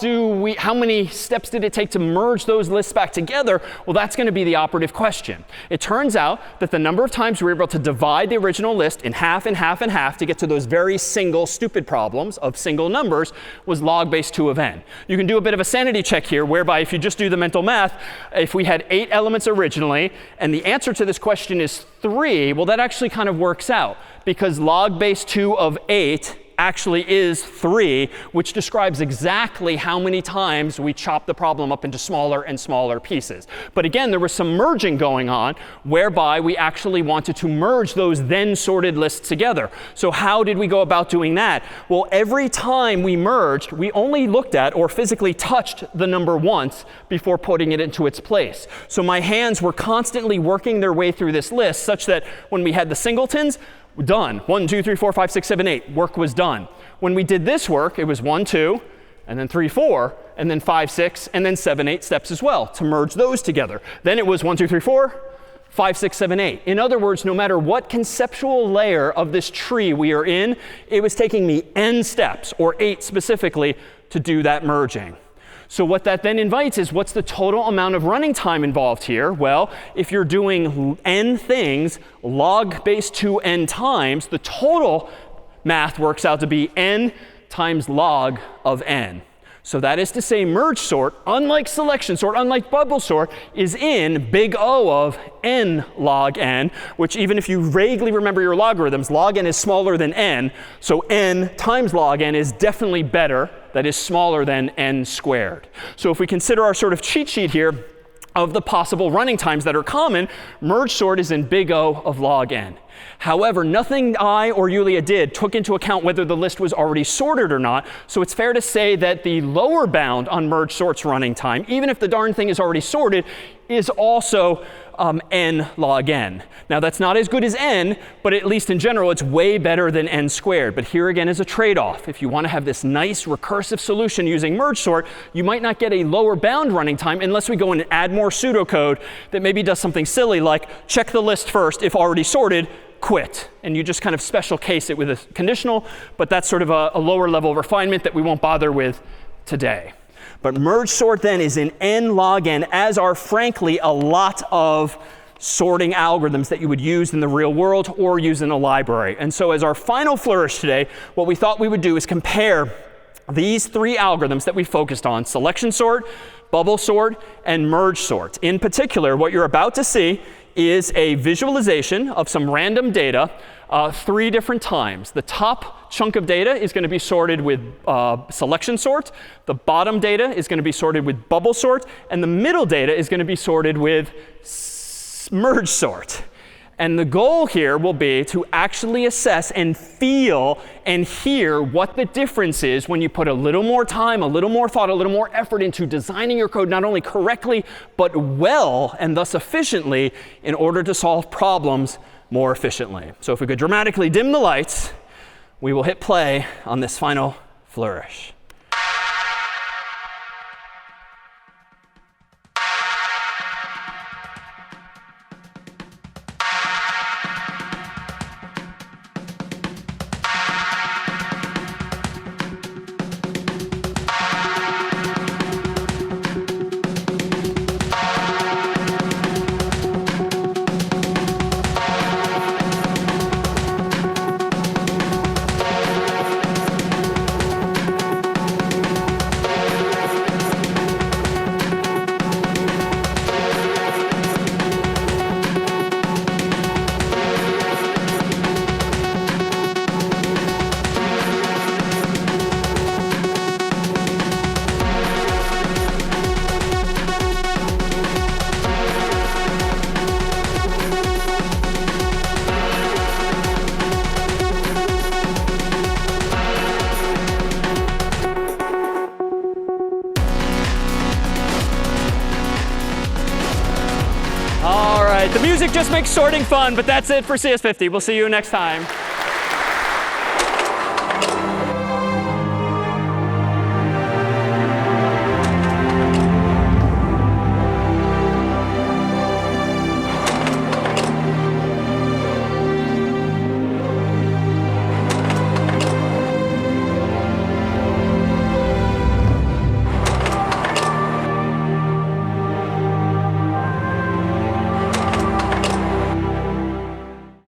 many steps did it take to merge those lists back together? Well, that's going to be the operative question. It turns out that the number of times we were able to divide the original list in half and half and half to get to those very single stupid problems of single numbers was log base 2 of n. You can do a bit of a sanity check here, whereby if you just do the mental math, if we had 8 elements originally, and the answer to this question is 3, well, that actually kind of works out, because log base 2 of 8 actually is 3, which describes exactly how many times we chop the problem up into smaller and smaller pieces. But again, there was some merging going on, whereby we actually wanted to merge those then sorted lists together. So how did we go about doing that? Well, every time we merged, we only looked at or physically touched the number once before putting it into its place. So my hands were constantly working their way through this list, such that when we had the singletons, done. 1, 2, 3, 4, 5, 6, 7, 8. Work was done. When we did this work, it was 1, 2, and then 3, 4, and then 5, 6, and then 7, 8 steps as well to merge those together. Then it was 1, 2, 3, 4, 5, 6, 7, 8. In other words, no matter what conceptual layer of this tree we are in, it was taking me n steps, or 8 specifically, to do that merging. So what that then invites is, what's the total amount of running time involved here? Well, if you're doing n things, log base 2n times, the total math works out to be n times log of n. So that is to say, merge sort, unlike selection sort, unlike bubble sort, is in big O of n log n, which even if you vaguely remember your logarithms, log n is smaller than n, so n times log n is definitely better, that is smaller than n squared. So if we consider our sort of cheat sheet here of the possible running times that are common, merge sort is in big O of log n. However, nothing I or Yulia did took into account whether the list was already sorted or not, so it's fair to say that the lower bound on merge sort's running time, even if the darn thing is already sorted, is also n log n. Now that's not as good as n, but at least in general it's way better than n squared. But here again is a trade-off. If you want to have this nice recursive solution using merge sort, you might not get a lower bound running time unless we go in and add more pseudocode that maybe does something silly like check the list first, if already sorted, quit. And you just kind of special case it with a conditional, but that's sort of a lower level refinement that we won't bother with today. But merge sort then is in n log n, as are frankly a lot of sorting algorithms that you would use in the real world or use in a library. And so as our final flourish today, what we thought we would do is compare these three algorithms that we focused on: selection sort, bubble sort, and merge sort. In particular, what you're about to see is a visualization of some random data 3 different times. The top chunk of data is going to be sorted with selection sort. The bottom data is going to be sorted with bubble sort. And the middle data is going to be sorted with merge sort. And the goal here will be to actually assess and feel and hear what the difference is when you put a little more time, a little more thought, a little more effort into designing your code not only correctly, but well and thus efficiently in order to solve problems more efficiently. So if we could dramatically dim the lights, we will hit play on this final flourish. The music just makes sorting fun, but that's it for CS50. We'll see you next time.